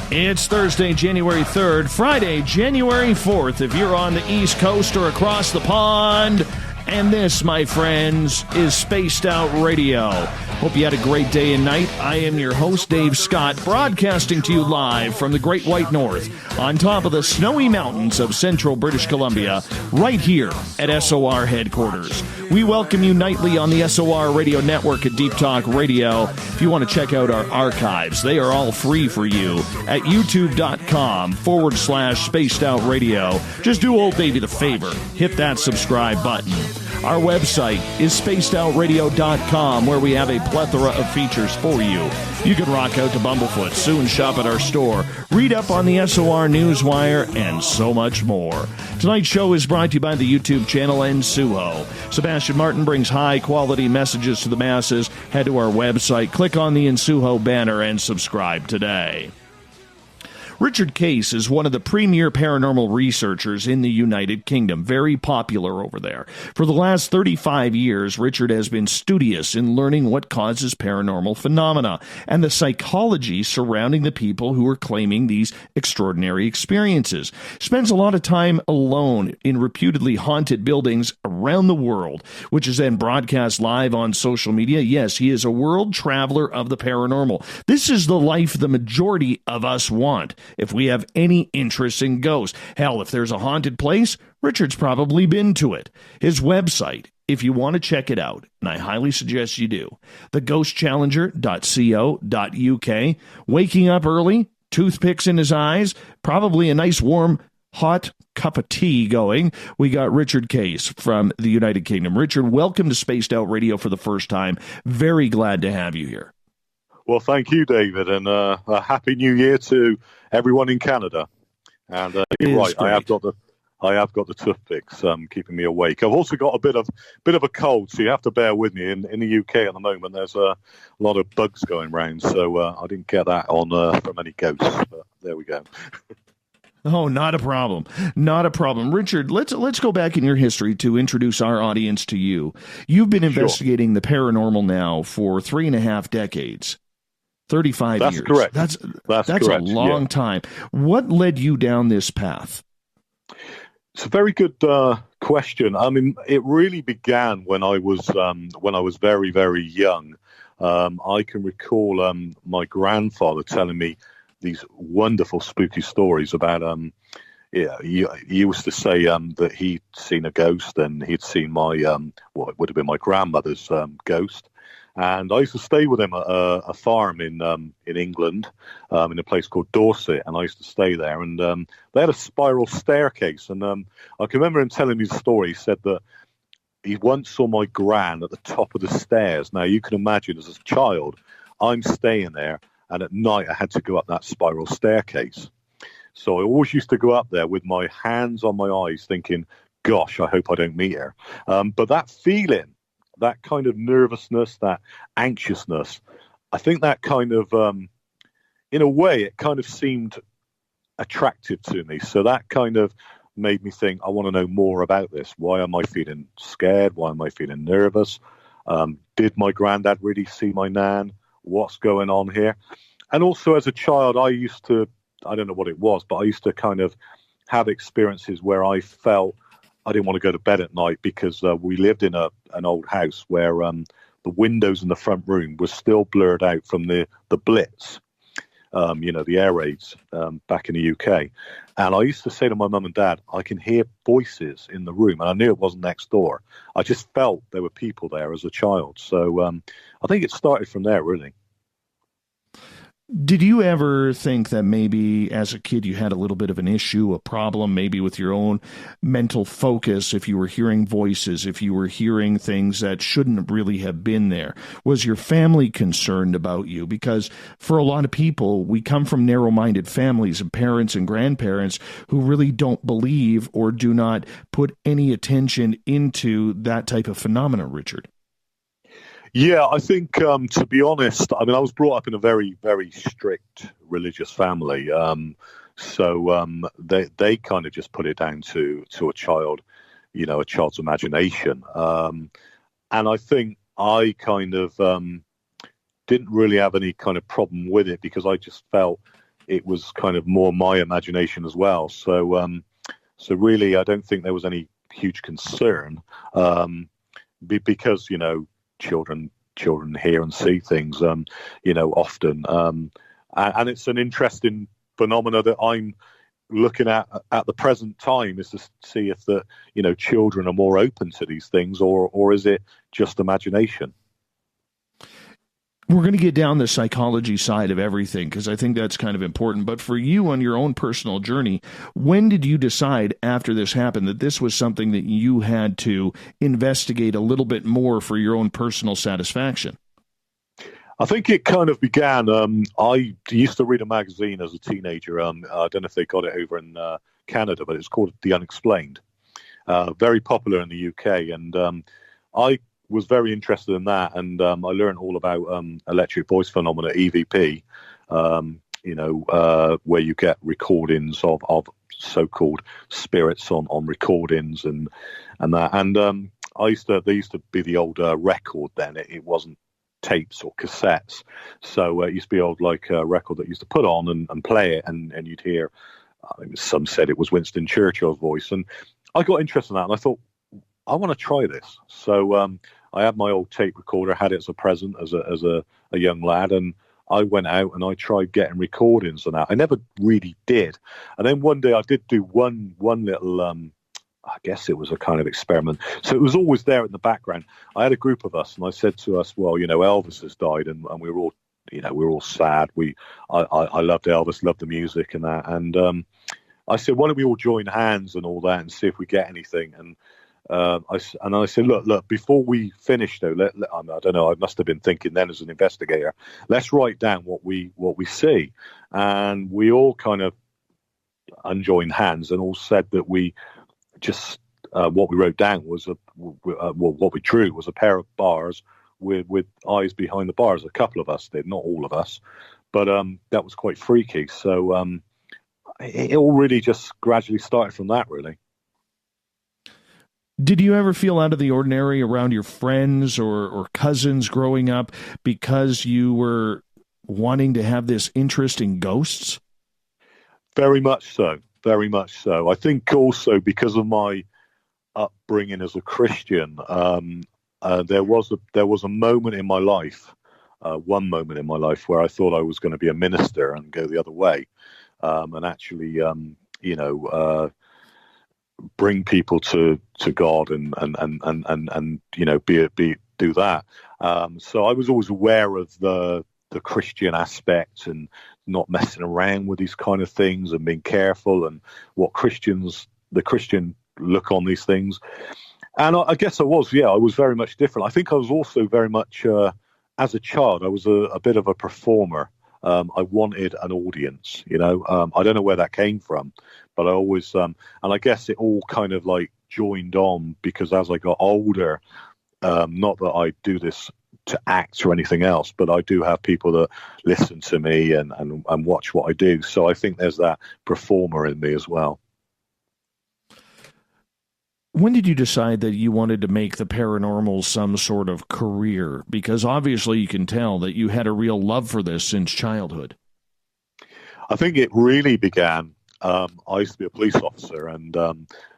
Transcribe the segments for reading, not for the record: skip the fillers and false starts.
It's Thursday, January 3rd, Friday, January 4th, if you're on the East Coast or across the pond. And this, my friends, is Spaced Out Radio. Hope you had a great day and night. I am your host, Dave Scott, broadcasting to you live from the Great White North, on top of the snowy mountains of central British Columbia, right here at SOR headquarters. We welcome you nightly on the SOR Radio Network at Deep Talk Radio. If you want to check out our archives, they are all free for you at youtube.com/Spaced Out Radio. Just do old Davey the favor. Hit that subscribe button. Our website is spacedoutradio.com, where we have a plethora of features for you. You can rock out to Bumblefoot, soon shop at our store, read up on the SOR Newswire, and so much more. Tonight's show is brought to you by the YouTube channel Ensuho. Sebastian Martin brings high-quality messages to the masses. Head to our website, click on the Ensuho banner, and subscribe today. Richard Case is one of the premier paranormal researchers in the United Kingdom, very popular over there. For the last 35 years, Richard has been studious in learning what causes paranormal phenomena and the psychology surrounding the people who are claiming these extraordinary experiences. Spends a lot of time alone in reputedly haunted buildings around the world, which is then broadcast live on social media. Yes, he is a world traveler of the paranormal. This is the life the majority of us want, if we have any interest in ghosts. Hell, if there's a haunted place, Richard's probably been to it. His website, if you want to check it out, and I highly suggest you do, theghostchallenger.co.uk. Waking up early, toothpicks in his eyes, probably a nice warm hot cup of tea going. We got Richard Case from the United Kingdom. Richard, welcome to Spaced Out Radio for the first time. Very glad to have you here. Well, thank you, David, and a happy New Year to everyone in Canada. And you're right, great. I have got the toothpicks keeping me awake. I've also got a bit of a cold, so you have to bear with me. In the UK at the moment, there's a lot of bugs going around, so I didn't get that on from any ghosts. But there we go. Oh, not a problem. Not a problem. Richard, let's go back in your history to introduce our audience to you. You've been investigating the paranormal now for 3.5 decades. 35 years. That's correct. That's correct. A long time. What led you down this path? It's a very good question. I mean, it really began when I was very, very young. I can recall my grandfather telling me these wonderful spooky stories about he used to say that he'd seen a ghost, and he'd seen my what would have been my grandmother's ghost. And I used to stay with him at a farm in England, in a place called Dorset, and I used to stay there. And they had a spiral staircase, and I can remember him telling me the story. He said that he once saw my gran at the top of the stairs. Now, you can imagine, as a child, I'm staying there, and at night I had to go up that spiral staircase. So I always used to go up there with my hands on my eyes thinking, gosh, I hope I don't meet her. But that feeling, that kind of nervousness, that anxiousness, I think that kind of, in a way, it kind of seemed attractive to me. So that kind of made me think, I want to know more about this. Why am I feeling scared? Why am I feeling nervous? Did my granddad really see my nan? What's going on here? And also as a child, I don't know what it was, but I used to kind of have experiences where I felt I didn't want to go to bed at night because we lived in an old house where the windows in the front room were still blurred out from the Blitz, the air raids back in the UK. And I used to say to my mum and dad, I can hear voices in the room. And I knew it wasn't next door. I just felt there were people there as a child. So I think it started from there, really. Did you ever think that maybe as a kid you had a little bit of an issue, a problem, maybe with your own mental focus, if you were hearing voices, if you were hearing things that shouldn't really have been there? Was your family concerned about you? Because for a lot of people, we come from narrow-minded families of parents and grandparents who really don't believe or do not put any attention into that type of phenomena, Richard. Yeah, I think, to be honest, I mean, I was brought up in a very, very strict religious family. So they kind of just put it down to a child, a child's imagination. And I think I kind of didn't really have any kind of problem with it because I just felt it was kind of more my imagination as well. So really, I don't think there was any huge concern, because children hear and see things, often, and it's an interesting phenomena that I'm looking at the present time, is to see if the children are more open to these things, or is it just imagination. We're going to get down the psychology side of everything, because I think that's kind of important. But for you, on your own personal journey, when did you decide after this happened that this was something that you had to investigate a little bit more for your own personal satisfaction? I think it kind of began, I used to read a magazine as a teenager. I don't know if they got it over in Canada, but it's called The Unexplained. Very popular in the UK. And I was very interested in that. And I learned all about electric voice phenomena, EVP, where you get recordings of so-called spirits on recordings and that. And there used to be the old record then. It wasn't tapes or cassettes, so it used to be old, like a record that used to put on and play it, and you'd hear, some said it was Winston Churchill's voice, and I got interested in that, and I thought, I want to try this. So I had my old tape recorder, had it as a present as a young lad, and I went out and I tried getting recordings and that. I never really did, and then one day I did do one little I guess it was a kind of experiment. So it was always there in the background. I had a group of us, and I said to us, well, Elvis has died, and we were all, we were all sad. I loved Elvis, loved the music and that. And I said, why don't we all join hands and all that and see if we get anything? And I said, look, before we finish though, I don't know, I must have been thinking then as an investigator, let's write down what we see. And we all kind of unjoined hands and all said that we just what we wrote down was what we drew was a pair of bars with eyes behind the bars. A couple of us did, not all of us, but that was quite freaky. So it all really just gradually started from that, really. Did you ever feel out of the ordinary around your friends or cousins growing up because you were wanting to have this interest in ghosts? Very much so. Very much so. I think also because of my upbringing as a Christian, there was a moment in my life, one moment in my life where I thought I was going to be a minister and go the other way, and actually, bring people to God and do that. So I was always aware of the Christian aspect and not messing around with these kind of things and being careful and what the Christian look on these things. And I guess I was very much different. I think I was also very much, as a child, I was a bit of a performer. I wanted an audience, I don't know where that came from, but I always, and I guess it all kind of like joined on because as I got older, not that I do this to act or anything else, but I do have people that listen to me and watch what I do. So I think there's that performer in me as well. When did you decide that you wanted to make the paranormal some sort of career? Because obviously you can tell that you had a real love for this since childhood. I think it really began, I used to be a police officer, and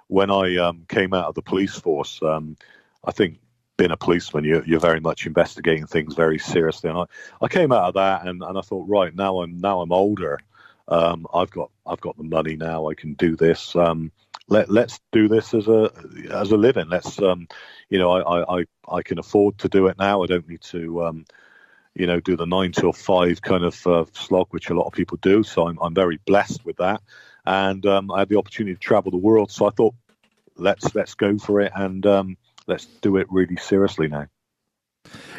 when I came out of the police force, I think being a policeman, you're very much investigating things very seriously. And I came out of that and I thought, right, now I'm older. I've got the money now. I can do this. Let's do this as a living. Let's I can afford to do it now. I don't need to do the 9 till 5 kind of slog, which a lot of people do. So I'm very blessed with that. And I had the opportunity to travel the world. So I thought, let's go for it and let's do it really seriously now.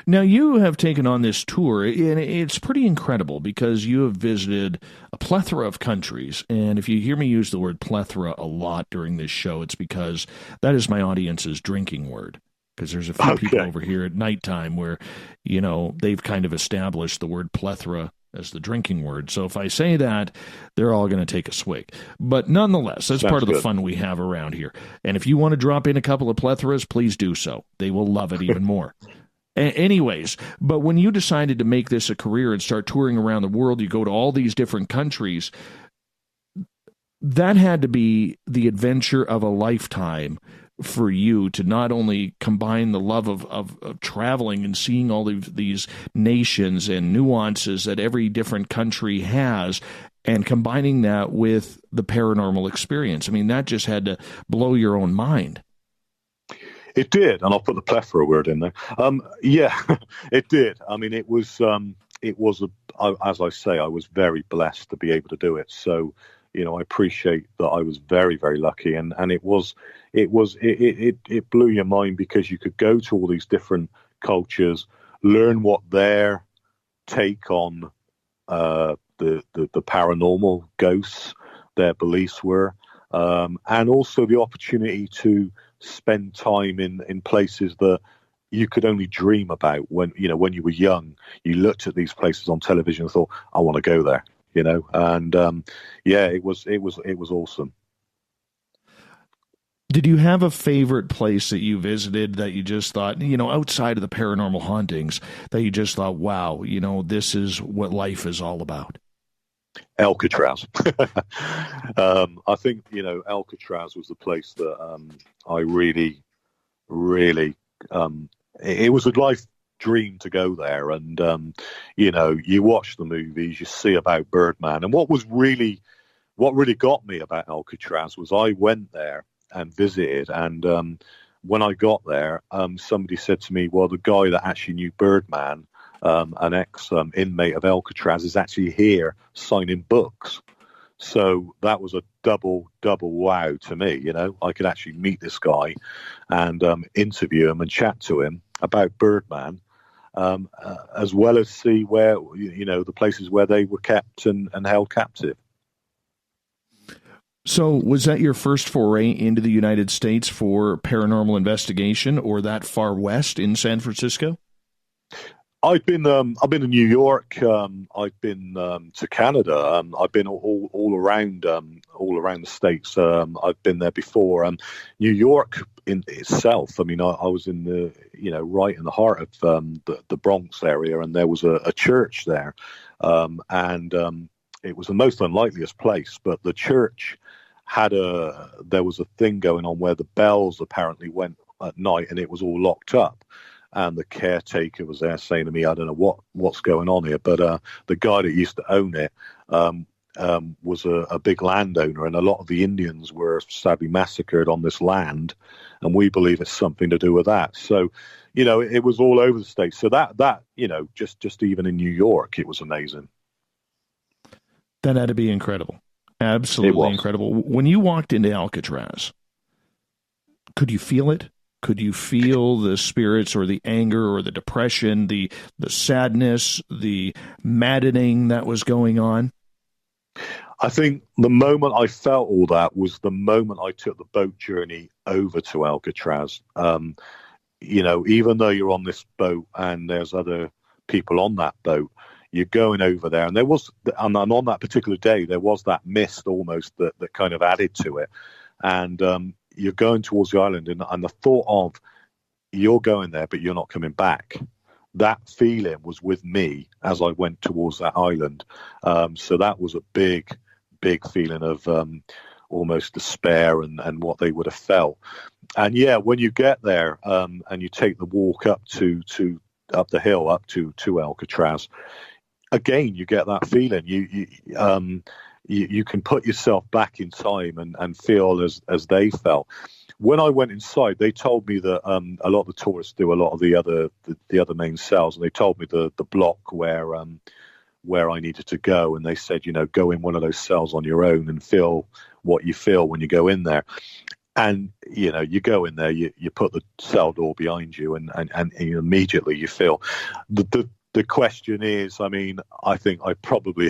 Now, you have taken on this tour, and it's pretty incredible because you have visited a plethora of countries. And if you hear me use the word plethora a lot during this show, it's because that is my audience's drinking word. Because there's a few people over here at nighttime where, they've kind of established the word plethora as the drinking word. So if I say that, they're all going to take a swig. But nonetheless, that's part of the fun we have around here. And if you want to drop in a couple of plethoras, please do so. They will love it even more. Anyways, but when you decided to make this a career and start touring around the world, you go to all these different countries. That had to be the adventure of a lifetime for you, to not only combine the love of traveling and seeing all of these nations and nuances that every different country has, and combining that with the paranormal experience. I mean, that just had to blow your own mind. It did, and I'll put the plethora word in there. Yeah, it did. I mean, it was as I say, I was very blessed to be able to do it. So, you know, I appreciate that I was very, very lucky, and it blew your mind, because you could go to all these different cultures, learn what their take on the paranormal, ghosts, their beliefs were, and also the opportunity to spend time in places that you could only dream about when you were young. You looked at these places on television and thought, I want to go there. And it was awesome. Did you have a favorite place that you visited that you just thought, outside of the paranormal hauntings, that you just thought, wow, this is what life is all about? Alcatraz. I think, Alcatraz was the place that I really, really, it was a life dream to go there. And, you watch the movies, you see about Birdman. And what really got me about Alcatraz was I went there and visited. And when I got there, somebody said to me, well, the guy that actually knew Birdman, an ex-inmate of Alcatraz, is actually here signing books. So that was a double wow to me. I could actually meet this guy and interview him and chat to him about Birdman, as well as see where, the places where they were kept and held captive. So was that your first foray into the United States for paranormal investigation, or that far west in San Francisco? I've been to New York. I've been to Canada. I've been all around the States. I've been there before. New York in itself. I mean, I was in the right in the heart of the Bronx area, and there was a church there, and it was the most unlikeliest place. But the church there was a thing going on where the bells apparently went at night, and it was all locked up. And the caretaker was there saying to me, I don't know what's going on here, but the guy that used to own it was a big landowner, and a lot of the Indians were sadly massacred on this land, and we believe it's something to do with that. So, it was all over the States. So that just even in New York, it was amazing. That had to be incredible. Absolutely incredible. When you walked into Alcatraz, could you feel it? Could you feel the spirits, or the anger, or the depression, the sadness, the maddening that was going on? I think the moment I felt all that was the moment I took the boat journey over to Alcatraz. Even though you're on this boat and there's other people on that boat, you're going over there. And on that particular day, there was that mist almost that kind of added to it. And you're going towards the island, and the thought of you're going there, but you're not coming back. That feeling was with me as I went towards that island. So that was a big feeling of almost despair and what they would have felt. And yeah, when you get there and you take the walk up up the hill up to Alcatraz, again you get that feeling. You can put yourself back in time and feel as they felt. When I went inside, they told me that a lot of the tourists do a lot of the other main cells, and they told me the block where I needed to go, and they said, go in one of those cells on your own and feel what you feel when you go in there. And you go in there, you put the cell door behind you, and immediately you feel the question is, I mean, I think I probably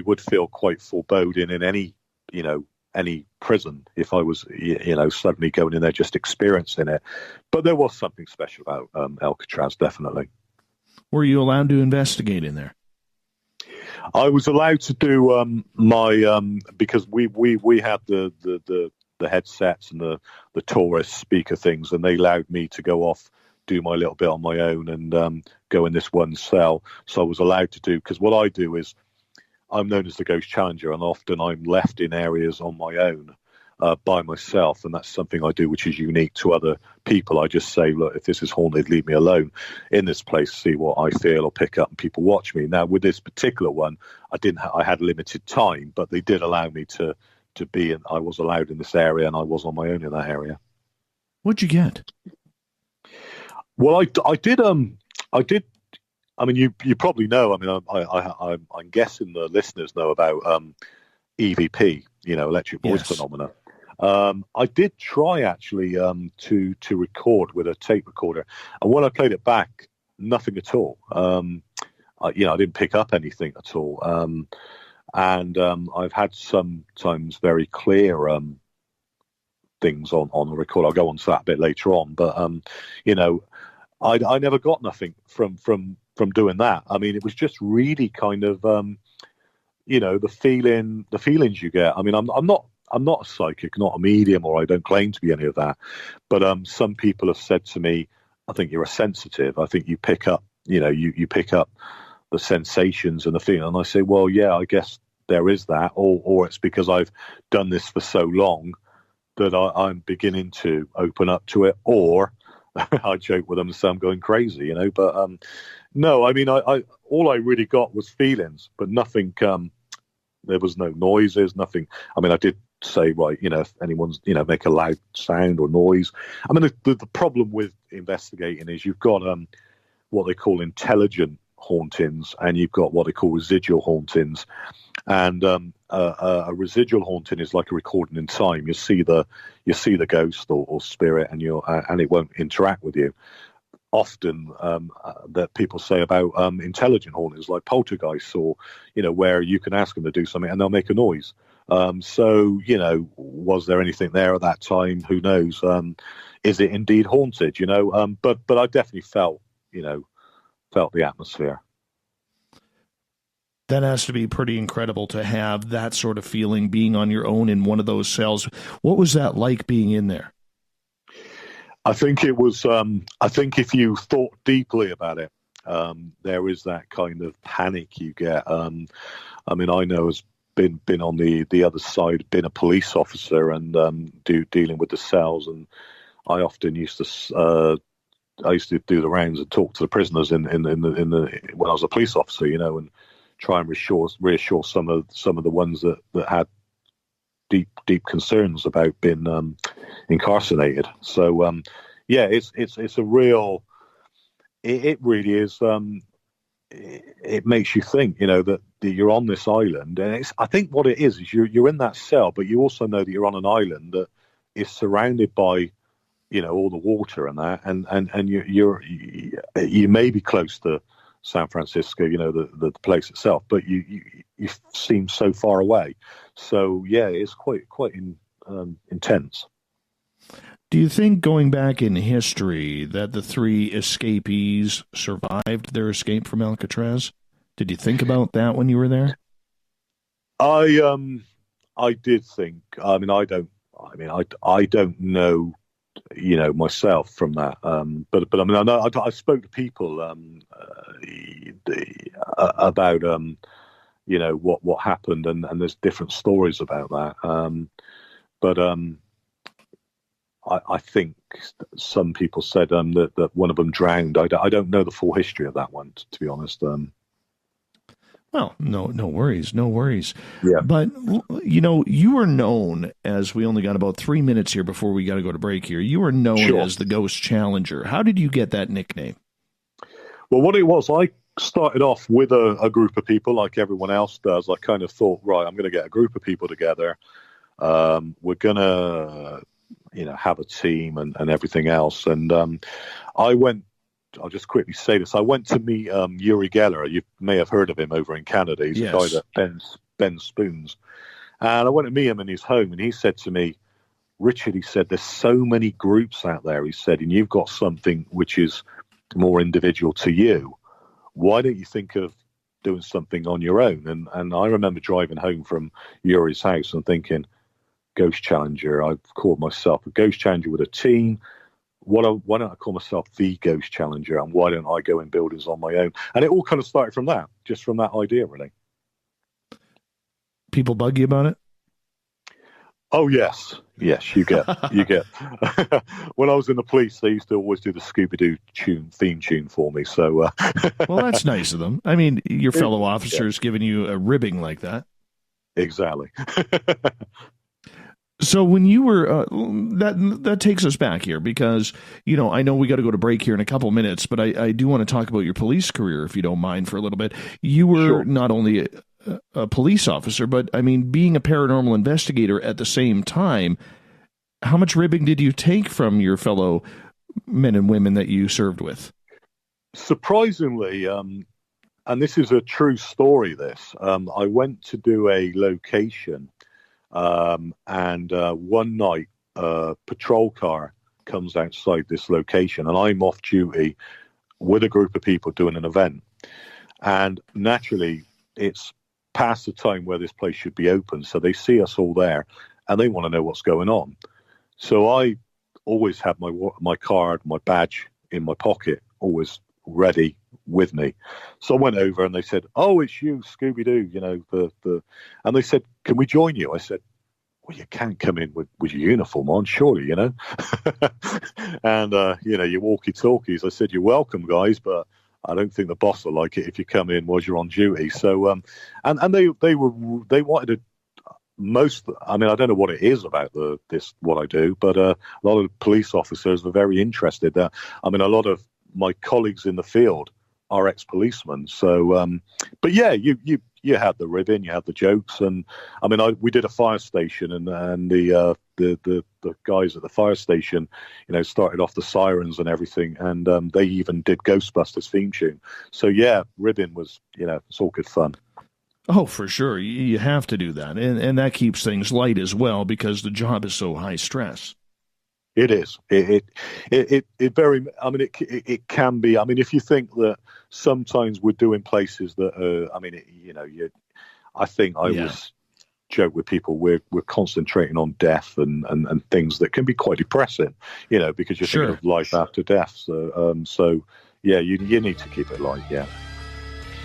would feel quite foreboding in any prison if I was, suddenly going in there just experiencing it. But there was something special about Alcatraz, definitely. Were you allowed to investigate in there? I was allowed to do my because we had the headsets and the tourist speaker things, and they allowed me to go off do my little bit on my own and go in this one cell. So I was allowed to do, because what I do is I'm known as the Ghost Challenger, and often I'm left in areas on my own by myself, and that's something I do which is unique to other people. I just say, look, if this is haunted, leave me alone in this place, see what I feel or pick up, and people watch me. Now, with this particular one, I had limited time, but they did allow me to be, and I was allowed in this area, and I was on my own in that area. What'd you get? Well, I did. I mean, you probably know. I mean, I'm guessing the listeners know about EVP, electric voice phenomena. I did try actually to record with a tape recorder, and when I played it back, nothing at all. I didn't pick up anything at all. And I've had sometimes very clear things on the record. I'll go on to that a bit later on, but I never got nothing from doing that. I mean, it was just really kind of the feelings you get. I mean, I'm not a psychic, not a medium, or I don't claim to be any of that. But some people have said to me, I think you're a sensitive. I think you pick up, you pick up the sensations and the feeling. And I say, well, yeah, I guess there is that, or it's because I've done this for so long that I'm beginning to open up to it, or I joke with them and say I'm going crazy, But no, I mean, I all I really got was feelings, but nothing. There was no noises, nothing. I mean, I did say, right, if anyone's, make a loud sound or noise. I mean, the problem with investigating is you've got what they call intelligent hauntings, and you've got what they call residual hauntings. And a residual haunting is like a recording in time. You see the ghost or spirit, and it won't interact with you. Often that people say about intelligent hauntings, like poltergeists, or where you can ask them to do something and they'll make a noise. So was there anything there at that time? Who knows? Is it indeed haunted? But I definitely felt the atmosphere. That has to be pretty incredible to have that sort of feeling, being on your own in one of those cells. What was that like being in there? I think it was, I think if you thought deeply about it, there is that kind of panic you get. I mean, I know as been on the other side, been a police officer and dealing with the cells, and I often used to do the rounds and talk to the prisoners in the when I was a police officer, and try and reassure some of the ones that had deep concerns about being incarcerated. So yeah, it's a real. It really is. It makes you think, that you're on this island, and I think what it is you're in that cell, but you also know that you're on an island that is surrounded by, all the water and that, and you may be close to San Francisco, the place itself, but you seem so far away. So yeah, it's quite intense. Do you think, going back in history, that the three escapees survived their escape from Alcatraz? Did you think about that when you were there? I did think. I don't know, myself from that. But I mean, I know I spoke to people about what happened, and there's different stories about that. But I think some people said that one of them drowned. I don't know the full history of that one, to be honest. Well, no worries. Yeah. But, you were known as, we only got about 3 minutes here before we got to go to break here. You were known as the Ghost Challenger. How did you get that nickname? Well, what it was, I started off with a group of people like everyone else does. I kind of thought, right, I'm going to get a group of people together. We're going to, have a team and everything else. And I'll just quickly say this. I went to meet Uri Geller. You may have heard of him over in Canada. He's a guy that bends spoons. And I went to meet him in his home, and he said to me, Richard, he said, there's so many groups out there, he said, and you've got something which is more individual to you. Why don't you think of doing something on your own? And I remember driving home from Uri's house and thinking, Ghost Challenger. I've called myself a Ghost Challenger with a team. why don't I call myself the Ghost Challenger, and why don't I go in buildings on my own? And it all kind of started from that, just from that idea, really. People bug you about it? Oh, yes, you get. When I was in the police, they used to always do the Scooby-Doo theme tune for me. So, well, that's nice of them. I mean, your fellow officers giving you a ribbing like that. Exactly. So when you were that takes us back here, because I know we got to go to break here in a couple minutes, but I do want to talk about your police career, if you don't mind, for a little bit. You were not only a police officer, but I mean, being a paranormal investigator at the same time. How much ribbing did you take from your fellow men and women that you served with? Surprisingly, and this is a true story, I went to do a location, and one night a patrol car comes outside this location, and I'm off duty with a group of people doing an event. And naturally, it's past the time where this place should be open, so they see us all there, and they want to know what's going on. So I always have my card, my badge in my pocket, always ready with me. So I went over and they said, "Oh, it's you, Scooby-Doo," and they said, "Can we join you?" I said, "Well, you can't come in with your uniform on, surely, And, your walkie-talkies, I said, "You're welcome, guys, but I don't think the boss will like it if you come in while you're on duty." So, and they wanted to, I don't know what it is about what I do, but a lot of police officers are very interested. A lot of my colleagues in the field are ex-policemen. So, but yeah, you had the ribbon, you had the jokes, and we did a fire station, and the guys at the fire station, started off the sirens and everything, and they even did Ghostbusters theme tune. So yeah, ribbon was, it's all good fun. Oh, for sure. You have to do that. And that keeps things light as well, because the job is so high stress. It is. It can be. If you think that sometimes we're doing places that, I think I always joke with people, we're concentrating on death and things that can be quite depressing, because you're thinking of life after death. So yeah, you need to keep it light, yeah.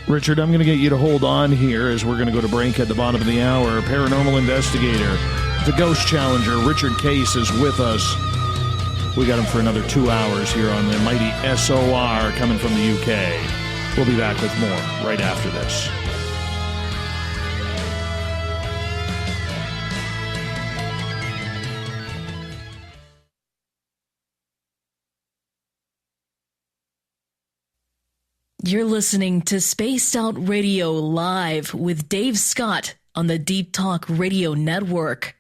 Richard, I'm going to get you to hold on here as we're going to go to break at the bottom of the hour. Paranormal investigator, the Ghost Challenger, Richard Case, is with us. We got him for another 2 hours here on the mighty SOR coming from the UK. We'll be back with more right after this. You're listening to Spaced Out Radio Live with Dave Scott on the Deep Talk Radio Network.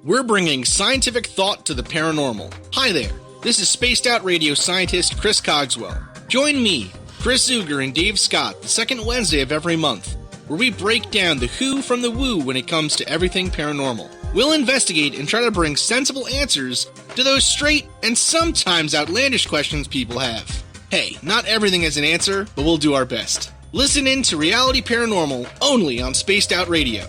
We're bringing scientific thought to the paranormal. Hi there, this is Spaced Out Radio scientist Chris Cogswell. Join me, Chris Zuger, and Dave Scott the second Wednesday of every month, where we break down the who from the woo when it comes to everything paranormal. We'll investigate and try to bring sensible answers to those straight and sometimes outlandish questions people have. Hey, not everything has an answer, but we'll do our best. Listen in to Reality Paranormal only on Spaced Out Radio.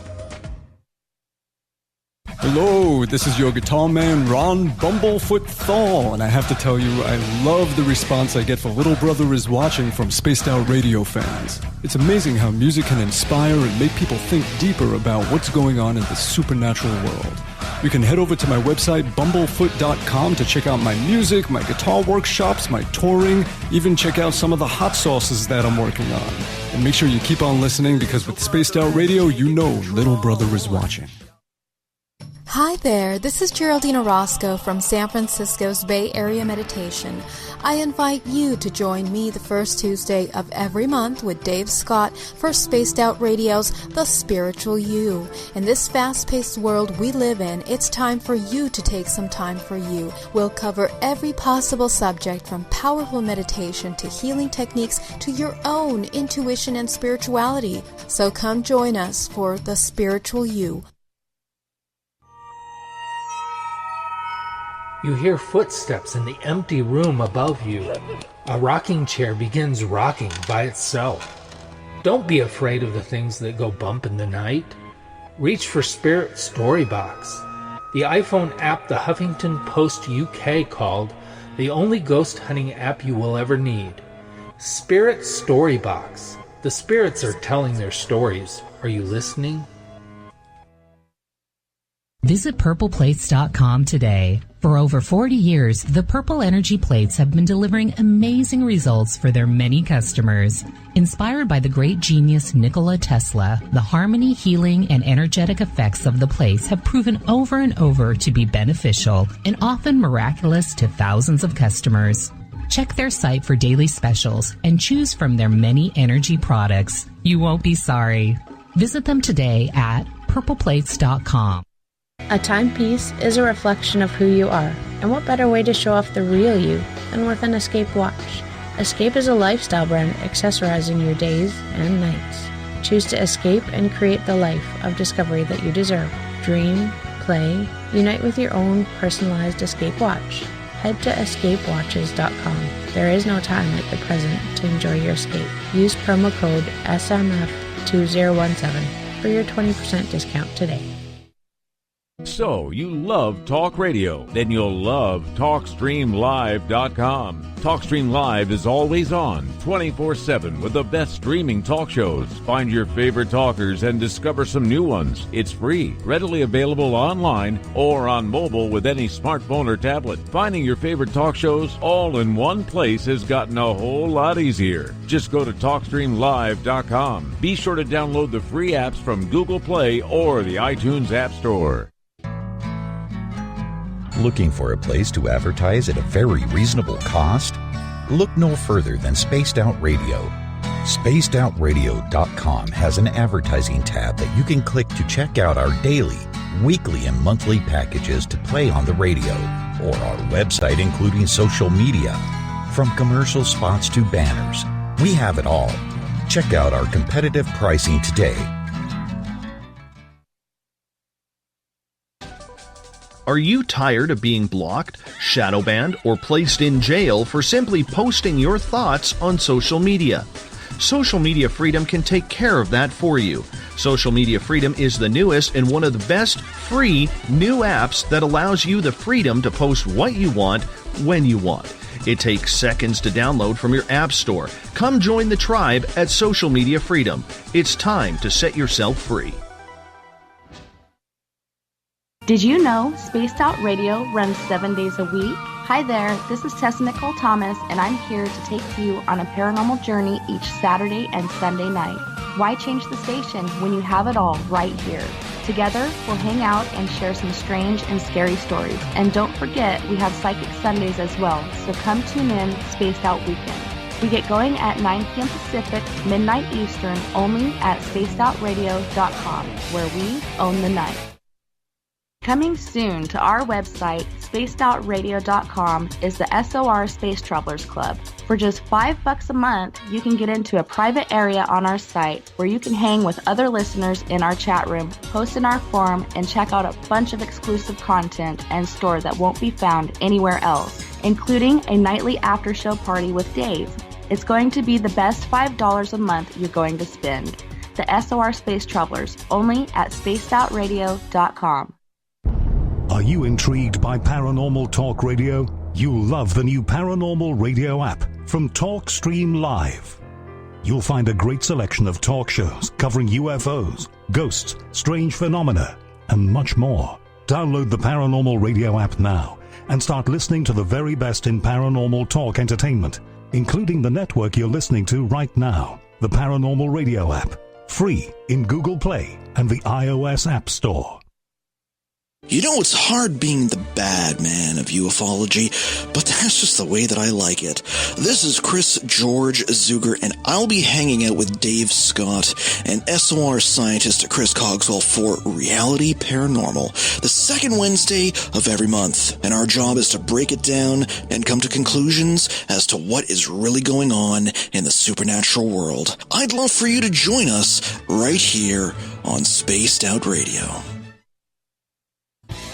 Hello, this is your guitar man, Ron Bumblefoot Thaw, and I have to tell you, I love the response I get for Little Brother is Watching from Spaced Out Radio fans. It's amazing how music can inspire and make people think deeper about what's going on in the supernatural world. You can head over to my website, bumblefoot.com, to check out my music, my guitar workshops, my touring, even check out some of the hot sauces that I'm working on. And make sure you keep on listening, because with Spaced Out Radio, you know Little Brother is watching. Hi there, this is Geraldine Orozco from San Francisco's Bay Area Meditation. I invite you to join me the first Tuesday of every month with Dave Scott for Spaced Out Radio's The Spiritual You. In this fast-paced world we live in, it's time for you to take some time for you. We'll cover every possible subject, from powerful meditation to healing techniques to your own intuition and spirituality. So come join us for The Spiritual You. You hear footsteps in the empty room above you. A rocking chair begins rocking by itself. Don't be afraid of the things that go bump in the night. Reach for Spirit's story box. The iPhone app the Huffington Post UK called the only ghost hunting app you will ever need. Spirit Storybox. The spirits are telling their stories. Are you listening? Visit purpleplates.com today. For over 40 years, the Purple Energy Plates have been delivering amazing results for their many customers. Inspired by the great genius Nikola Tesla, the harmony, healing, and energetic effects of the plates have proven over and over to be beneficial and often miraculous to thousands of customers. Check their site for daily specials and choose from their many energy products. You won't be sorry. Visit them today at purpleplates.com. A timepiece is a reflection of who you are, and what better way to show off the real you than with an Escape watch. Escape is a lifestyle brand accessorizing your days and nights. Choose to escape and create the life of discovery that you deserve. Dream, play, unite with your own personalized Escape watch. Head to escapewatches.com. There is no time like the present to enjoy your escape. Use promo code SMF2017 for your 20% discount today. So, you love talk radio? Then you'll love TalkStreamLive.com. TalkStream Live is always on, 24/7, with the best streaming talk shows. Find your favorite talkers and discover some new ones. It's free, readily available online or on mobile with any smartphone or tablet. Finding your favorite talk shows all in one place has gotten a whole lot easier. Just go to TalkStreamLive.com. Be sure to download the free apps from Google Play or the iTunes App Store. Looking for a place to advertise at a very reasonable cost? Look no further than Spaced Out Radio. SpacedOutRadio.com has an advertising tab that you can click to check out our daily, weekly, and monthly packages to play on the radio, or our website including social media. From commercial spots to banners, we have it all. Check out our competitive pricing today. Are you tired of being blocked, shadow banned, or placed in jail for simply posting your thoughts on social media? Social Media Freedom can take care of that for you. Social Media Freedom is the newest and one of the best free new apps that allows you the freedom to post what you want when you want. It takes seconds to download from your app store. Come join the tribe at Social Media Freedom. It's time to set yourself free. Did you know Spaced Out Radio runs 7 days a week? Hi there, this is Tessa Nicole Thomas, and I'm here to take you on a paranormal journey each Saturday and Sunday night. Why change the station when you have it all right here? Together, we'll hang out and share some strange and scary stories. And don't forget, we have Psychic Sundays as well, so come tune in Spaced Out Weekend. We get going at 9 p.m. Pacific, midnight Eastern, only at spacedoutradio.com, where we own the night. Coming soon to our website, spacedoutradio.com, is the SOR Space Travelers Club. For just $5 a month, you can get into a private area on our site where you can hang with other listeners in our chat room, post in our forum, and check out a bunch of exclusive content and store that won't be found anywhere else, including a nightly after-show party with Dave. It's going to be the best $5 a month you're going to spend. The SOR Space Travelers, only at spacedoutradio.com. Are you intrigued by Paranormal Talk Radio? You'll love the new Paranormal Radio app from TalkStream Live. You'll find a great selection of talk shows covering UFOs, ghosts, strange phenomena, and much more. Download the Paranormal Radio app now and start listening to the very best in paranormal talk entertainment, including the network you're listening to right now, the Paranormal Radio app, free in Google Play and the iOS App Store. You know, it's hard being the bad man of ufology, but that's just the way that I like it. This is Chris George Zuger, and I'll be hanging out with Dave Scott and SOR scientist Chris Cogswell for Reality Paranormal, the second Wednesday of every month. And our job is to break it down and come to conclusions as to what is really going on in the supernatural world. I'd love for you to join us right here on Spaced Out Radio.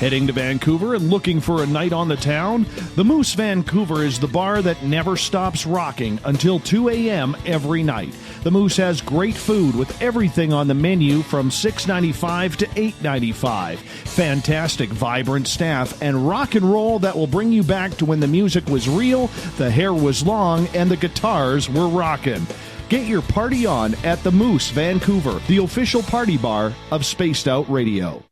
Heading to Vancouver and looking for a night on the town? The Moose Vancouver is the bar that never stops rocking until 2 a.m. every night. The Moose has great food with everything on the menu from $6.95 to $8.95. Fantastic, vibrant staff and rock and roll that will bring you back to when the music was real, the hair was long, and the guitars were rocking. Get your party on at the Moose Vancouver, the official party bar of Spaced Out Radio.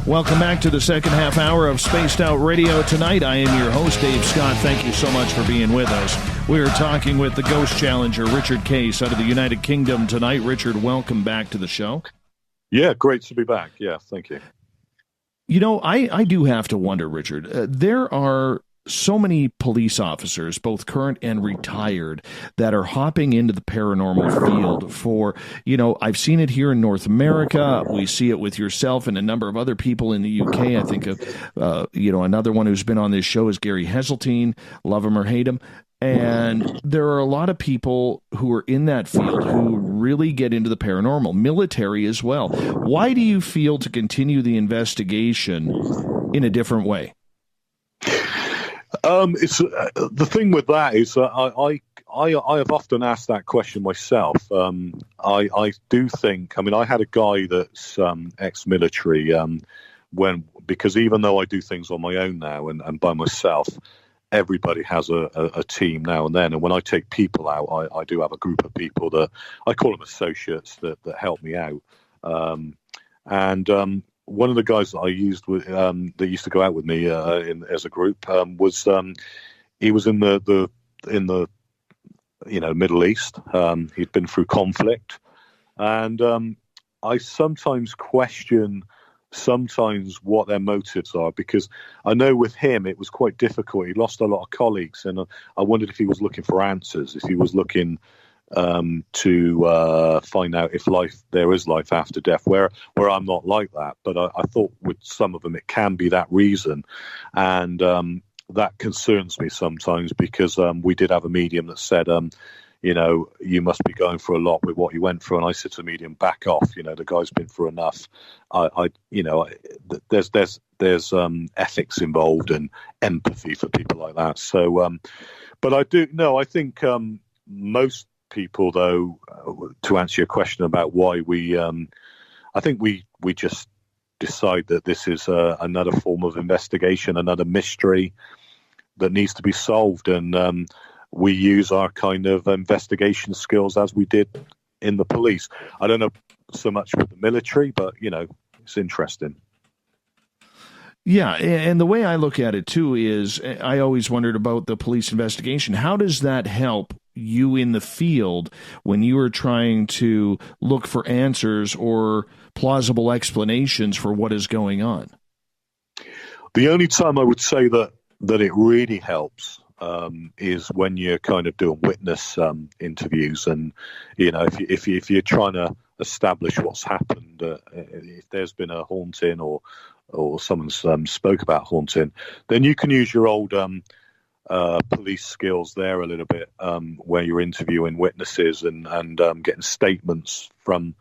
Welcome back to the second half hour of Spaced Out Radio. Tonight, I am your host, Dave Scott. Thank you so much for being with us. We're talking with the Ghost Challenger, Richard Case, out of the United Kingdom tonight. Richard, welcome back to the show. Yeah, great to be back. Yeah, thank you. You know, I do have to wonder, Richard, there are so many police officers, both current and retired, that are hopping into the paranormal field for, you know, I've seen it here in North America. We see it with yourself and a number of other people in the UK. I think of, another one who's been on this show is Gary Heseltine, love him or hate him. And there are a lot of people who are in that field who really get into the paranormal, military as well. Why do you feel to continue the investigation in a different way? It's the thing with that is I have often asked that question myself. I do think. I mean, I had a guy that's ex-military because even though I do things on my own now and by myself, everybody has a team now and then. And when I take people out, I do have a group of people that I call them associates that help me out. One of the guys that I used that used to go out with me as a group was he was in the Middle East. He'd been through conflict, and I sometimes question what their motives are, because I know with him it was quite difficult. He lost a lot of colleagues, and I wondered if he was looking for answers, if he was looking to find out if there is life after death, where I'm not like that. But I thought with some of them it can be that reason, and that concerns me sometimes, because we did have a medium that said, you must be going through a lot with what you went through, and I said to the medium, back off. The guy's been through enough. There's ethics involved and empathy for people like that. So, but I think most people, though, to answer your question about why I think we just decide that this is another form of investigation, another mystery that needs to be solved, and we use our kind of investigation skills as we did in the police. I don't know so much with the military, but it's interesting. Yeah, and the way I look at it too is I always wondered about the police investigation. How does that help you in the field when you are trying to look for answers or plausible explanations for what is going on? The only time I would say that it really helps is when you're kind of doing witness interviews, and if you're trying to establish what's happened, if there's been a haunting or someone's spoke about haunting, then you can use your old police skills there a little bit, where you're interviewing witnesses and getting statements from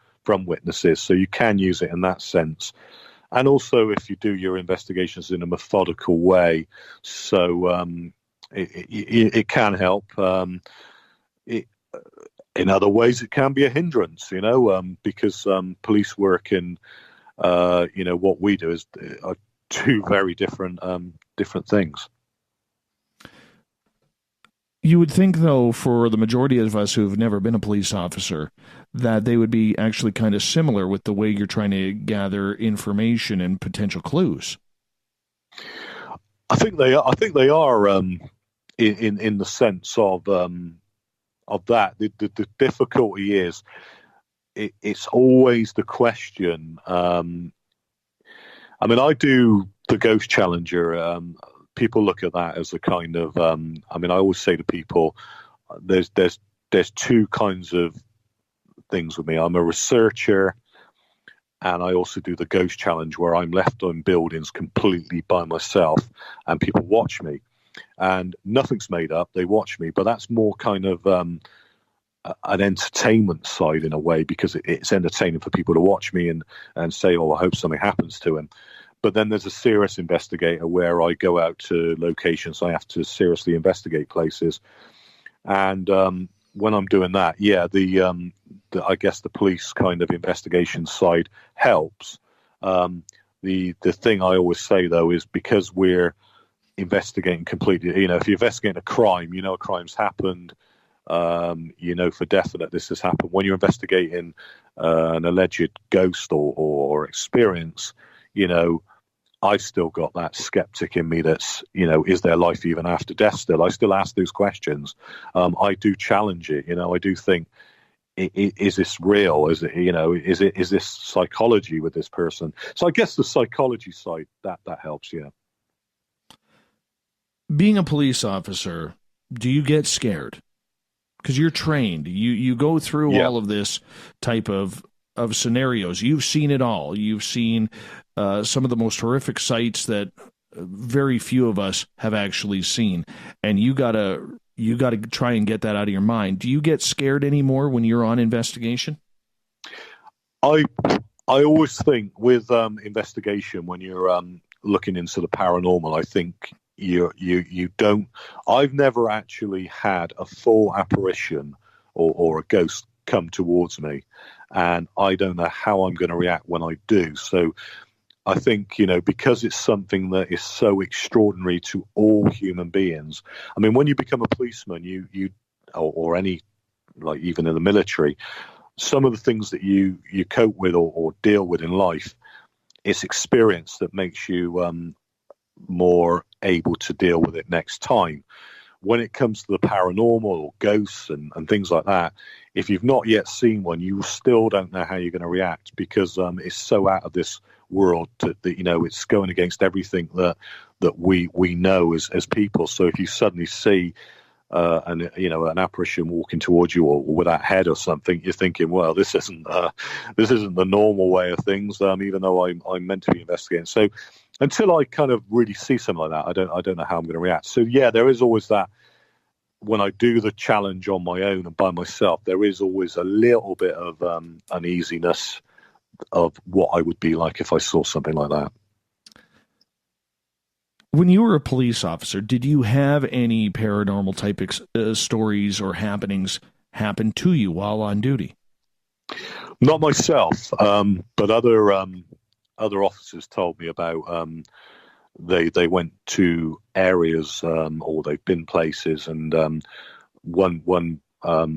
witnesses. So you can use it in that sense. And also if you do your investigations in a methodical way. So it can help. In other ways, it can be a hindrance, because police work and what we do are two very different things. You would think, though, for the majority of us who have never been a police officer, that they would be actually kind of similar with the way you're trying to gather information and potential clues. I think they are in the sense of that. The difficulty is it's always the question. I mean, I do the Ghost Challenger. People look at that as a kind of. I always say to people, there's two kinds of things with me. I'm a researcher, And I also do the ghost challenge where I'm left on buildings completely by myself and people watch me. And nothing's made up. They watch me. But that's more kind of an entertainment side in a way, because it's entertaining for people to watch me and say, oh, I hope something happens to him. But then there's a serious investigator where I go out to locations. I have to seriously investigate places. And when I'm doing that, I guess the police kind of investigation side helps. The thing I always say, though, is because we're investigating completely, if you're investigating a crime, a crime's happened, for definite this has happened. When you're investigating an alleged ghost or experience, I've still got that skeptic in me that's, is there life even after death still? I still ask those questions. I do challenge it. I do think, is this real? Is it, is this psychology with this person? So I guess the psychology side, that helps, yeah. Being a police officer, do you get scared? Because you're trained. You go through all of this type of scenarios. You've seen it all. You've seen some of the most horrific sights that very few of us have actually seen. And you gotta try and get that out of your mind. Do you get scared anymore when you're on investigation? I always think with investigation, when you're looking into the paranormal, I think you don't. I've never actually had a full apparition or a ghost come towards me, and I don't know how I'm going to react when I do. So I think, because it's something that is so extraordinary to all human beings. I mean, when you become a policeman, you or any, like even in the military, some of the things that you cope with or deal with in life, it's experience that makes you more able to deal with it next time. When it comes to the paranormal or ghosts and things like that, if you've not yet seen one, you still don't know how you're going to react, because it's so out of this world that it's going against everything that we know as people. So if you suddenly see an apparition walking towards you or with that head or something, you're thinking, well, this isn't the normal way of things, even though I'm meant to be investigating. So until I kind of really see something like that, I don't know how I'm going to react. So yeah, there is always that. When I do the challenge on my own and by myself, there is always a little bit of uneasiness of what I would be like if I saw something like that. When you were a police officer, did you have any paranormal type stories or happenings happen to you while on duty? Not myself, but other officers told me about. They went to areas or they've been places, and one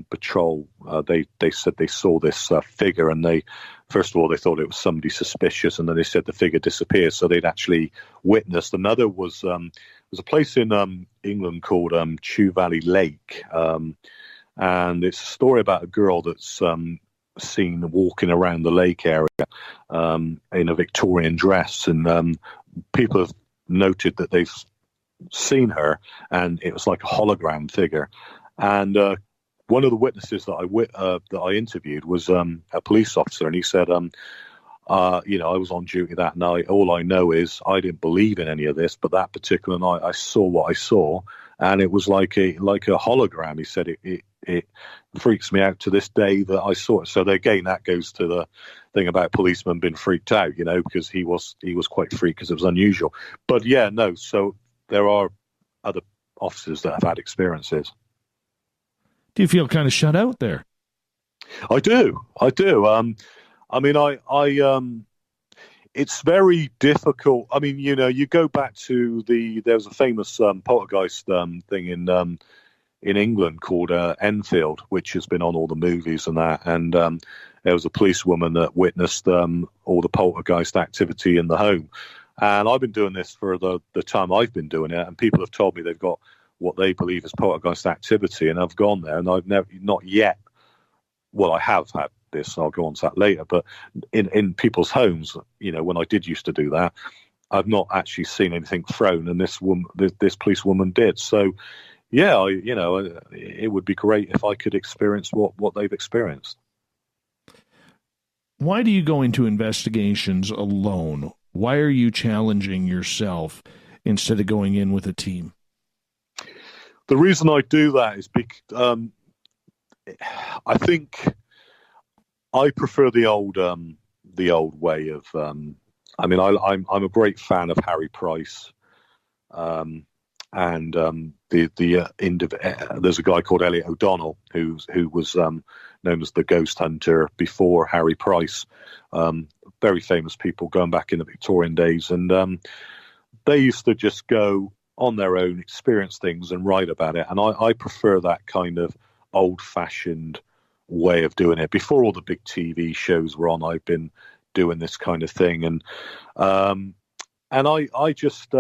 patrol they said they saw this figure, and they first of all they thought it was somebody suspicious, and then they said the figure disappeared, so they'd actually witnessed. Another was a place in England called Chew Valley Lake, and it's a story about a girl that's seen walking around the lake area in a Victorian dress, and people have noted that they've seen her, and it was like a hologram figure. And one of the witnesses that I interviewed was a police officer, and he said, I was on duty that night. All I know is I didn't believe in any of this, but that particular night I saw what I saw, and it was like a hologram. He said it freaks me out to this day that I saw it. So again, that goes to the thing about policemen being freaked out, because he was quite freaked because it was unusual. But yeah, no. So there are other officers that have had experiences. Do you feel kind of shut out there? I do. I mean, it's very difficult. I mean, you go back to there was a famous poltergeist thing in England called Enfield, which has been on all the movies and that. And there was a policewoman that witnessed all the poltergeist activity in the home. And I've been doing this for the time I've been doing it, and people have told me they've got what they believe is poltergeist activity, and I've gone there, and I've not yet. Well, I have had this. I'll go on to that later. But in people's homes, when I did used to do that, I've not actually seen anything thrown, and this policewoman did. So, yeah, it would be great if I could experience what they've experienced. Why do you go into investigations alone? Why are you challenging yourself instead of going in with a team? The reason I do that is because I think I prefer the old way of. I'm a great fan of Harry Price, and there's a guy called Elliot O'Donnell who was known as the ghost hunter before Harry Price. Very famous people going back in the Victorian days, and they used to just go on their own, experience things, and write about it. And I prefer that kind of old-fashioned way of doing it. Before all the big TV shows were on, I've been doing this kind of thing, and I just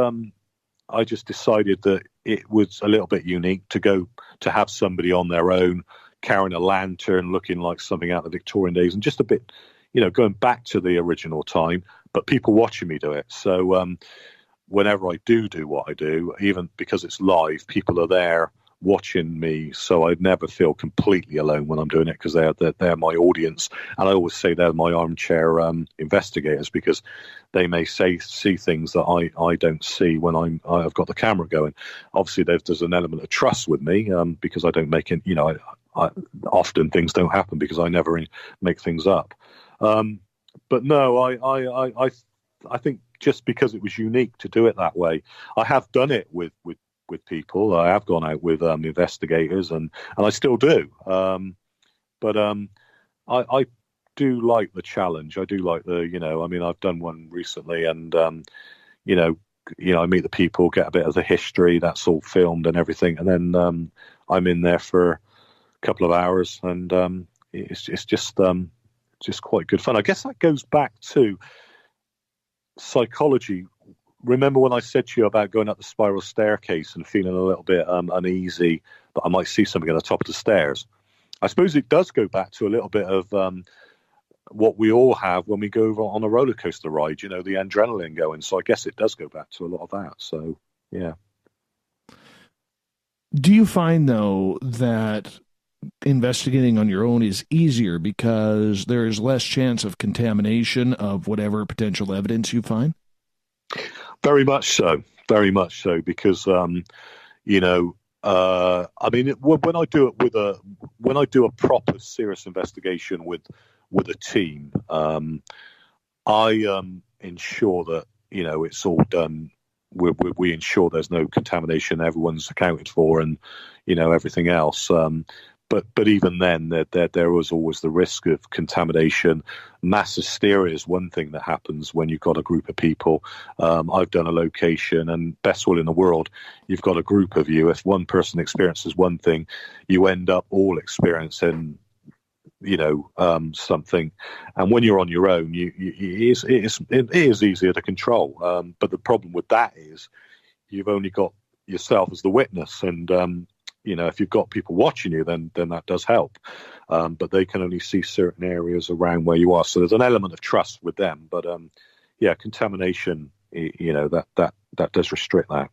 decided that it was a little bit unique to have somebody on their own carrying a lantern, looking like something out of the Victorian days, and just a bit, going back to the original time, but people watching me do it. So whenever I do what I do, even because it's live, people are there watching me, so I never feel completely alone when I'm doing it, because they're my audience, and I always say they're my armchair investigators, because they may see things that I don't see when I've got the camera going. Obviously, there's an element of trust with me, because I don't make it. Often things don't happen because I never make things up. But no, I think just because it was unique to do it that way, I have done it with people. I have gone out with investigators, and I still do. But I do like the challenge. I do like I've done one recently, and I meet the people, get a bit of the history. That's all filmed and everything, and then I'm in there for a couple of hours, and it's just quite good fun. I guess that goes back to psychology. Remember when I said to you about going up the spiral staircase and feeling a little bit uneasy that I might see something at the top of the stairs? I suppose it does go back to a little bit of what we all have when we go on a roller coaster ride, the adrenaline going. So I guess it does go back to a lot of that. So, yeah. Do you find, though, that investigating on your own is easier because there is less chance of contamination of whatever potential evidence you find? Very much so, because when I do it when I do a proper serious investigation with a team, I ensure that it's all done. We ensure there's no contamination, everyone's accounted for, and everything else. But even then, there was always the risk of contamination. Mass hysteria is one thing that happens when you've got a group of people. I've done a location, and best will in the world, you've got a group of you. If one person experiences one thing, you end up all experiencing, something. And when you're on your own, it is easier to control. But the problem with that is you've only got yourself as the witness, and if you've got people watching you, then that does help. But they can only see certain areas around where you are. So there's an element of trust with them. But contamination, that does restrict that.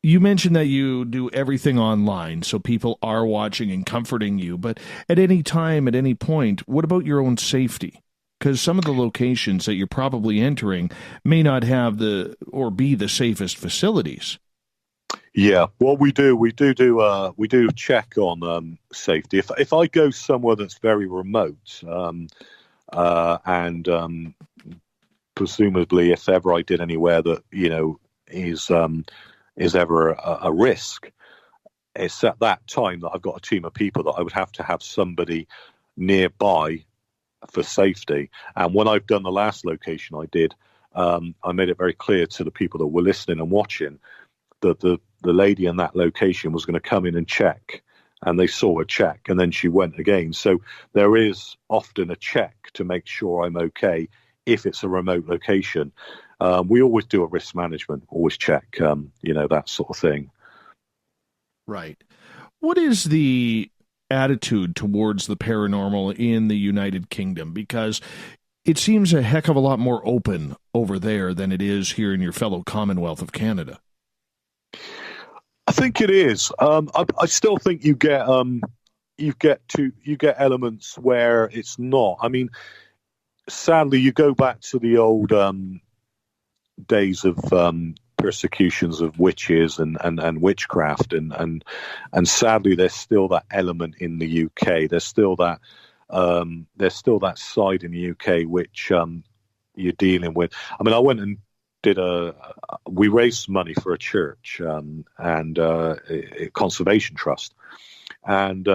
You mentioned that you do everything online, so people are watching and comforting you. But at any time, at any point, what about your own safety? Because some of the locations that you're probably entering may not have be the safest facilities. Yeah, well, we do check on safety. If I go somewhere that's very remote, and presumably if ever I did anywhere that is ever a risk, it's at that time that I've got a team of people that I would have to have somebody nearby for safety. And when I've done the last location I did, I made it very clear to the people that were listening and watching that the lady in that location was going to come in and check, and they saw her check, and then she went again. So there is often a check to make sure I'm okay if it's a remote location. We always do a risk management, always check, that sort of thing. Right. What is the attitude towards the paranormal in the United Kingdom? Because it seems a heck of a lot more open over there than it is here in your fellow Commonwealth of Canada. I think it is. I still think you get you get elements where it's not. I mean, sadly, you go back to the old days of persecutions of witches and witchcraft, and sadly, there's still that element in the UK. There's still that side in the UK which you're dealing with. I mean, I went and we raised money for a church and a conservation trust, and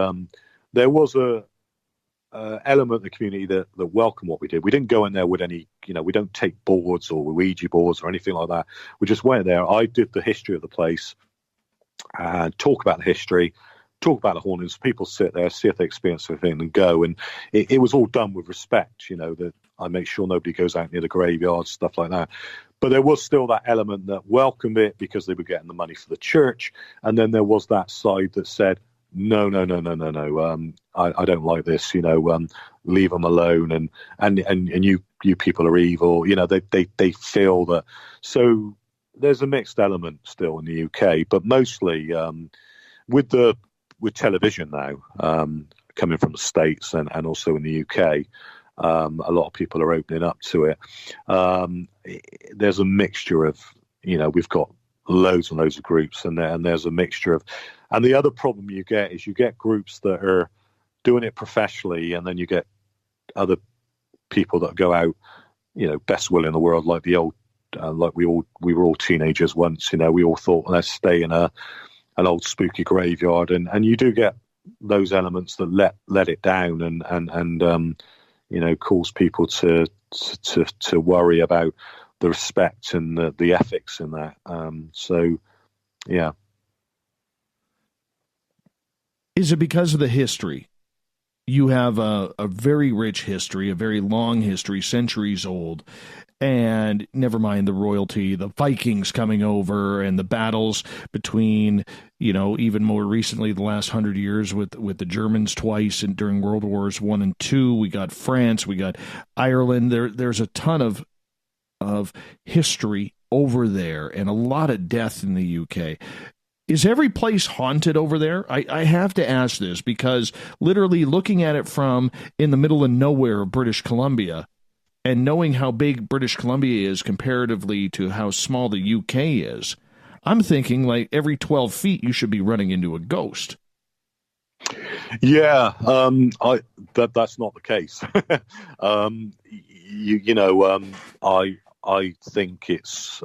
there was a element of the community that welcomed what we did. We didn't go in there with any, we don't take boards or Ouija boards or anything like that. We just went there. I did the history of the place and talk about the history, talk about the hauntings. People sit there, see if they experience anything, and go. And it was all done with respect, that I make sure nobody goes out near the graveyard, stuff like that. But there was still that element that welcomed it because they were getting the money for the church. And then there was that side that said, no. I don't like this. Leave them alone. And you people are evil. They feel that. So there's a mixed element still in the UK, but mostly with television now coming from the States and also in the UK, a lot of people are opening up to it. There's a mixture of, we've got loads and loads of groups, and there's a mixture of. And the other problem you get is you get groups that are doing it professionally, and then you get other people that go out, best will in the world, like the old, like we were all teenagers once. We all thought, let's stay in an old spooky graveyard, and you do get those elements that let it down and cause people to worry about the respect and the ethics in that. So, yeah. Is it because of the history? You have a very rich history, a very long history, centuries old, and never mind the royalty, the Vikings coming over and the battles between, even more recently, the last 100 years with the Germans twice and during World Wars I and II. We got France, we got Ireland. There's a ton of history over there and a lot of death in the UK. Is every place haunted over there? I have to ask this because literally looking at it from in the middle of nowhere of British Columbia and knowing how big British Columbia is comparatively to how small the UK is, I'm thinking like every 12 feet you should be running into a ghost. Yeah, that's not the case. I think it's.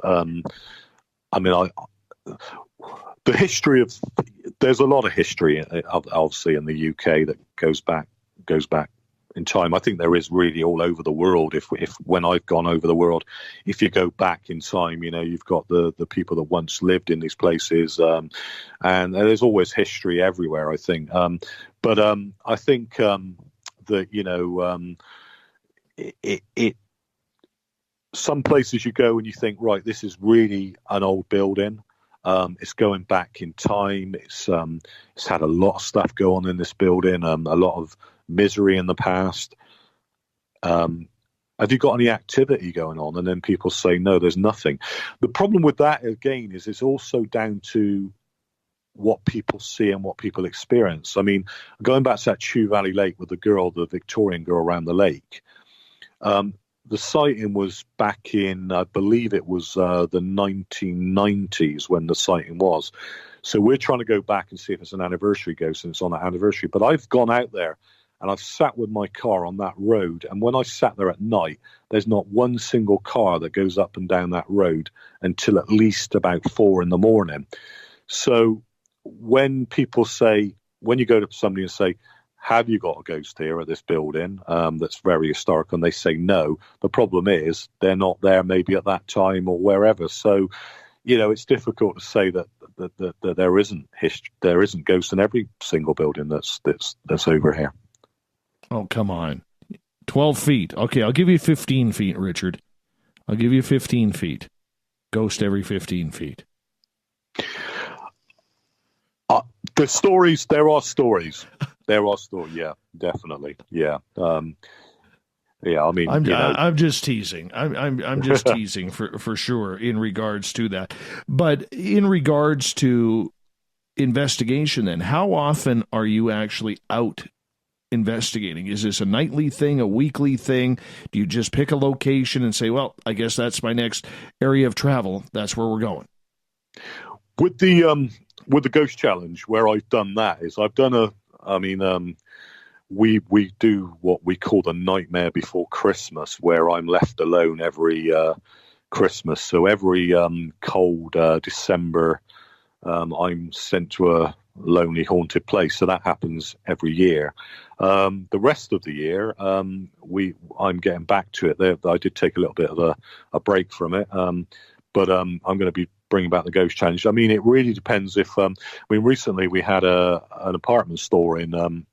The history of there's a lot of history, obviously, in the UK that goes back in time. I think there is really all over the world. If when I've gone over the world, if you go back in time, you've got the people that once lived in these places, and there's always history everywhere. I think, but I think that it some places you go and you think, right, this is really an old building. It's going back in time. It's had a lot of stuff go on in this building. A lot of misery in the past. Have you got any activity going on? And then people say, no, there's nothing. The problem with that, again, is it's also down to what people see and what people experience. I mean, going back to that Chew Valley Lake with the Victorian girl around the lake, the sighting was back in, I believe it was the 1990s when the sighting was. So we're trying to go back and see if it's an anniversary ghost, and it's on that anniversary. But I've gone out there and I've sat with my car on that road. And when I sat there at night, there's not one single car that goes up and down that road until at least about 4 a.m. So when people say, when you go to somebody and say, have you got a ghost here at this building that's very historic? And they say no. The problem is they're not there maybe at that time or wherever. So, it's difficult to say that there isn't ghosts in every single building that's over here. Oh, come on. 12 feet. Okay, I'll give you 15 feet, Richard. I'll give you 15 feet. Ghost every 15 feet. There are stories. Yeah, definitely. Yeah. Yeah, I mean, I'm just teasing. I'm just teasing for sure in regards to that. But in regards to investigation then, how often are you actually out investigating? Is this a nightly thing, a weekly thing? Do you just pick a location and say, well, I guess that's my next area of travel, that's where we're going? With the Ghost Challenge, where I've done that is I've done we do what we call the Nightmare Before Christmas, where I'm left alone every Christmas. So every cold December, I'm sent to a lonely, haunted place. So that happens every year. The rest of the year, I'm getting back to it. I did take a little bit of a break from it, but I'm going to be bringing back the Ghost Challenge. I mean, it really depends if recently we had an apartment store in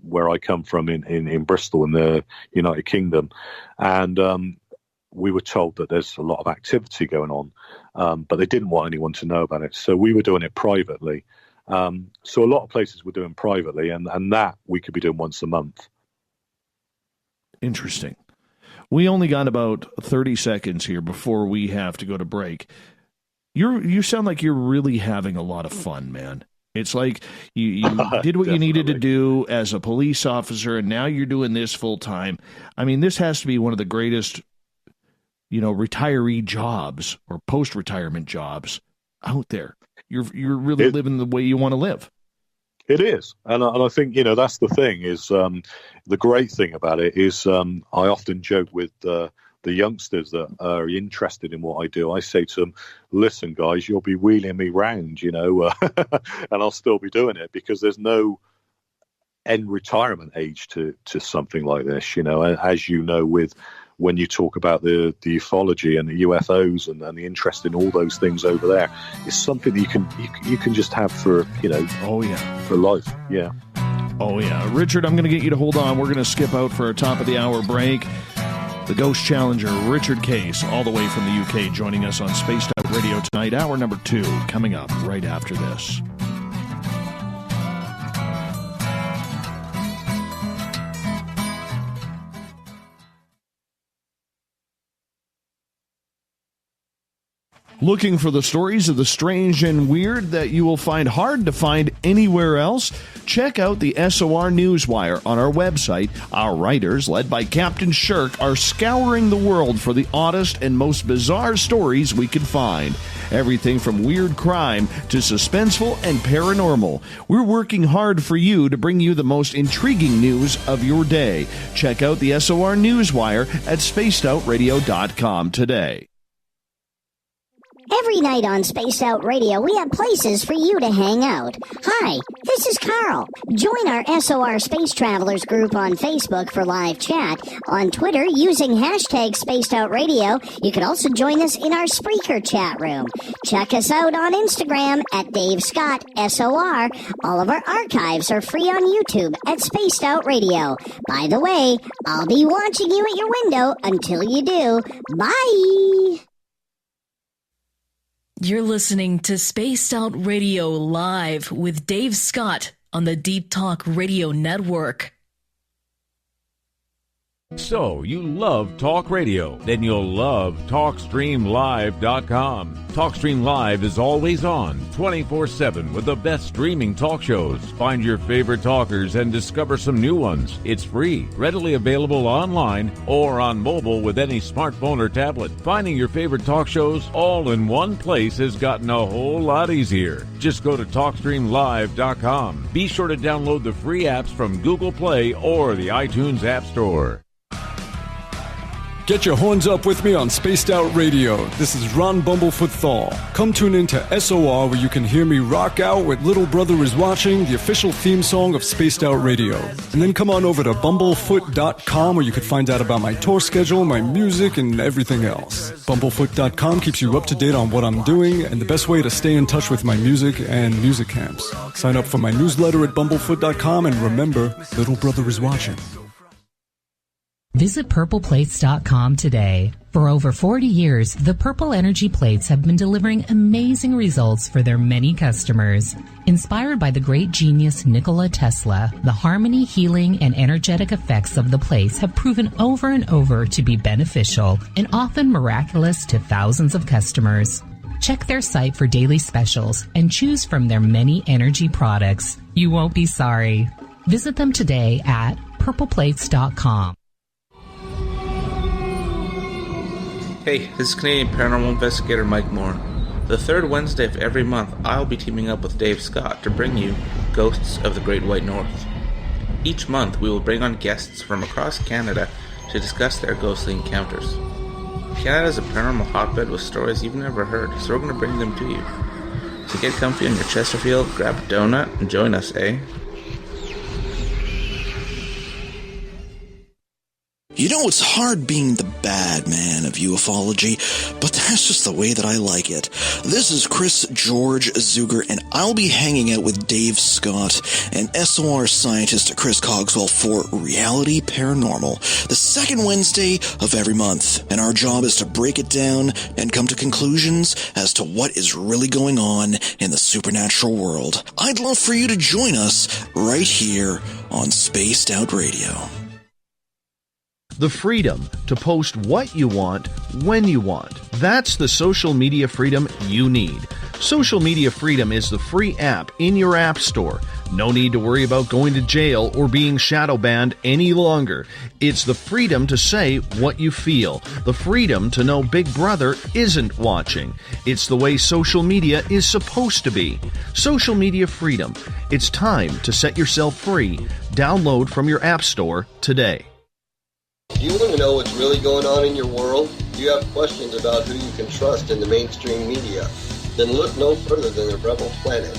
where I come from in Bristol in the United Kingdom, and we were told that there's a lot of activity going on, but they didn't want anyone to know about it, so we were doing it privately. So a lot of places were doing privately, and that we could be doing once a month. Interesting. We only got about 30 seconds here before we have to go to break. You sound like you're really having a lot of fun, man. It's like you did what you needed to do as a police officer, and now you're doing this full time. I mean, this has to be one of the greatest, retiree jobs or post-retirement jobs out there. You're really living the way you want to live. It is, and I think that's the thing. Is the great thing about it is I often joke with the youngsters that are interested in what I do. I say to them, "Listen, guys, you'll be wheeling me round, and I'll still be doing it because there's no end retirement age to something like this. As you know, with when you talk about the ufology and the UFOs and the interest in all those things over there, it's something that you can just have for for life. Yeah. Oh yeah, Richard, I'm going to get you to hold on. We're going to skip out for a top of the hour break. The Ghost Challenger, Richard Case, all the way from the UK, joining us on Spaced Out Radio tonight. Hour number 2 coming up right after this. Looking for the stories of the strange and weird that you will find hard to find anywhere else? Check out the SOR Newswire on our website. Our writers, led by Captain Shirk, are scouring the world for the oddest and most bizarre stories we can find. Everything from weird crime to suspenseful and paranormal. We're working hard for you to bring you the most intriguing news of your day. Check out the SOR Newswire at spacedoutradio.com today. Every night on Spaced Out Radio, we have places for you to hang out. Hi, this is Carl. Join our SOR Space Travelers group on Facebook for live chat. On Twitter, using hashtag Spaced Out Radio. You can also join us in our Spreaker chat room. Check us out on Instagram at Dave Scott SOR. All of our archives are free on YouTube at Spaced Out Radio. By the way, I'll be watching you at your window until you do. Bye! You're listening to Spaced Out Radio Live with Dave Scott on the Deep Talk Radio Network. So, you love talk radio? Then you'll love TalkStreamLive.com. TalkStream Live is always on, 24/7, with the best streaming talk shows. Find your favorite talkers and discover some new ones. It's free, readily available online or on mobile with any smartphone or tablet. Finding your favorite talk shows all in one place has gotten a whole lot easier. Just go to TalkStreamLive.com. Be sure to download the free apps from Google Play or the iTunes App Store. Get your horns up with me on Spaced Out Radio. This is Ron Bumblefoot Thal. Come tune in to SOR where you can hear me rock out with Little Brother Is Watching, the official theme song of Spaced Out Radio. And then come on over to bumblefoot.com where you can find out about my tour schedule, my music, and everything else. Bumblefoot.com keeps you up to date on what I'm doing and the best way to stay in touch with my music and music camps. Sign up for my newsletter at bumblefoot.com and remember, Little Brother Is Watching. Visit purpleplates.com today. For over 40 years, the Purple Energy Plates have been delivering amazing results for their many customers. Inspired by the great genius Nikola Tesla, the harmony, healing, and energetic effects of the plates have proven over and over to be beneficial and often miraculous to thousands of customers. Check their site for daily specials and choose from their many energy products. You won't be sorry. Visit them today at purpleplates.com. Hey, this is Canadian Paranormal Investigator Mike Moore. The third Wednesday of every month, I'll be teaming up with Dave Scott to bring you Ghosts of the Great White North. Each month, we will bring on guests from across Canada to discuss their ghostly encounters. Canada is a paranormal hotbed with stories you've never heard, so we're going to bring them to you. So get comfy on your Chesterfield, grab a donut, and join us, eh? You know, it's hard being the bad man of ufology, but that's just the way that I like it. This is Chris George Zuger, and I'll be hanging out with Dave Scott and SOR scientist Chris Cogswell for Reality Paranormal, the second Wednesday of every month. And our job is to break it down and come to conclusions as to what is really going on in the supernatural world. I'd love for you to join us right here on Spaced Out Radio. The freedom to post what you want, when you want. That's the social media freedom you need. Social Media Freedom is the free app in your app store. No need to worry about going to jail or being shadow banned any longer. It's the freedom to say what you feel. The freedom to know Big Brother isn't watching. It's the way social media is supposed to be. Social Media Freedom. It's time to set yourself free. Download from your app store today. Do you want to know what's really going on in your world? Do you have questions about who you can trust in the mainstream media? Then look no further than the Rebel Planet.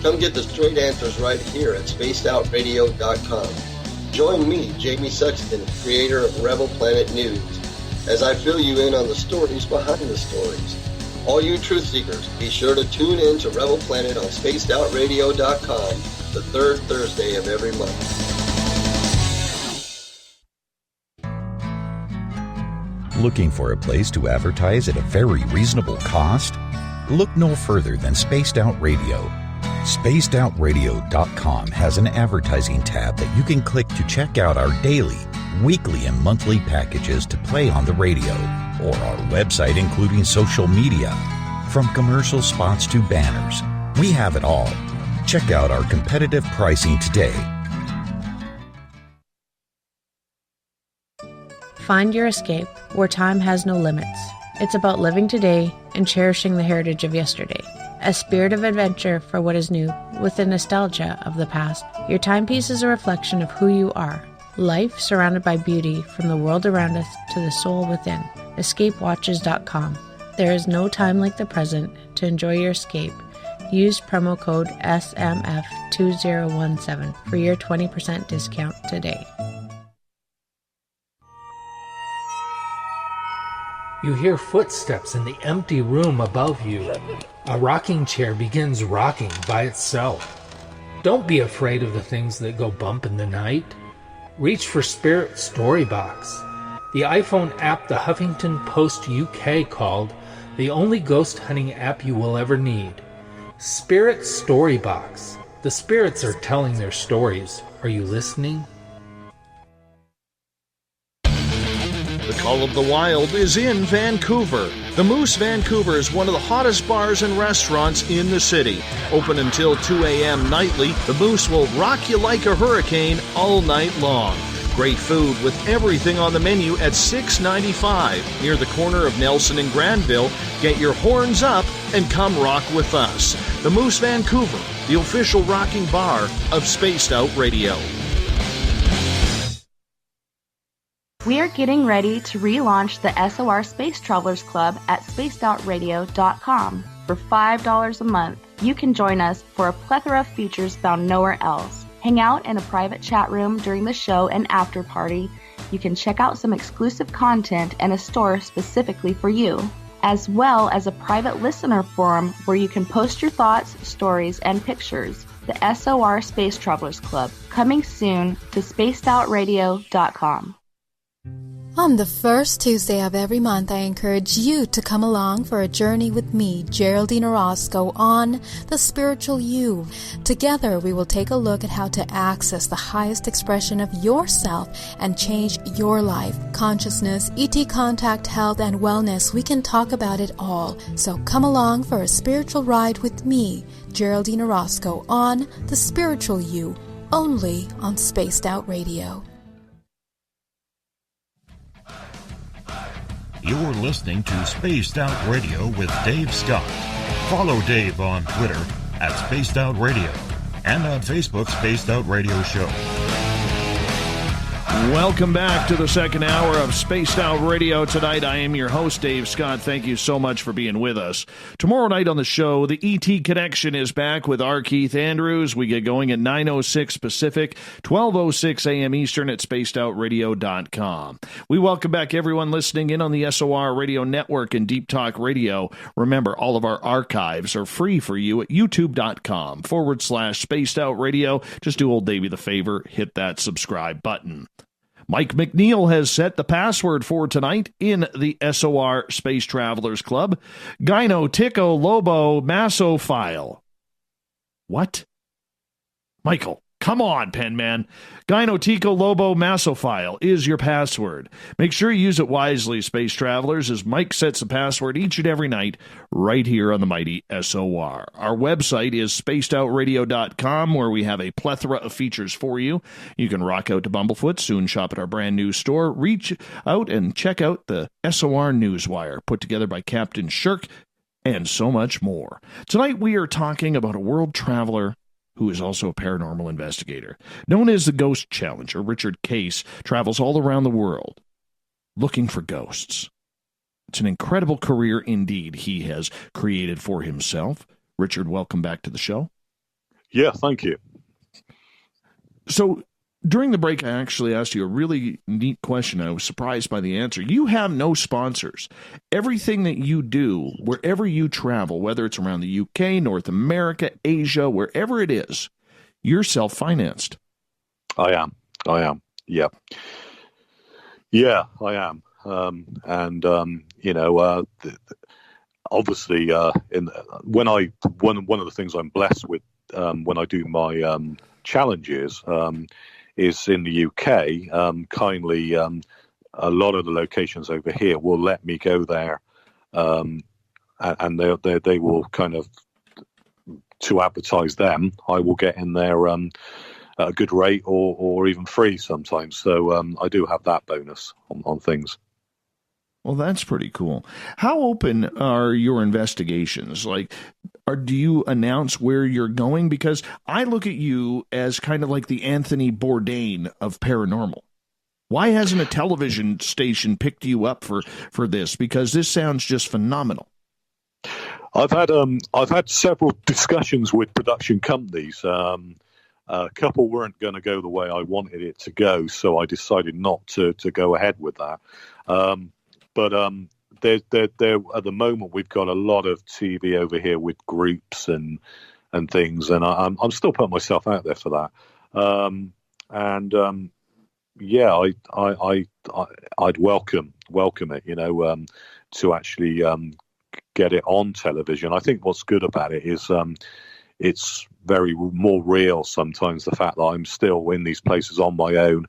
Come get the straight answers right here at spacedoutradio.com. Join me, Jamie Sexton, creator of Rebel Planet News, as I fill you in on the stories behind the stories. All you truth seekers, be sure to tune in to Rebel Planet on spacedoutradio.com the third Thursday of every month. Looking for a place to advertise at a very reasonable cost? Look no further than Spaced Out Radio. SpacedOutRadio.com has an advertising tab that you can click to check out our daily, weekly, and monthly packages to play on the radio, or our website including social media. From commercial spots to banners, we have it all. Check out our competitive pricing today. Find your escape where time has no limits. It's about living today and cherishing the heritage of yesterday. A spirit of adventure for what is new, with the nostalgia of the past. Your timepiece is a reflection of who you are. Life surrounded by beauty from the world around us to the soul within. EscapeWatches.com. There is no time like the present to enjoy your escape. Use promo code SMF2017 for your 20% discount today. You hear footsteps in the empty room above you. A rocking chair begins rocking by itself. Don't be afraid of the things that go bump in the night. Reach for Spirit Storybox, the iPhone app the Huffington Post UK called the only ghost hunting app you will ever need. Spirit Storybox. The spirits are telling their stories. Are you listening? The Call of the Wild is in Vancouver. The Moose Vancouver is one of the hottest bars and restaurants in the city. Open until 2 a.m. nightly, the Moose will rock you like a hurricane all night long. Great food with everything on the menu at $6.95 near the corner of Nelson and Granville. Get your horns up and come rock with us. The Moose Vancouver, the official rocking bar of Spaced Out Radio. We are getting ready to relaunch the SOR Space Travelers Club at spacedoutradio.com. For $5 a month, you can join us for a plethora of features found nowhere else. Hang out in a private chat room during the show and after party. You can check out some exclusive content and a store specifically for you, as well as a private listener forum where you can post your thoughts, stories, and pictures. The SOR Space Travelers Club, coming soon to spacedoutradio.com. On the first Tuesday of every month, I encourage you to come along for a journey with me, Geraldine Orozco, on The Spiritual You. Together, we will take a look at how to access the highest expression of yourself and change your life. Consciousness, ET contact, health, and wellness, we can talk about it all. So come along for a spiritual ride with me, Geraldine Orozco, on The Spiritual You, only on Spaced Out Radio. You're listening to Spaced Out Radio with Dave Scott. Follow Dave on Twitter at Spaced Out Radio and on Facebook, Spaced Out Radio Show. Welcome back to the second hour of Spaced Out Radio. Tonight, I am your host, Dave Scott. Thank you so much for being with us. Tomorrow night on the show, the ET Connection is back with R. Keith Andrews. We get going at 9:06 Pacific, 12:06 a.m. Eastern at spacedoutradio.com. We welcome back everyone listening in on the SOR Radio Network and Deep Talk Radio. Remember, all of our archives are free for you at youtube.com/Spaced Out Radio. Just do old Davey the favor, hit that subscribe button. Mike McNeil has set the password for tonight in the SOR Space Travelers Club. Gyno Tico Lobo Masophile. What? Michael, come on, pen man. Gyno Tico Lobo Masophile is your password. Make sure you use it wisely, Space Travelers, as Mike sets the password each and every night right here on the mighty SOR. Our website is spacedoutradio.com, where we have a plethora of features for you. You can rock out to Bumblefoot, soon shop at our brand new store. Reach out and check out the SOR Newswire, put together by Captain Shirk, and so much more. Tonight we are talking about a world traveler who is also a paranormal investigator. Known as the Ghost Challenger, Richard Case travels all around the world looking for ghosts. It's an incredible career indeed he has created for himself. Richard, welcome back to the show. Yeah, thank you. So during the break, I actually asked you a really neat question. I was surprised by the answer. You have no sponsors. Everything that you do, wherever you travel, whether it's around the UK, North America, Asia, wherever it is, you're self-financed. I am. Yeah. Yeah, I am. Obviously, one of the things I'm blessed with when I do my challenges is in the UK. Kindly, a lot of the locations over here will let me go there, and they will kind of, to advertise them, I will get in there at a good rate or even free sometimes. So I do have that bonus on things. Well, that's pretty cool. How open are your investigations? Do you announce where you're going? Because I look at you as kind of like the Anthony Bourdain of paranormal. Why hasn't a television station picked you up for this? Because this sounds just phenomenal. I've had several discussions with production companies. A couple weren't going to go the way I wanted it to go, so I decided not to go ahead with that. But there at the moment we've got a lot of TV over here with groups and things, and I'm still putting myself out there for that. I'd welcome it, to actually get it on television. I think what's good about it is it's very more real sometimes, the fact that I'm still in these places on my own.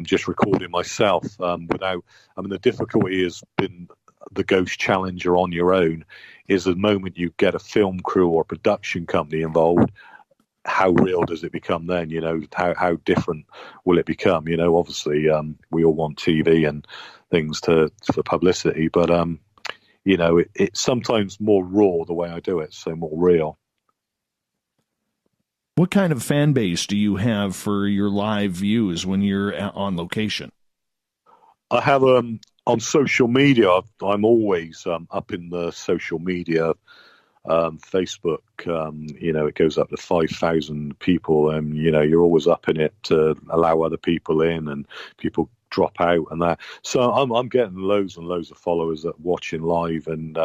Just recording myself the difficulty has been the Ghost Challenger on your own is the moment you get a film crew or production company involved, how real does it become then? How different will it become? Obviously we all want TV and things for publicity, but it's sometimes more raw the way I do it, so more real. What kind of fan base do you have for your live views when you're on location? I have on social media. I'm always up in the social media. Facebook, it goes up to 5,000 people, and you're always up in it to allow other people in, and people drop out and that. So I'm getting loads and loads of followers that are watching live, and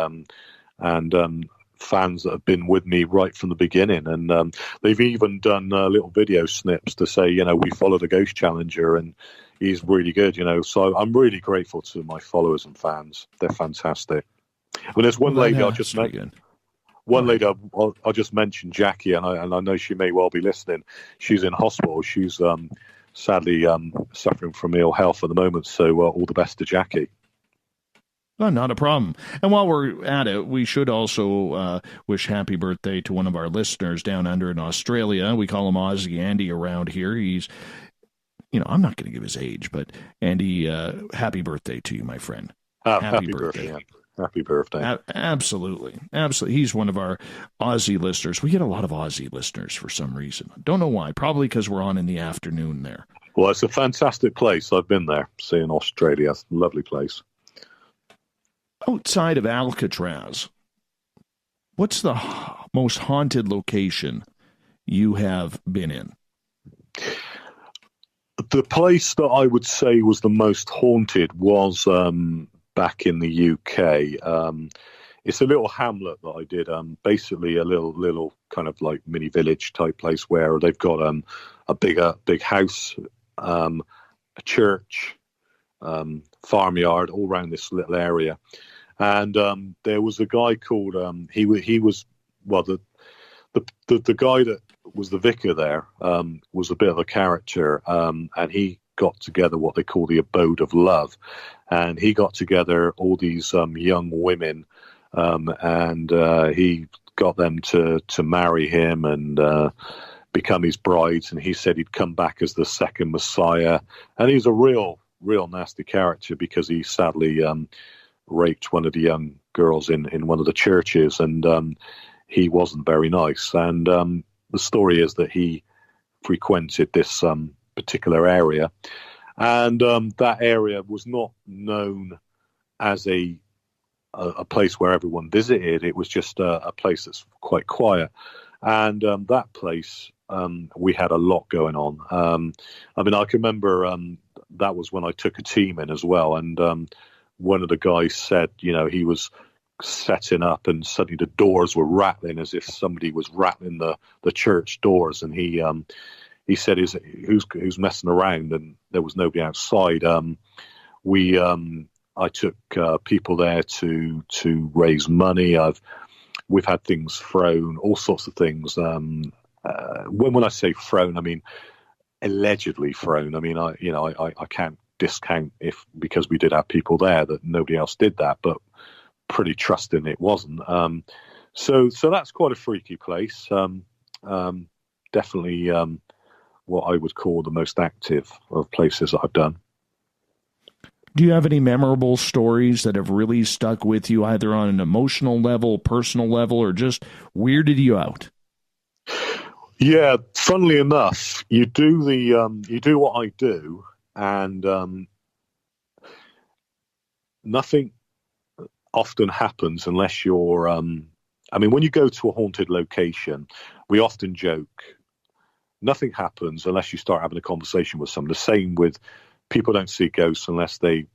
fans that have been with me right from the beginning, and they've even done little video snips to say, we followed a Ghost Challenger, and he's really good, So I'm really grateful to my followers and fans. They're fantastic. Well, there's one lady I'll just mention. One lady I'll just mention, Jackie, and I know she may well be listening. She's in hospital. She's sadly suffering from ill health at the moment. So all the best to Jackie. Oh, not a problem. And while we're at it, we should also wish happy birthday to one of our listeners down under in Australia. We call him Aussie Andy around here. He's, I'm not going to give his age, but Andy, happy birthday to you, my friend. Happy birthday. Happy birthday. Absolutely. Absolutely. He's one of our Aussie listeners. We get a lot of Aussie listeners for some reason. Don't know why. Probably because we're on in the afternoon there. Well, it's a fantastic place. I've been there, seeing Australia. It's a lovely place. Outside of Alcatraz, what's the most haunted location you have been in? The place that I would say was the most haunted was back in the UK. It's a little hamlet that I did, basically a little kind of like mini village type place where they've got a big house, a church, farmyard all around this little area. And there was a guy called he was the guy that was the vicar there was a bit of a character, and he got together what they call the abode of love, and he got together all these young women, and he got them to marry him and become his brides, and he said he'd come back as the second Messiah, and he's a real nasty character because he sadly raped one of the young girls in one of the churches, and he wasn't very nice. And the story is that he frequented this particular area, and that area was not known as a place where everyone visited. It was just a place that's quite quiet, and that place we had a lot going on. I can remember that was when I took a team in as well, and one of the guys said, he was setting up and suddenly the doors were rattling as if somebody was rattling the church doors, and he said, who's messing around? And there was nobody outside. I took people there to raise money. We've had things thrown, all sorts of things. When I say thrown, I mean allegedly thrown. I mean, I can't discount because we did have people there that nobody else did that, but pretty trusting it wasn't. So that's quite a freaky place. Definitely what I would call the most active of places that I've done. Do you have any memorable stories that have really stuck with you, either on an emotional level, personal level, or just weirded you out? Yeah, funnily enough, you do what I do, and nothing often happens unless you're when you go to a haunted location, we often joke nothing happens unless you start having a conversation with someone. The same with people don't see ghosts unless they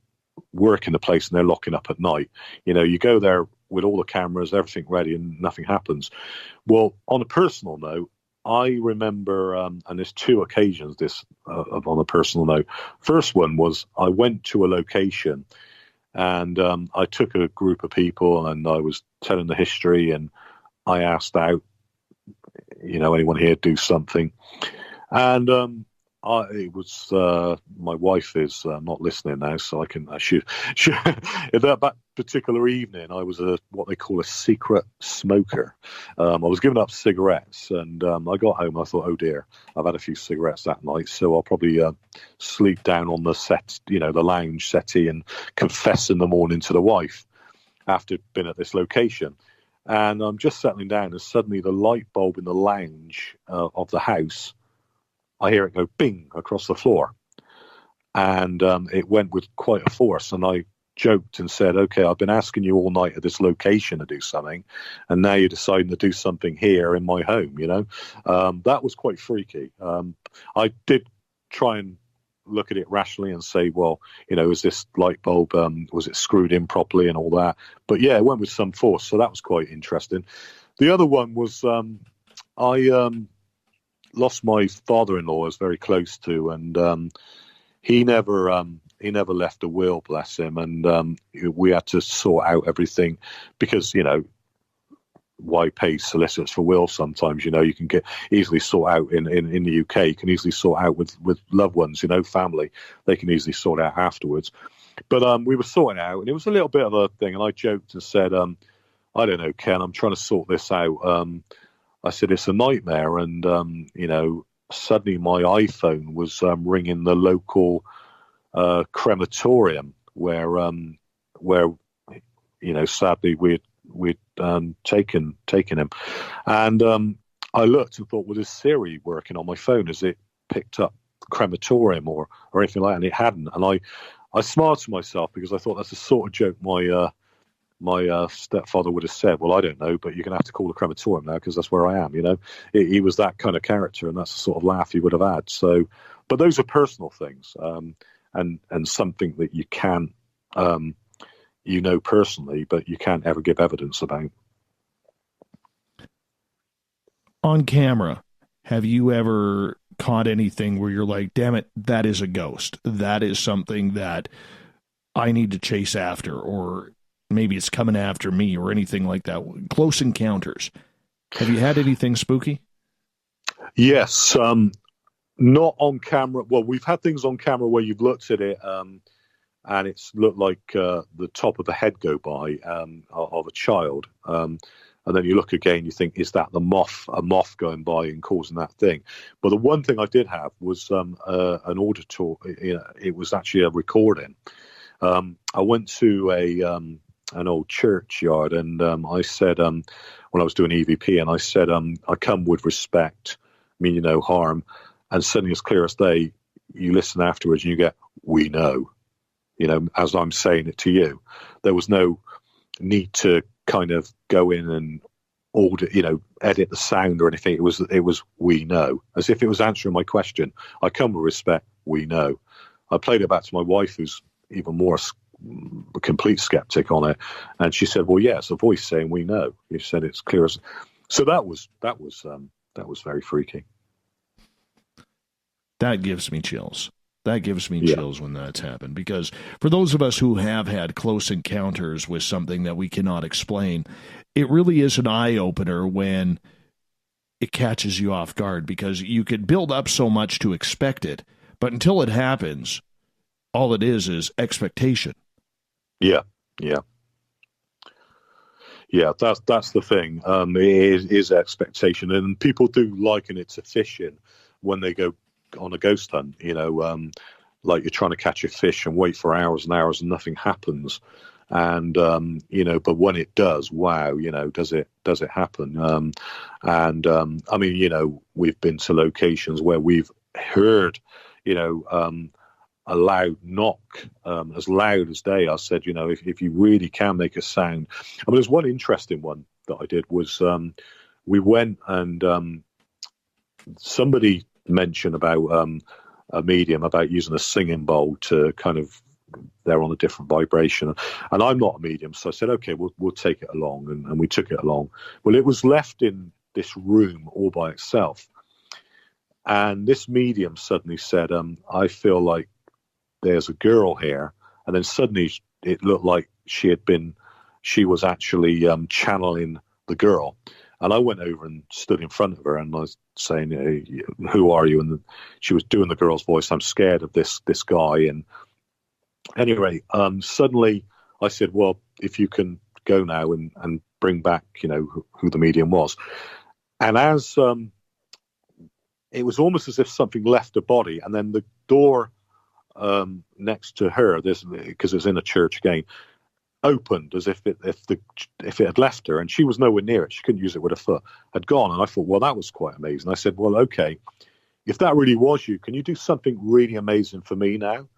work in the place and they're locking up at night. You go there with all the cameras, everything ready, and nothing happens. Well, on a personal note, I remember, and there's two occasions this on a personal note. First one was I went to a location, and I took a group of people, and I was telling the history, and I asked out, anyone here do something, and it was my wife is not listening now, so I should. That particular evening, I was what they call a secret smoker. I was giving up cigarettes, and I got home and I thought, oh dear, I've had a few cigarettes that night, so I'll probably sleep down on the the lounge settee and confess in the morning to the wife after being at this location. And I'm just settling down, and suddenly the light bulb in the lounge of the house, I hear it go bing across the floor, and it went with quite a force. And I joked and said, okay, I've been asking you all night at this location to do something, and now you're deciding to do something here in my home, that was quite freaky. I did try and look at it rationally and say, well, is this light bulb, was it screwed in properly and all that? But yeah, it went with some force, so that was quite interesting. The other one was I lost my father-in-law I was very close to, and he never left a will, bless him, and we had to sort out everything because, you know, why pay solicitors for wills sometimes? You know, you can easily sort out in the UK, you can easily sort out with loved ones, you know, family. They can easily sort out afterwards. But we were sorting out, and it was a little bit of a thing, and I joked and said, I don't know, Ken, I'm trying to sort this out. I said, it's a nightmare, and, you know, suddenly my iPhone was ringing the local crematorium where, you know, sadly we'd taken him, and I looked and thought, well, is Siri working on my phone? Has it picked up crematorium or anything like that? And it hadn't. And I smiled to myself because I thought that's the sort of joke my stepfather would have said. Well, I don't know, but you're going to have to call the crematorium now because that's where I am. You know, he was that kind of character, and that's the sort of laugh he would have had. So, but those are personal things, and something that you can't. You know personally, but you can't ever give evidence about. On camera, have you ever caught anything where you're like, damn it, that is a ghost. That is something that I need to chase after, or maybe it's coming after me, or anything like that? Close encounters. Have you had anything spooky? Yes. Not on camera. Well, we've had things on camera where you've looked at it, and it's looked like the top of the head go by of a child. And then you look again, you think, is that a moth going by and causing that thing? But the one thing I did have was an auditor. You know, it was actually a recording. I went to an old churchyard, and I said, when I was doing EVP, and I said, I come with respect, mean you no harm. And suddenly, as clear as day, you listen afterwards and you get, we know. You know, as I'm saying it to you, there was no need to kind of go in and edit the sound or anything. It was we know, as if it was answering my question. I come with respect, we know. I played it back to my wife, who's even more a complete skeptic on it, and she said, "Well, yeah, it's a voice saying we know." You said it's clear as. So that was very freaky. That gives me chills. That gives me chills when that's happened, because for those of us who have had close encounters with something that we cannot explain, it really is an eye-opener when it catches you off guard, because you could build up so much to expect it, but until it happens, all it is expectation. Yeah. That's the thing. It is expectation, and people do liken it to fishing when they go on a ghost hunt, you know, like you're trying to catch a fish and wait for hours and hours and nothing happens. And, you know, but when it does, wow, you know, does it happen? I mean, you know, we've been to locations where we've heard, you know, a loud knock, as loud as day. I said, you know, if you really can make a sound. I mean, there's one interesting one that I did was, we went and, somebody mention about a medium, about using a singing bowl to kind of, they're on a different vibration, and I'm not a medium, so I said, okay, we'll take it along, and we took it along. Well, it was left in this room all by itself, and this medium suddenly said, I feel like there's a girl here, and then suddenly it looked like she was actually channeling the girl. And I went over and stood in front of her, and I was saying, hey, who are you? And she was doing the girl's voice. I'm scared of this guy. And anyway, suddenly I said, well, if you can go now and bring back, you know, who the medium was. And as it was almost as if something left the body, and then the door next to her, because it's in a church again, opened as if it had left her, and she was nowhere near it. She couldn't use it with her foot. Had gone, and I thought, well, that was quite amazing. I said, well, okay, if that really was you, can you do something really amazing for me now?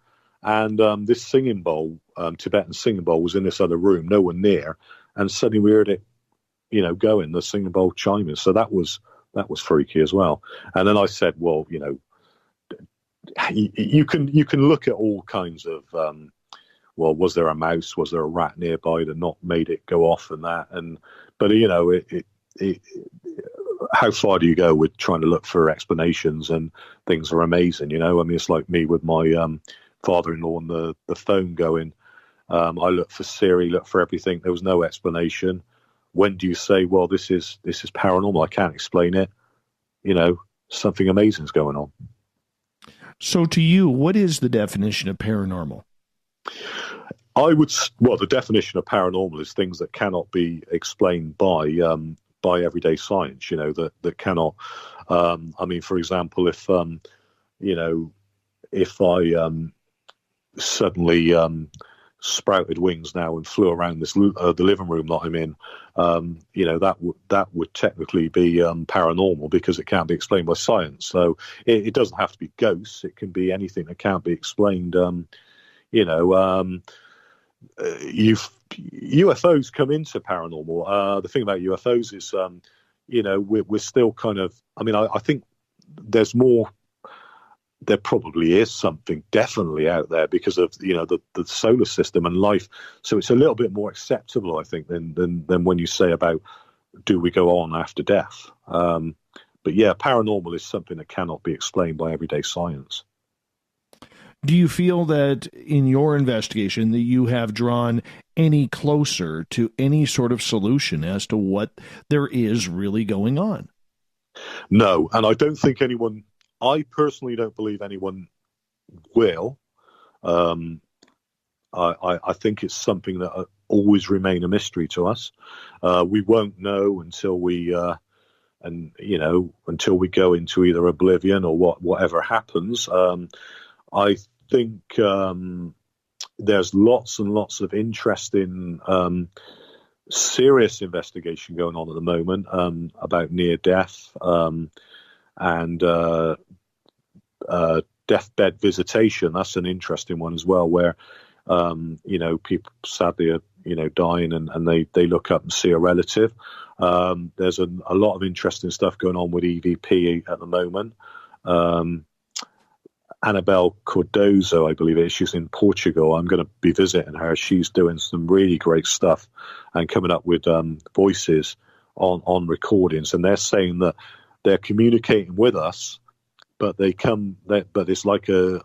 And this singing bowl, Tibetan singing bowl, was in this other room, no one near, and suddenly we heard it, you know, going, the singing bowl chiming. So that was freaky as well. And then I said, well, you know, you can look at all kinds of. Well, was there a mouse? Was there a rat nearby that not made it go off and that? But you know, how far do you go with trying to look for explanations? And things are amazing, you know. I mean, it's like me with my father-in-law on the phone going, I looked for Siri, looked for everything. There was no explanation. When do you say, well, this is paranormal? I can't explain it. You know, something amazing is going on. So to you, what is the definition of paranormal? The definition of paranormal is things that cannot be explained by everyday science, you know, that cannot, I mean, for example, if I suddenly sprouted wings now and flew around the living room that I'm in, that would technically be paranormal because it can't be explained by science. So it doesn't have to be ghosts. It can be anything that can't be explained. UFOs come into paranormal. The thing about UFOs is, we're still kind of, I mean, I think there probably is something definitely out there because of, the solar system and life. So it's a little bit more acceptable, I think, than when you say about, do we go on after death? But yeah, paranormal is something that cannot be explained by everyday science. Do you feel that in your investigation that you have drawn any closer to any sort of solution as to what there is really going on? No, and I don't think I personally don't believe anyone will. I think it's something that will always remain a mystery to us. We won't know until we go into either oblivion or whatever happens. I think there's lots and lots of interesting, serious investigation going on at the moment about near death and deathbed visitation. That's an interesting one as well, where people sadly are dying and they look up and see a relative. There's a lot of interesting stuff going on with EVP at the moment. Annabelle Cardozo, I believe it is. She's in Portugal. I'm going to be visiting her. She's doing some really great stuff and coming up with voices on recordings. And they're saying that they're communicating with us, but it's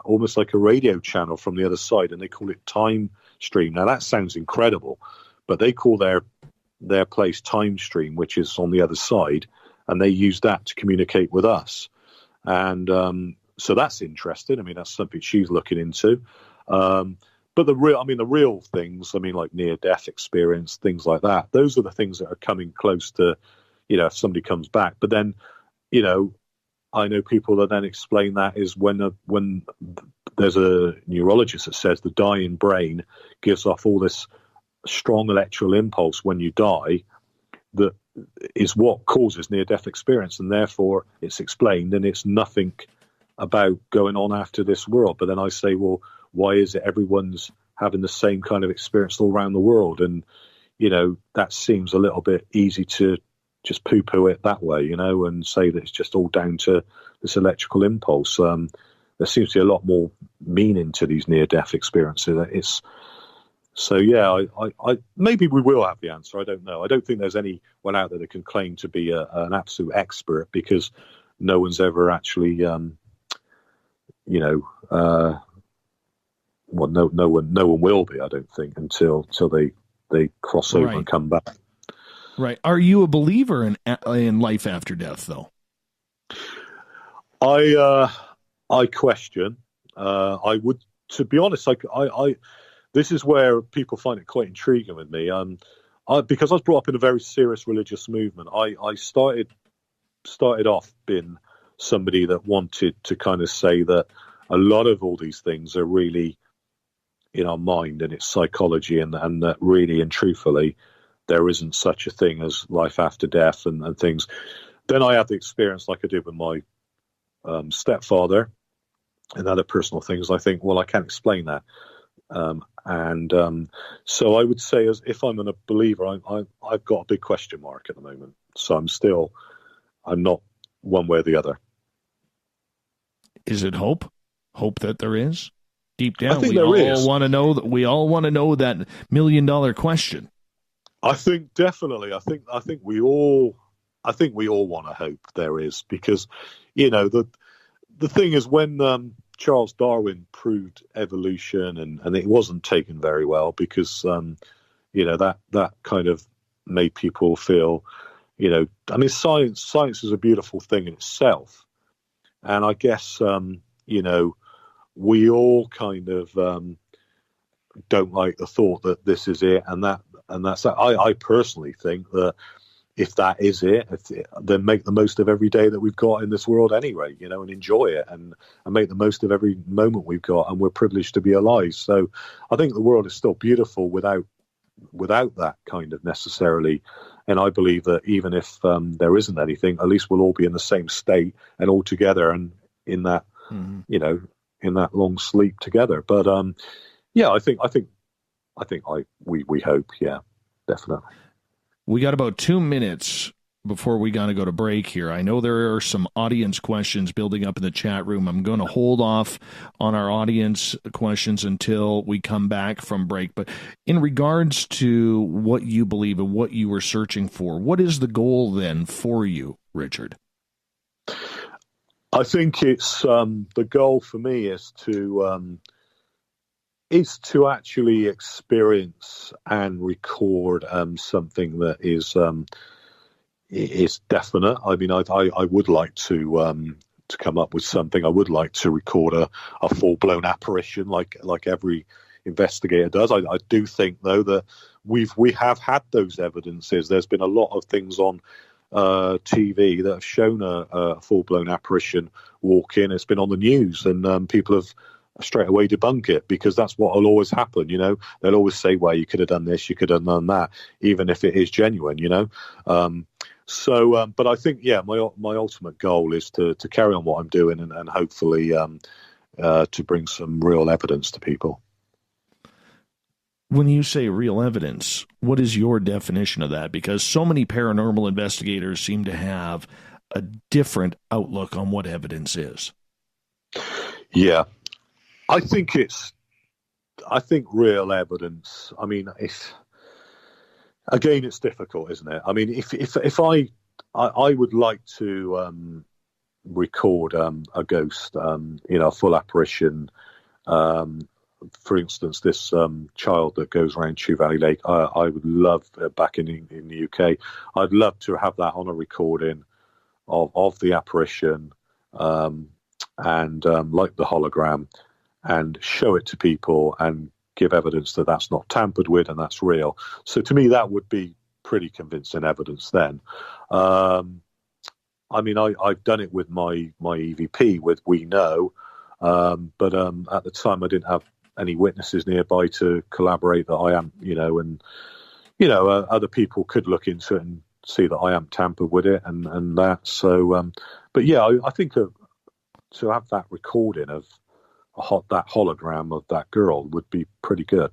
almost like a radio channel from the other side, and they call it Time Stream. Now that sounds incredible, but they call their place Time Stream, which is on the other side, and they use that to communicate with us. And so that's interesting. I mean, that's something she's looking into. But the real things, like near-death experience, things like that, those are the things that are coming close to, if somebody comes back. But then, I know people that then explain that is when there's a neurologist that says the dying brain gives off all this strong electrical impulse when you die that is what causes near-death experience, and therefore it's explained, and it's nothing about going on after this world. But then I say, well, why is it everyone's having the same kind of experience all around the world? And, that seems a little bit easy to just poo-poo it that way, and say that it's just all down to this electrical impulse. There seems to be a lot more meaning to these near-death experiences. I maybe we will have the answer. I don't know. I don't think there's anyone out there that can claim to be an absolute expert, because no one's ever actually, no one will be, I don't think, until they cross over and come back. Right. Are you a believer in life after death, though? I question. I would, to be honest, I this is where people find it quite intriguing with me. Because I was brought up in a very serious religious movement. I started off being somebody that wanted to kind of say that a lot of all these things are really in our mind, and it's psychology, and that really and truthfully there isn't such a thing as life after death and things. Then I had the experience like I did with my stepfather and other personal things. I think, well, I can't explain that. So I would say, as if I'm a believer, I've got a big question mark at the moment. So I'm not one way or the other. Is it hope? Hope that there is? Deep down, I think we all is. want to know that. We all want to know that $1 million question. I think definitely. I think we all I think we all want to hope there is, because, you know, the thing is, when Charles Darwin proved evolution, and it wasn't taken very well, because you know, that kind of made people feel, you know, I mean, science is a beautiful thing in itself, and I guess you know, we all kind of don't like the thought that this is it, and that's that. I personally think that if that is it, then make the most of every day that we've got in this world anyway, you know, and enjoy it, and make the most of every moment we've got, and we're privileged to be alive. So I think the world is still beautiful without that kind of necessarily. And I believe that even if there isn't anything, at least we'll all be in the same state and all together, and in that, you know, in that long sleep together. But yeah, I think we hope, yeah, definitely. We got about 2 minutes before we got to go to break here. I know there are some audience questions building up in the chat room. I'm going to hold off on our audience questions until we come back from break. But in regards to what you believe and what you were searching for, what is the goal then for you, Richard? I think it's the goal for me is to actually experience and record something that is definite. I mean, I would like to come up with something. I would like to record a full-blown apparition like every investigator does. I do think, though, that we have had those evidences. There's been a lot of things on TV that have shown a full-blown apparition walk in. It's been on the news, and people have straight away debunk it, because that's what will always happen. You know, they'll always say, well, you could have done this, you could have done that, even if it is genuine, you know. But I think, yeah, my ultimate goal is to carry on what I'm doing, and hopefully to bring some real evidence to people. When you say real evidence, what is your definition of that? Because so many paranormal investigators seem to have a different outlook on what evidence is. Yeah. I think real evidence, I mean, it's difficult, isn't it? I mean, if I would like to record a ghost, you know, a full apparition. For instance, this child that goes around Chew Valley Lake, I would love, back in the UK, I'd love to have that on a recording of the apparition, and like the hologram, and show it to people and give evidence that that's not tampered with and that's real. So to me, that would be pretty convincing evidence then. I mean, I've done it with my EVP with We Know, but at the time I didn't have any witnesses nearby to collaborate that I am, you know, and, you know, other people could look into it and see that I am tampered with it and that. So, but yeah, I think to have that recording of that hologram of that girl would be pretty good.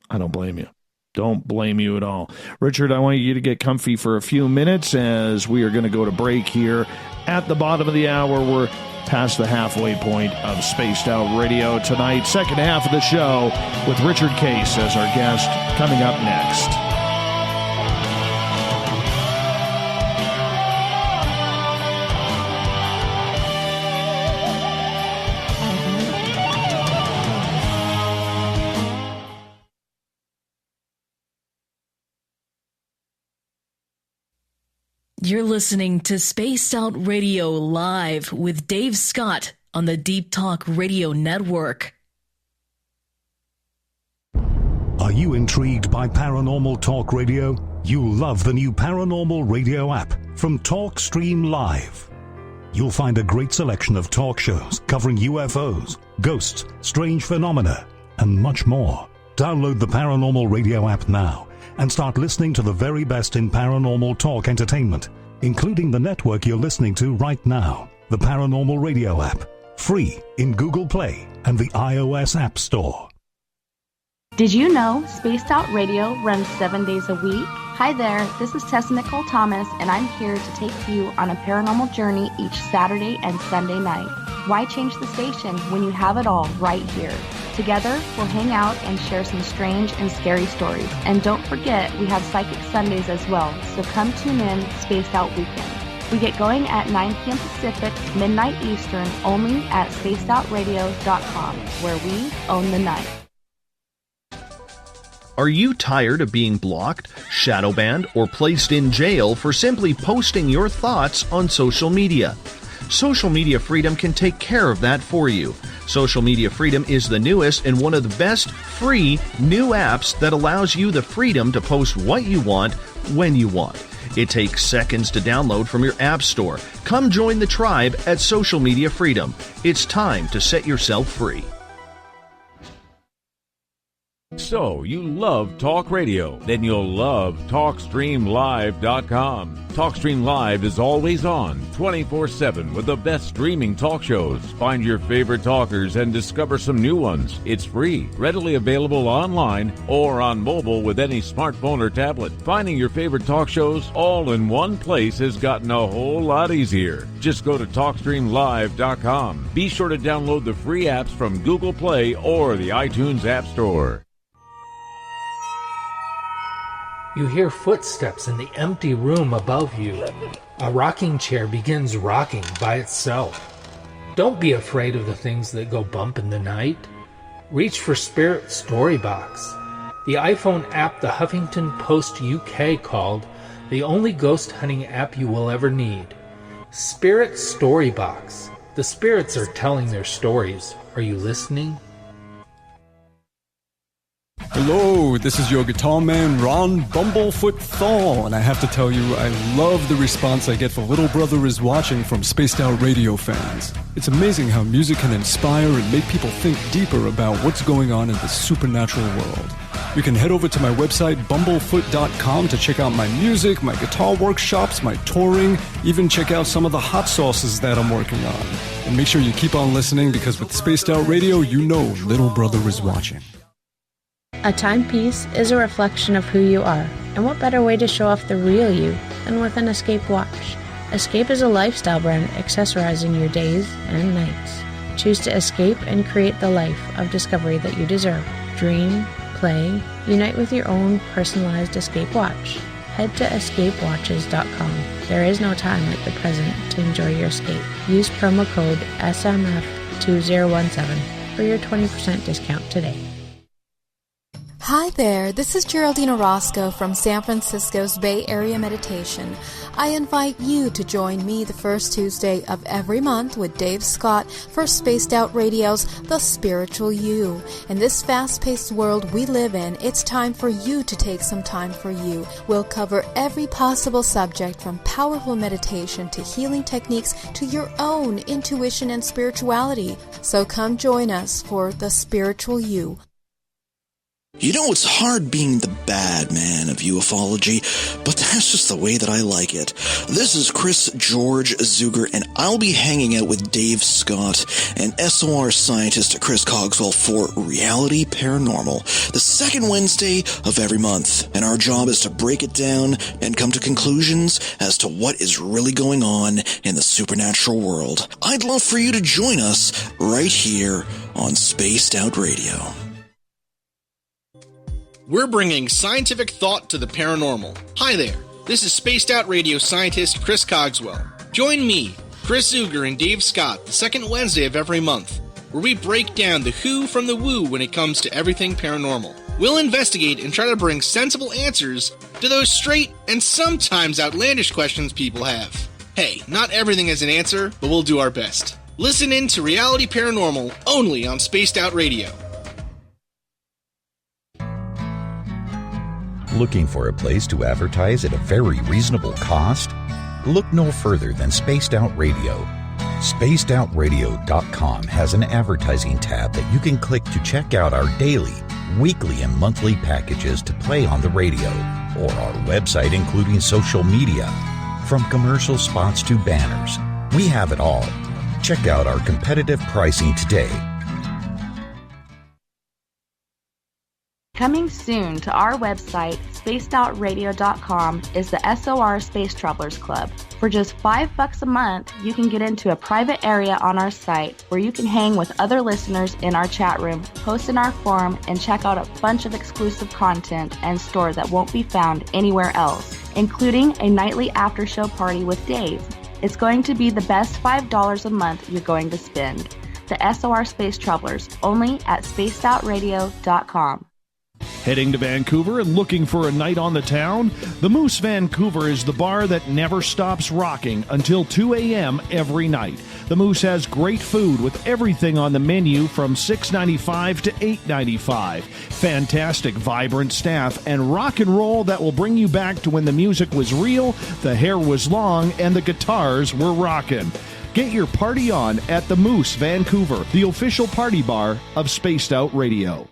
I don't blame you. Don't blame you at all. Richard, I want you to get comfy for a few minutes, as we are going to go to break here at the bottom of the hour. We're past the halfway point of Spaced Out Radio tonight. Second half of the show with Richard Case as our guest, coming up next. You're listening to Spaced Out Radio Live with Dave Scott on the Deep Talk Radio Network. Are you intrigued by Paranormal Talk Radio? You'll love the new Paranormal Radio app from TalkStream Live. You'll find a great selection of talk shows covering UFOs, ghosts, strange phenomena, and much more. Download the Paranormal Radio app now and start listening to the very best in paranormal talk entertainment, including the network you're listening to right now. The Paranormal Radio app, free in Google Play and the iOS App Store. Did you know Spaced Out Radio runs 7 days a week? Hi there, this is Tessa Nicole Thomas, and I'm here to take you on a paranormal journey each Saturday and Sunday night. Why change the station when you have it all right here? Together, we'll hang out and share some strange and scary stories. And don't forget, we have Psychic Sundays as well, so come tune in Spaced Out Weekend. We get going at 9 p.m. Pacific, midnight Eastern, only at spacedoutradio.com, where we own the night. Are you tired of being blocked, shadow banned, or placed in jail for simply posting your thoughts on social media? Social Media Freedom can take care of that for you. Social Media Freedom is the newest and one of the best free new apps that allows you the freedom to post what you want, when you want. It takes seconds to download from your app store. Come join the tribe at Social Media Freedom. It's time to set yourself free. So, you love talk radio? Then you'll love TalkStreamLive.com. TalkStream Live is always on, 24/7 with the best streaming talk shows. Find your favorite talkers and discover some new ones. It's free, readily available online or on mobile with any smartphone or tablet. Finding your favorite talk shows all in one place has gotten a whole lot easier. Just go to TalkStreamLive.com. Be sure to download the free apps from Google Play or the iTunes App Store. You hear footsteps in the empty room above you. A rocking chair begins rocking by itself. Don't be afraid of the things that go bump in the night. Reach for Spirit Storybox, the iPhone app the Huffington Post UK called the only ghost hunting app you will ever need. Spirit Storybox. The spirits are telling their stories. Are you listening? Hello, this is your guitar man, Ron Bumblefoot Thal, and I have to tell you, I love the response I get for Little Brother is Watching from Spaced Out Radio fans. It's amazing how music can inspire and make people think deeper about what's going on in the supernatural world. You can head over to my website, bumblefoot.com, to check out my music, my guitar workshops, my touring, even check out some of the hot sauces that I'm working on. And make sure you keep on listening, because with Spaced Out Radio, you know Little Brother is watching. A timepiece is a reflection of who you are, and what better way to show off the real you than with an Escape watch? Escape is a lifestyle brand accessorizing your days and nights. Choose to escape and create the life of discovery that you deserve. Dream, play, unite with your own personalized Escape watch. Head to escapewatches.com. There is no time like the present to enjoy your escape. Use promo code SMF2017 for your 20% discount today. Hi there, this is Geraldine Orozco from San Francisco's Bay Area Meditation. I invite you to join me the first Tuesday of every month with Dave Scott for Spaced Out Radio's The Spiritual You. In this fast-paced world we live in, it's time for you to take some time for you. We'll cover every possible subject, from powerful meditation to healing techniques to your own intuition and spirituality. So come join us for The Spiritual You. You know, it's hard being the bad man of ufology, but that's just the way that I like it. This is Chris George Zuger, and I'll be hanging out with Dave Scott and SOR scientist Chris Cogswell for Reality Paranormal, the second Wednesday of every month. And our job is to break it down and come to conclusions as to what is really going on in the supernatural world. I'd love for you to join us right here on Spaced Out Radio. We're bringing scientific thought to the paranormal. Hi there, this is Spaced Out Radio scientist Chris Cogswell. Join me, Chris Zuger, and Dave Scott the second Wednesday of every month, where we break down the who from the woo when it comes to everything paranormal. We'll investigate and try to bring sensible answers to those straight and sometimes outlandish questions people have. Hey, not everything has an answer, but we'll do our best. Listen in to Reality Paranormal only on Spaced Out Radio. Looking for a place to advertise at a very reasonable cost? Look no further than Spaced Out Radio. SpacedOutRadio.com has an advertising tab that you can click to check out our daily, weekly, and monthly packages to play on the radio, or our website including social media. From commercial spots to banners, we have it all. Check out our competitive pricing today. Coming soon to our website, spacedoutradio.com, is the SOR Space Travelers Club. For just $5 a month, you can get into a private area on our site where you can hang with other listeners in our chat room, post in our forum, and check out a bunch of exclusive content and store that won't be found anywhere else, including a nightly after-show party with Dave. It's going to be the best $5 a month you're going to spend. The SOR Space Travelers, only at spacedoutradio.com. Heading to Vancouver and looking for a night on the town? The Moose Vancouver is the bar that never stops rocking until 2 a.m. every night. The Moose has great food with everything on the menu from $6.95 to $8.95. Fantastic, vibrant staff and rock and roll that will bring you back to when the music was real, the hair was long, and the guitars were rocking. Get your party on at the Moose Vancouver, the official party bar of Spaced Out Radio.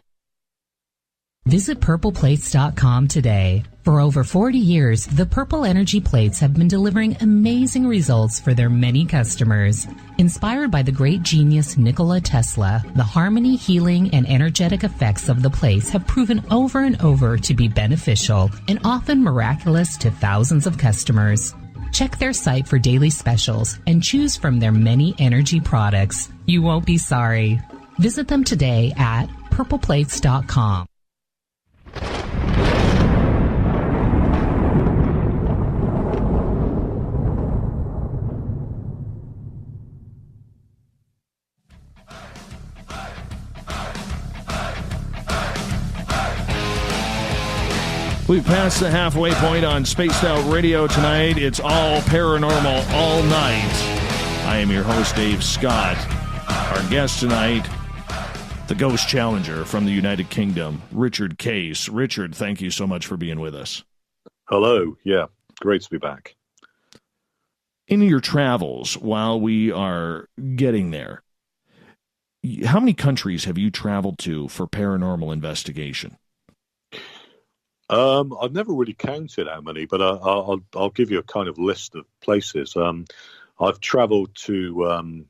Visit purpleplates.com today. For over 40 years, the Purple Energy Plates have been delivering amazing results for their many customers. Inspired by the great genius Nikola Tesla, the harmony, healing, and energetic effects of the plates have proven over and over to be beneficial and often miraculous to thousands of customers. Check their site for daily specials and choose from their many energy products. You won't be sorry. Visit them today at purpleplates.com. We've passed the halfway point on Spaced Out Radio tonight. It's all paranormal all night. I am your host, Dave Scott. Our guest tonight, the Ghost Challenger from the United Kingdom, Richard Case. Richard, thank you so much for being with us. Hello. Yeah, great to be back. In your travels, while we are getting there, how many countries have you traveled to for paranormal investigation? I've never really counted how many, but I'll give you a kind of list of places. I've traveled to,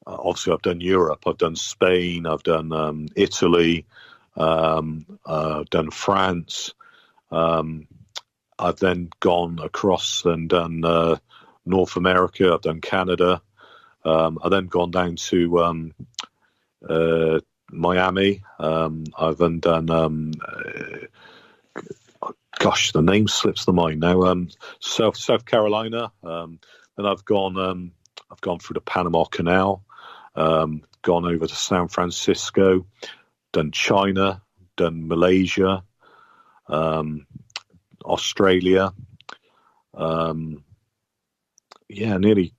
obviously I've done Europe, I've done Spain, I've done Italy, I've done France. I've then gone across and done North America, I've done Canada. I've then gone down to Miami. I've then done... gosh, the name slips the mind now. South Carolina. Then I've gone through the Panama Canal. Gone over to San Francisco. Done China. Done Malaysia. Australia. Nearly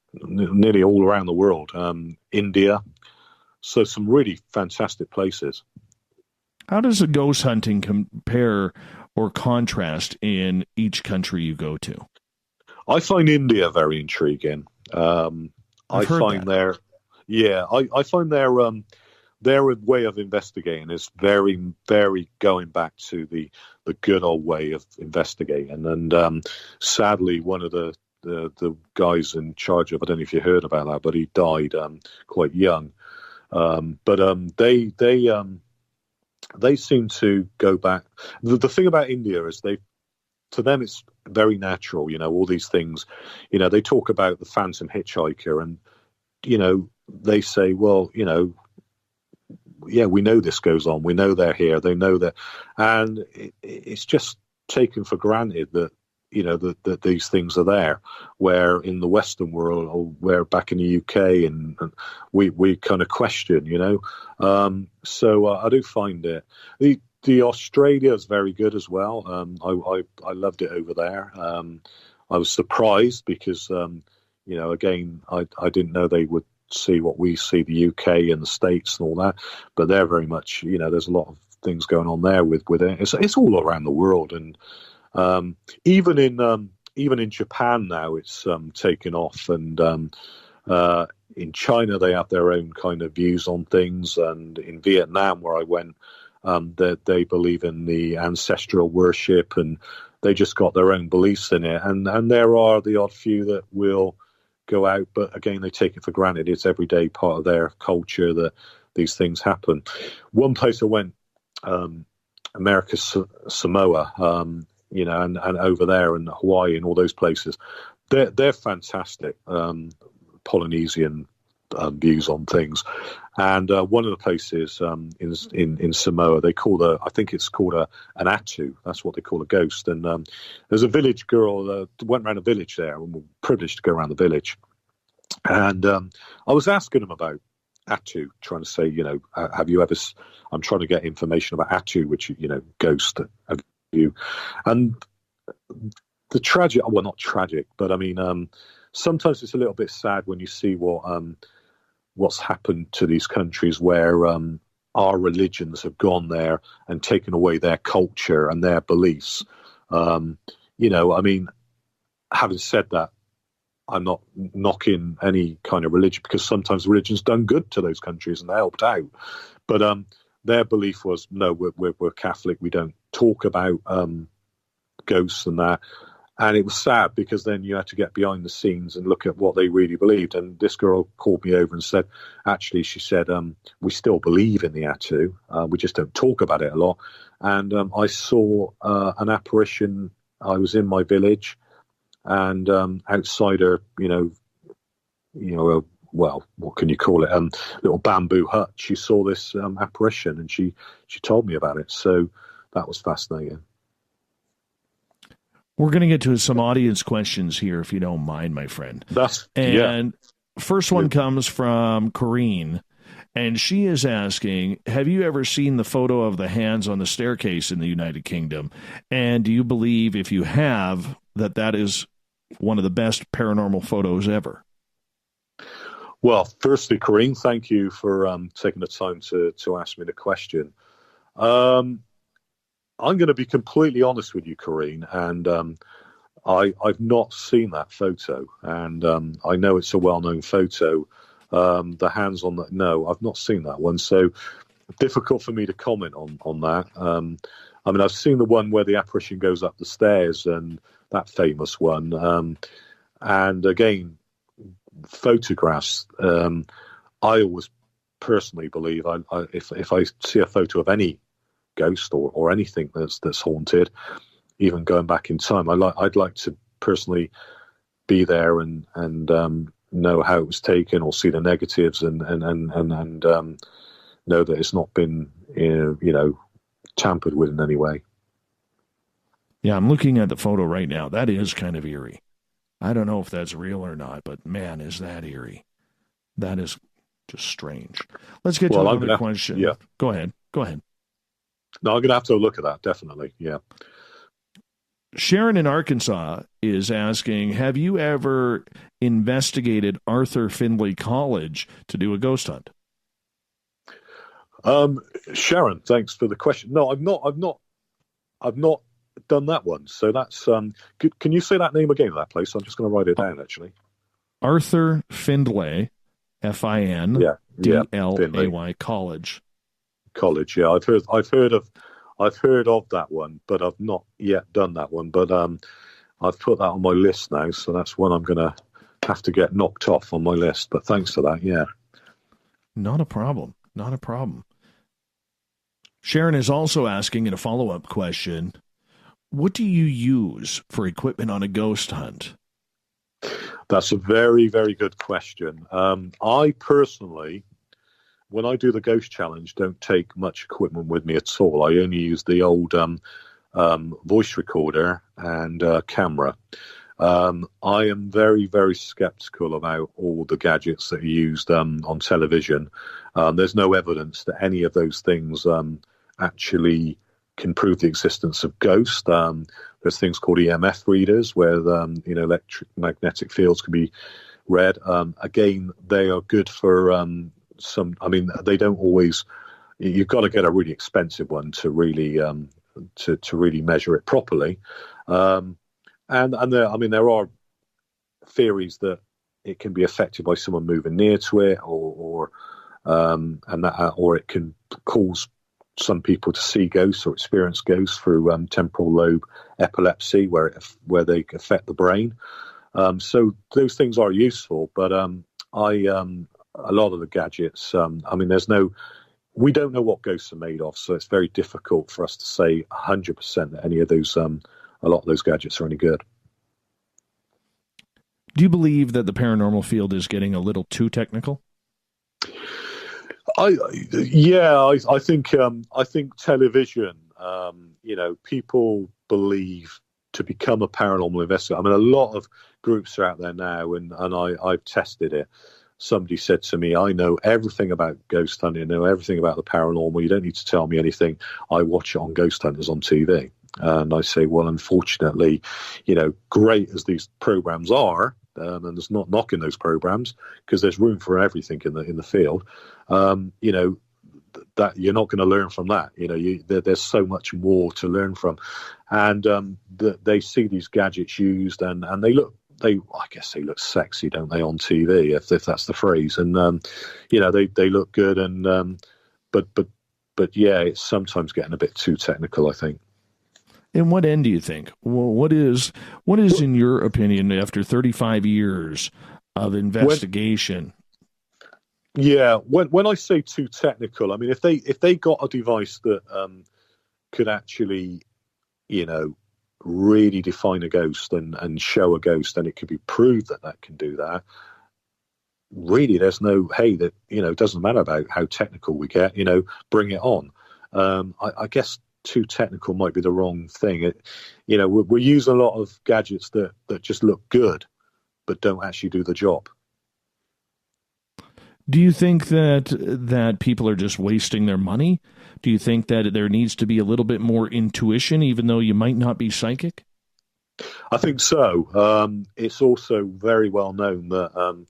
all around the world. India. So some really fantastic places. How does the ghost hunting compare or contrast in each country you go to? I find India very intriguing. I find their way of investigating is very, very going back to the good old way of investigating. And sadly, one of the guys in charge of, I don't know if you heard about that, but he died quite young. They seem to go back. The thing about India is to them it's very natural, all these things. They talk about the phantom hitchhiker and, they say, well, yeah, we know this goes on. We know they're here. They know that. And it's just taken for granted that, that these things are there, where in the Western world or where back in the UK and we kind of question, So I do find it. The Australia is very good as well. I loved it over there. I was surprised because, again, I didn't know they would see what we see, the UK and the States and all that, but they're very much, there's a lot of things going on there with it. It's all around the world. And even in Japan now, it's taken off, and in China they have their own kind of views on things, and in Vietnam, where I went, they believe in the ancestral worship, and they just got their own beliefs in it. And there are the odd few that will go out, but again, they take it for granted. It's everyday part of their culture that these things happen. One place I went, America, Samoa. and over there in Hawaii and all those places, they're fantastic Polynesian views on things. And one of the places in Samoa, I think it's called an atu. That's what they call a ghost. And there's a village girl went around a village there, and we were privileged to go around the village. And I was asking them about atu, trying to say, have you ever? I'm trying to get information about atu, which ghost. Have you? And the tragic, well, not tragic, but I mean, sometimes it's a little bit sad when you see what's happened to these countries where our religions have gone there and taken away their culture and their beliefs. I mean, having said that, I'm not knocking any kind of religion, because sometimes religion's done good to those countries and they helped out. But their belief was, no, we're Catholic. We don't talk about ghosts and that. And it was sad, because then you had to get behind the scenes and look at what they really believed. And this girl called me over and said, actually, she said, we still believe in the atu. We just don't talk about it a lot. And I saw an apparition. I was in my village, and outside her, well, what can you call it? Little bamboo hut. She saw this apparition, and she told me about it. So that was fascinating. We're going to get to some audience questions here, if you don't mind, my friend. First one comes from Corrine, and she is asking, have you ever seen the photo of the hands on the staircase in the United Kingdom? And do you believe, if you have, that is one of the best paranormal photos ever? Well, firstly, Corrine, thank you for taking the time to ask me the question. I'm going to be completely honest with you, Corrine, and I've not seen that photo, and I know it's a well-known photo. The hands on that, no, I've not seen that one, so difficult for me to comment on that. I mean, I've seen the one where the apparition goes up the stairs, and that famous one. And again, photographs. I always personally believe, if I see a photo of any ghost or anything that's haunted, even going back in time, I'd like to personally be there and know how it was taken, or see the negatives, and know that it's not been tampered with in any way. Yeah, I'm looking at the photo right now. That is kind of eerie. I don't know if that's real or not, but man, is that eerie. That is just strange. Let's get to another question. Yeah. Go ahead. No, I'm going to have to look at that, definitely, yeah. Sharon in Arkansas is asking, have you ever investigated Arthur Findlay College to do a ghost hunt? Sharon, thanks for the question. No, I've not done that one. So that's can you say that name again of that place? I'm just going to write it down, actually. Arthur Findlay, Findlay College. Yeah, I've heard of that one, but I've not yet done that one. But I've put that on my list now, so that's one I'm going to have to get knocked off on my list. But thanks for that. Yeah, not a problem. Sharon is also asking in a follow-up question, what do you use for equipment on a ghost hunt? That's a very, very good question. I personally, when I do the Ghost Challenge, don't take much equipment with me at all. I only use the old voice recorder and camera. I am very, very skeptical about all the gadgets that are used on television. There's no evidence that any of those things actually can prove the existence of ghosts. There's things called EMF readers where electromagnetic fields can be read. Again, they are good for some. I mean, they don't always. You've got to get a really expensive one to really to really measure it properly. And there are theories that it can be affected by someone moving near to it, or it can cause some people to see ghosts or experience ghosts through temporal lobe epilepsy, where they affect the brain. So those things are useful, but a lot of the gadgets, we don't know what ghosts are made of, so it's very difficult for us to say 100% that any of those a lot of those gadgets are any good. Do you believe that the paranormal field is getting a little too technical? I think television, people believe to become a paranormal investigator. I mean, a lot of groups are out there now, and I've tested it. Somebody said to me, I know everything about ghost hunting, I know everything about the paranormal. You don't need to tell me anything. I watch it on Ghost Hunters on TV. And I say, well, unfortunately, great as these programs are, and there's not knocking those programs because there's room for everything in the field. That you're not going to learn from that. There's so much more to learn from, and they see these gadgets used, and I guess they look sexy, don't they, on TV, if that's the phrase, and they look good, and but yeah, it's sometimes getting a bit too technical, I think. And what end do you think? Well, what is in your opinion, after 35 years of investigation? When I say too technical, I mean if they got a device that could actually, really define a ghost and show a ghost, and it could be proved that can do that. Really, there's no it doesn't matter about how technical we get. Bring it on. I guess too technical might be the wrong thing. We're using a lot of gadgets that just look good, but don't actually do the job. Do you think that people are just wasting their money? Do you think that there needs to be a little bit more intuition, even though you might not be psychic? I think so. It's also very well known that,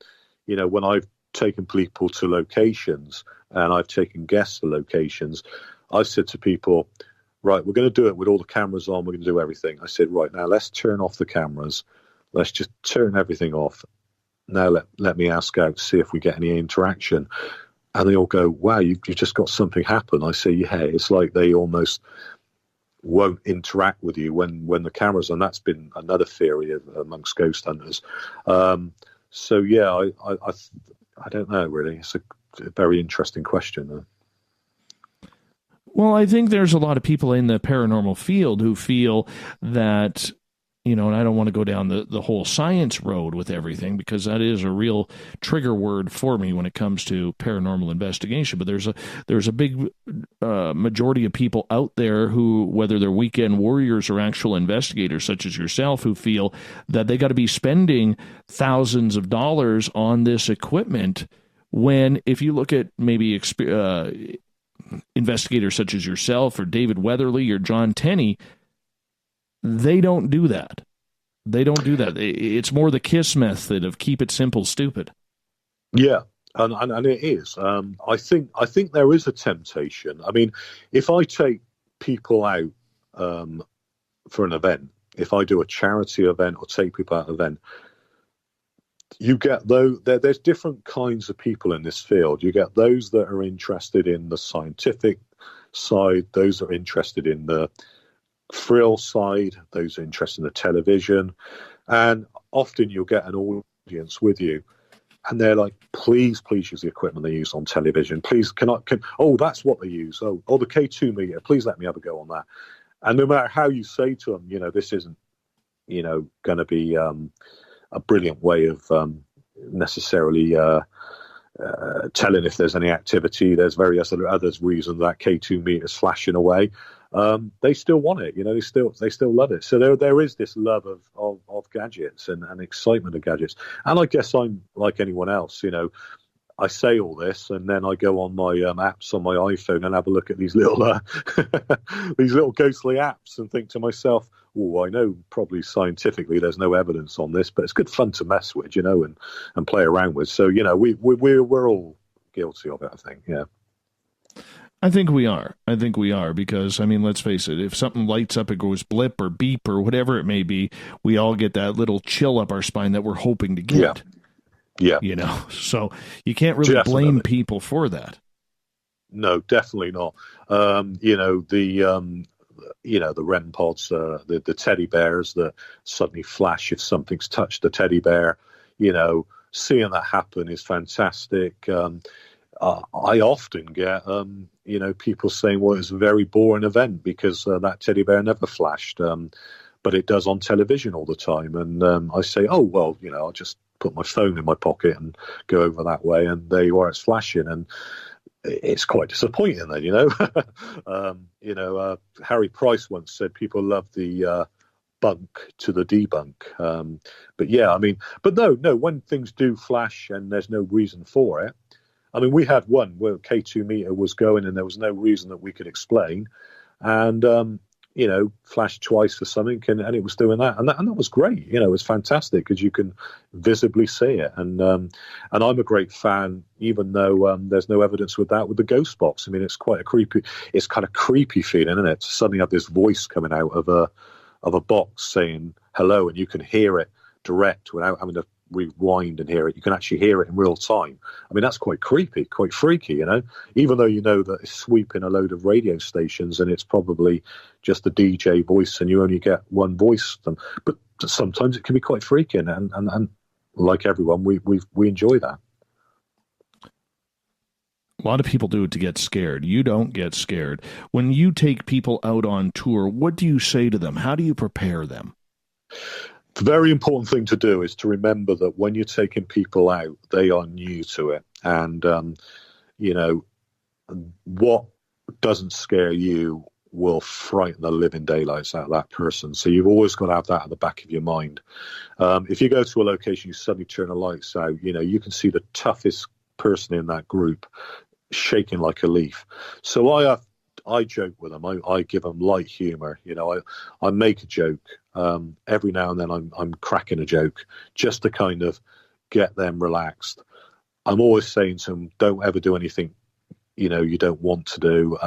when I've taken people to locations and I've taken guests to locations, I've said to people, right, we're going to do it with all the cameras on. We're going to do everything. I said, right, now let's turn off the cameras. Let's just turn everything off. Now let me ask out to see if we get any interaction. And they all go, wow, you've just got something happen. I say, yeah, it's like they almost won't interact with you when the cameras, and that's been another theory amongst ghost hunters. So yeah, I don't know really. It's a very interesting question. Well, I think there's a lot of people in the paranormal field who feel that, and I don't want to go down the whole science road with everything, because that is a real trigger word for me when it comes to paranormal investigation. But there's a big majority of people out there who, whether they're weekend warriors or actual investigators such as yourself, who feel that they got to be spending thousands of dollars on this equipment, when if you look at maybe investigators such as yourself or David Weatherly or John Tenney, they don't do that. It's more the KISS method of keep it simple, stupid. Yeah, and it is. I think there is a temptation. I mean, if I take people out for an event, if I do a charity event or take people out an event, you get there's different kinds of people in this field. You get those that are interested in the scientific side, those that are interested in the thrill side, those are interested in the television, and often you'll get an audience with you and they're like, please use the equipment they use on television, please that's what they use, the K2 meter, please let me have a go on that. And no matter how you say to them, this isn't going to be a brilliant way of necessarily telling if there's any activity, there's various other reasons that K2 meter is flashing away. They still want it, they still love it. So there is this love of gadgets and excitement of gadgets. And I guess I'm like anyone else, I say all this and then I go on my apps on my iPhone and have a look at these little these little ghostly apps and think to myself, oh, I know probably scientifically there's no evidence on this, but it's good fun to mess with, and play around with. So, we're all guilty of it, I think, yeah. I think we are because, I mean, let's face it, if something lights up, it goes blip or beep or whatever it may be, we all get that little chill up our spine that we're hoping to get. Yeah. So you can't really blame people for that. No, definitely not. The REM pods, the teddy bears that suddenly flash if something's touched the teddy bear, seeing that happen is fantastic. I often get, people saying, well, it's a very boring event because that teddy bear never flashed. But but it does on television all the time. And I say, oh, well, I'll just put my phone in my pocket and go over that way, and there you are, it's flashing. And it's quite disappointing then, Harry Price once said people love the bunk to the debunk. But no, when things do flash and there's no reason for it. I mean, we had one where K2 meter was going and there was no reason that we could explain, and flashed twice for something, and it was doing that, and that was great. It was fantastic because you can visibly see it, and I'm a great fan, even though there's no evidence with the ghost box. I mean, it's kind of creepy feeling, isn't it? To suddenly have this voice coming out of a box saying hello, and you can hear it direct without having to rewind and hear it. You can actually hear it in real time. I mean, that's quite creepy, quite freaky, even though that it's sweeping a load of radio stations and it's probably just the DJ voice and you only get one voice. But sometimes it can be quite freaky, and like everyone, we enjoy that. A lot of people do it to get scared. You don't get scared. When you take people out on tour, what do you say to them? How do you prepare them? The very important thing to do is to remember that when you're taking people out, they are new to it. And, what doesn't scare you will frighten the living daylights out of that person. So you've always got to have that at the back of your mind. If you go to a location, you suddenly turn the lights out, you can see the toughest person in that group shaking like a leaf. So I joke with them. I give them light humor. I make a joke. Every now and then I'm cracking a joke just to kind of get them relaxed. I'm always saying to them, don't ever do anything you don't want to do.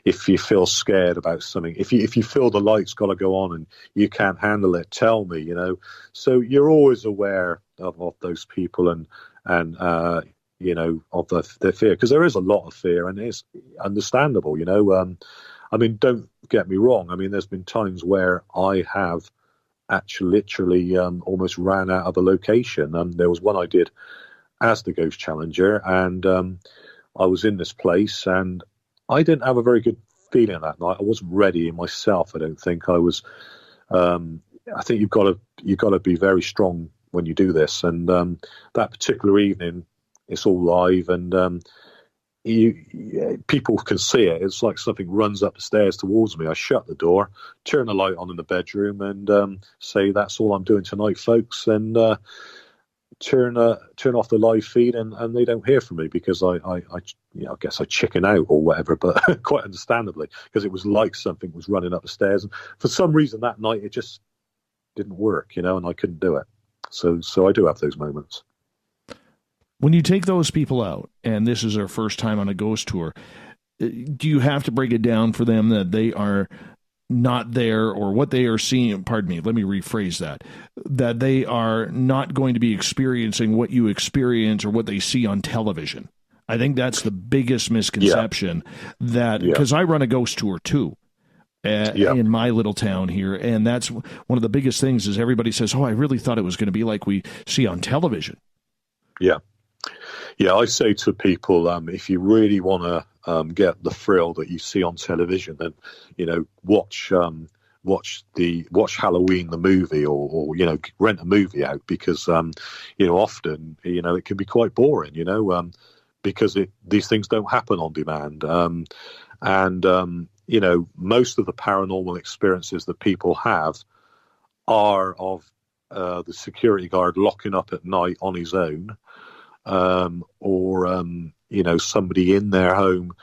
If you feel scared about something, if you feel the light's got to go on and you can't handle it, tell me. So you're always aware of those people and of the fear, because there is a lot of fear, and it's understandable. I mean, don't get me wrong. I mean, there's been times where I have actually literally almost ran out of a location. There was one I did as the Ghost Challenger, and I was in this place, and I didn't have a very good feeling that night. I wasn't ready in myself. I don't think I was. I think you've got to be very strong when you do this. And that particular evening, it's all live, and people can see it. It's like something runs up the stairs towards me. I shut the door, turn the light on in the bedroom, and say, "That's all I'm doing tonight, folks." And turn off the live feed, and they don't hear from me because I guess I chicken out or whatever, but quite understandably, because it was like something was running up the stairs, and for some reason that night it just didn't work, and I couldn't do it. So I do have those moments. When you take those people out, and this is their first time on a ghost tour, do you have to break it down for them that they are not there, or what they are seeing? Pardon me, let me rephrase that they are not going to be experiencing what you experience or what they see on television. I think that's the biggest misconception, because I run a ghost tour too. In my little town here, and that's one of the biggest things is everybody says, "Oh, I really thought it was going to be like we see on television." Yeah, I say to people, if you really want to get the thrill that you see on television, then watch Halloween the movie, or rent a movie out, because often it can be quite boring, because these things don't happen on demand, and most of the paranormal experiences that people have are of the security guard locking up at night on his own, or somebody in their home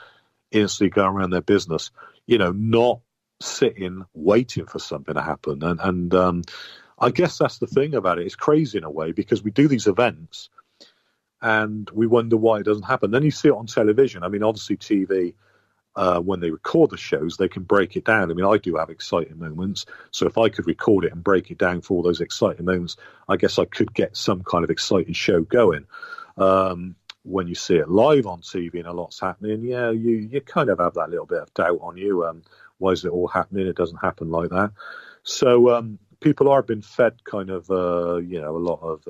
instantly going around their business, not sitting waiting for something to happen. And I guess that's the thing about it. It's crazy in a way, because we do these events and we wonder why it doesn't happen. Then you see it on television. I mean, obviously TV, when they record the shows, they can break it down. I mean, I do have exciting moments, so if I could record it and break it down for all those exciting moments, I guess I could get some kind of exciting show going. When you see it live on TV and a lot's happening, you kind of have that little bit of doubt on you. Why is it all happening? It doesn't happen like that. So people are being fed kind of, a lot of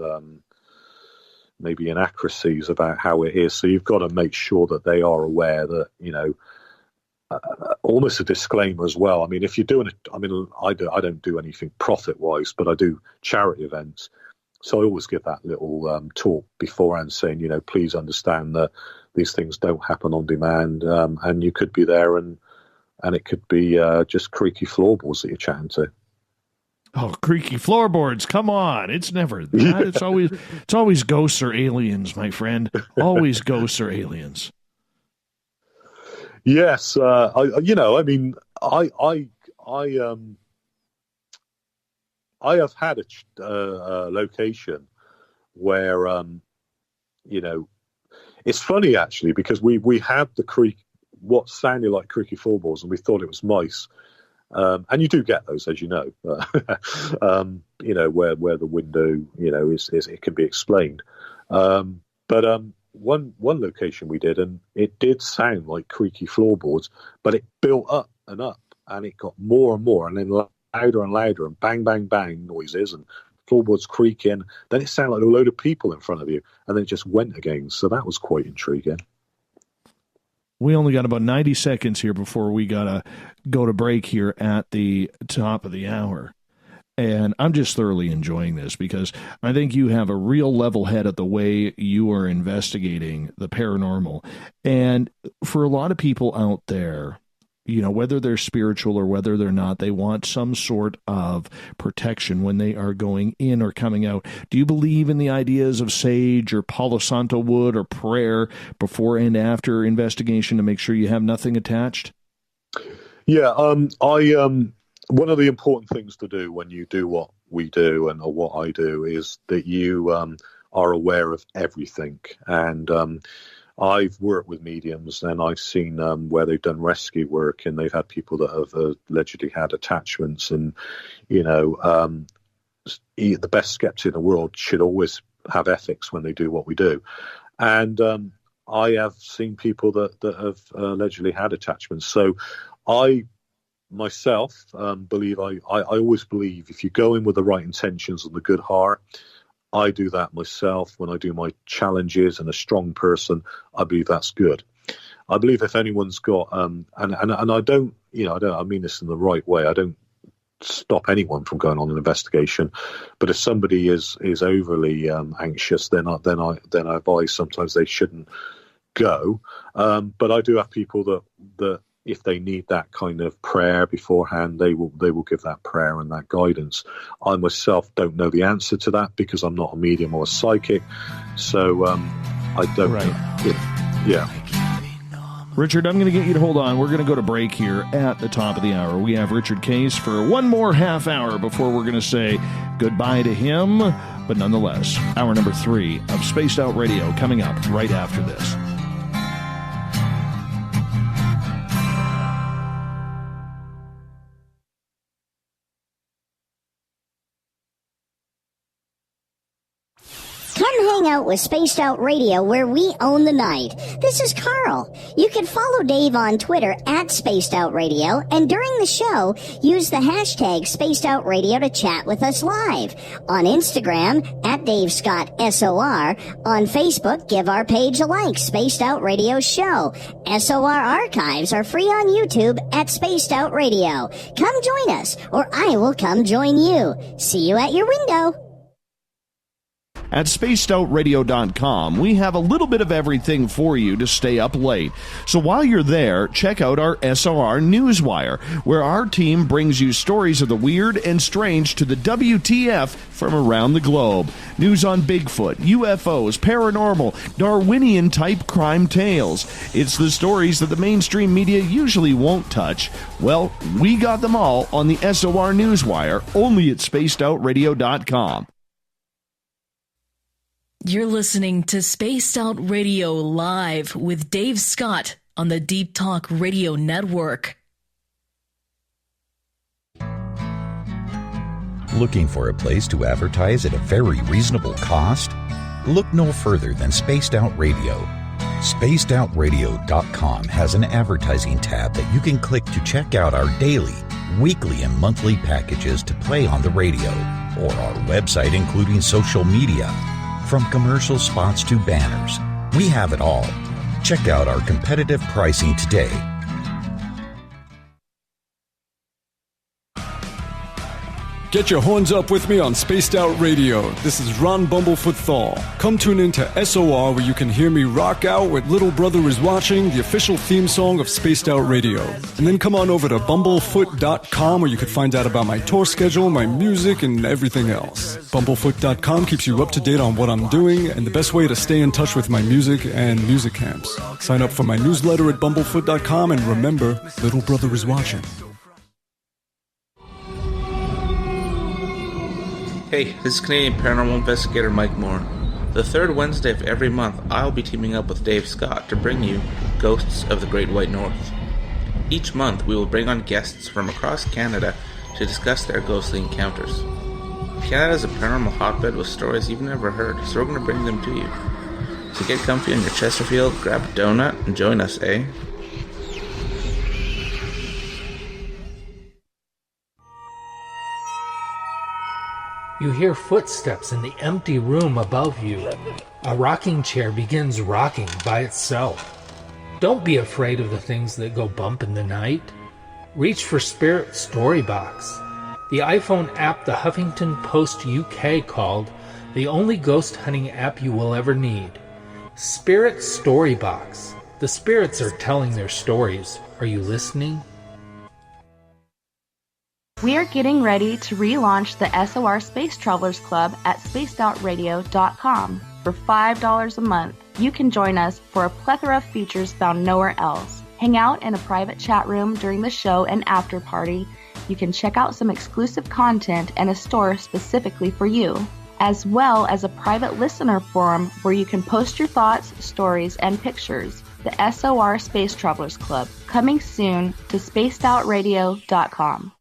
maybe inaccuracies about how it is. So you've got to make sure that they are aware that, almost a disclaimer as well. I mean, if you're doing it, I mean, I don't do anything profit-wise, but I do charity events. So I always give that little talk beforehand saying, you know, please understand that these things don't happen on demand, and you could be there and it could be just creaky floorboards that you're chatting to. Oh, creaky floorboards! Come on, it's never that. It's always ghosts or aliens, my friend. Always ghosts or aliens. Yes, I have had a location where, it's funny actually, because we had what sounded like creaky floorboards, and we thought it was mice. And you do get those, as you know, where the window, is it can be explained. But one location we did, and it did sound like creaky floorboards, but it built up, and it got more and more, and then louder and louder, and bang, bang, bang noises, and floorboards creaking. Then it sounded like a load of people in front of you, and then it just went again. So that was quite intriguing. We only got about 90 seconds here before we got to go to break here at the top of the hour. And I'm just thoroughly enjoying this because I think you have a real level head at the way you are investigating the paranormal. And for a lot of people out there, whether they're spiritual or whether they're not, they want some sort of protection when they are going in or coming out. Do you believe in the ideas of sage or Palo Santo wood or prayer before and after investigation to make sure you have nothing attached? Yeah, one of the important things to do when you do what we do or what I do is that you are aware of everything. And I've worked with mediums, and I've seen where they've done rescue work, and they've had people that have allegedly had attachments. And, the best skeptic in the world should always have ethics when they do what we do. And I have seen people that have allegedly had attachments. So I myself believe, I always believe if you go in with the right intentions and the good heart, I do that myself when I do my challenges, and a strong person, I believe that's good. I believe if anyone's got, and I don't, I mean this in the right way. I don't stop anyone from going on an investigation, but if somebody is overly anxious, then I advise sometimes they shouldn't go. But I do have people that if they need that kind of prayer beforehand, they will give that prayer and that guidance. I myself don't know the answer to that because I'm not a medium or a psychic, so I don't. Right. Yeah. Richard, I'm going to get you to hold on. We're going to go to break here at the top of the hour. We have Richard Case for one more half hour before we're going to say goodbye to him. But nonetheless, hour number 3 of Spaced Out Radio coming up right after this. Come hang out with Spaced Out Radio, where we own the night. This is Carl. You can follow Dave on Twitter at Spaced Out Radio, and during the show, use the hashtag Spaced Out Radio to chat with us live. On Instagram, at Dave Scott SOR. On Facebook, give our page a like, Spaced Out Radio Show. SOR archives are free on YouTube at Spaced Out Radio. Come join us, or I will come join you. See you at your window. At spacedoutradio.com, we have a little bit of everything for you to stay up late. So while you're there, check out our SOR Newswire, where our team brings you stories of the weird and strange to the WTF from around the globe. News on Bigfoot, UFOs, paranormal, Darwinian-type crime tales. It's the stories that the mainstream media usually won't touch. Well, we got them all on the SOR Newswire, only at spacedoutradio.com. You're listening to Spaced Out Radio Live with Dave Scott on the Deep Talk Radio Network. Looking for a place to advertise at a very reasonable cost? Look no further than Spaced Out Radio. SpacedOutRadio.com has an advertising tab that you can click to check out our daily, weekly, and monthly packages to play on the radio, or our website including social media. From commercial spots to banners, we have it all. Check out our competitive pricing today. Get your horns up with me on Spaced Out Radio. This is Ron Bumblefoot Thal. Come tune in to SOR where you can hear me rock out with Little Brother is Watching, the official theme song of Spaced Out Radio. And then come on over to bumblefoot.com where you can find out about my tour schedule, my music, and everything else. Bumblefoot.com keeps you up to date on what I'm doing and the best way to stay in touch with my music and music camps. Sign up for my newsletter at bumblefoot.com and remember, Little Brother is Watching. Hey, this is Canadian Paranormal Investigator Mike Moore. The third Wednesday of every month, I'll be teaming up with Dave Scott to bring you Ghosts of the Great White North. Each month, we will bring on guests from across Canada to discuss their ghostly encounters. Canada is a paranormal hotbed with stories you've never heard, so we're going to bring them to you. So get comfy on your Chesterfield, grab a donut, and join us, eh? You hear footsteps in the empty room above you. A rocking chair begins rocking by itself. Don't be afraid of the things that go bump in the night. Reach for Spirit Storybox, the iPhone app the Huffington Post UK called the only ghost hunting app you will ever need. Spirit Storybox. The spirits are telling their stories. Are you listening? We are getting ready to relaunch the SOR Space Travelers Club at spacedoutradio.com. For $5 a month, you can join us for a plethora of features found nowhere else. Hang out in a private chat room during the show and after party. You can check out some exclusive content and a store specifically for you, as well as a private listener forum where you can post your thoughts, stories, and pictures. The SOR Space Travelers Club, coming soon to spacedoutradio.com.